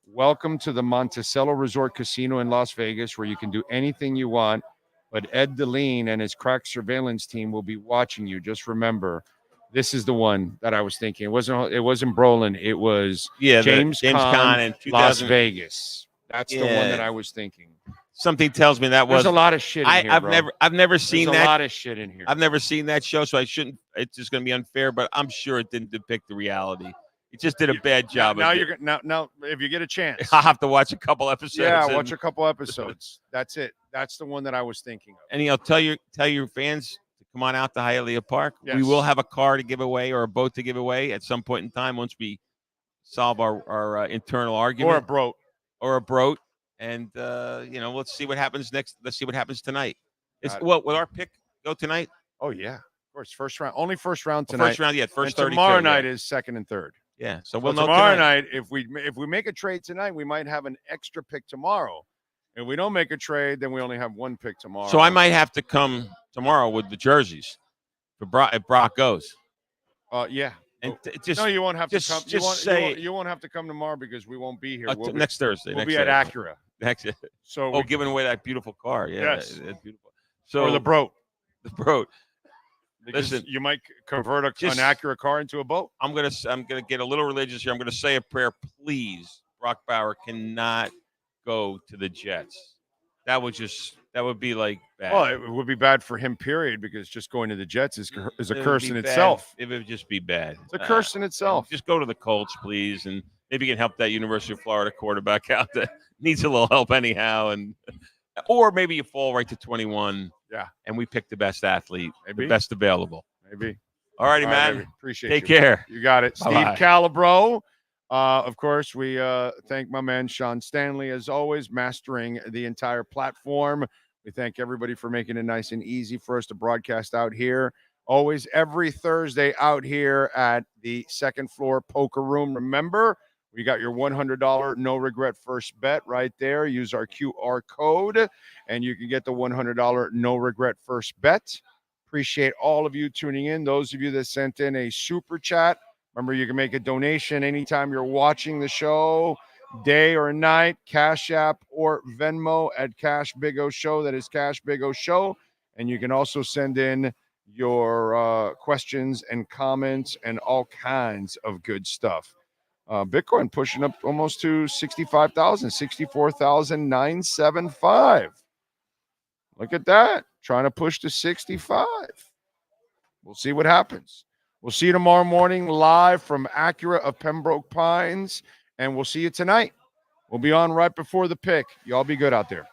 Welcome to the Monticello Resort Casino in Las Vegas, where you can do anything you want, but Ed DeLean and his crack surveillance team will be watching you. Just remember, this is the one that I was thinking. It wasn't Brolin. It was James Caan in Las Vegas. That's the one that I was thinking. Something tells me that was. There's a lot of shit in here, I've never seen that. There's a lot of shit in here. I've never seen that show, so I shouldn't. It's just going to be unfair, but I'm sure it didn't depict the reality. It just did a bad job. Now if you get a chance, I'll have to watch a couple episodes. Yeah, watch a couple episodes. That's it. That's the one that I was thinking of. And tell your fans to come on out to Hialeah Park. Yes. We will have a car to give away or a boat to give away at some point in time once we solve our internal argument. Or a broat. And let's see what happens next. Let's see what happens tonight. Will our pick go tonight? Oh yeah, of course. First round, only first round tonight. First round, yeah. First 32. Tomorrow night is second and third. Yeah, so we'll know tomorrow night. If we make a trade tonight, we might have an extra pick tomorrow. If we don't make a trade, then we only have one pick tomorrow. So I might have to come tomorrow with the jerseys if Brock goes. Yeah. And no, you won't have to come. You won't have to come tomorrow because we won't be here. Next Thursday. We'll be at Acura. So giving away that beautiful car. Yeah, yes. That's beautiful. So or the broat. The broat. Because listen, you might convert an Acura car into a boat. I'm gonna get a little religious here. I'm gonna say a prayer. Please, Brock Bauer cannot go to the Jets. That would be like bad. Well, it would be bad for him, period, because just going to the Jets is a curse in itself. It would just be bad. It's a curse in itself. Just go to the Colts, please, and maybe you can help that University of Florida quarterback out that needs a little help anyhow, or maybe you fall right to 21. Yeah, and we pick the best athlete, maybe. The best available. Maybe. All righty, man. Baby. Appreciate Take care. You got it. Bye-bye. Steve Calabro. Of course, we thank my man Sean Stanley, as always, mastering the entire platform. We thank everybody for making it nice and easy for us to broadcast out here. Always every Thursday out here at the second floor poker room. Remember, we got your $100 no regret first bet right there. Use our QR code and you can get the $100 no regret first bet. Appreciate all of you tuning in. Those of you that sent in a super chat, remember you can make a donation anytime you're watching the show, day or night, Cash App or Venmo at Cash Big O Show. That is Cash Big O Show. And you can also send in your questions and comments and all kinds of good stuff. Bitcoin pushing up almost to 65,000, 64,975. Look at that. Trying to push to 65. We'll see what happens. We'll see you tomorrow morning live from Acura of Pembroke Pines, and we'll see you tonight. We'll be on right before the pick. Y'all be good out there.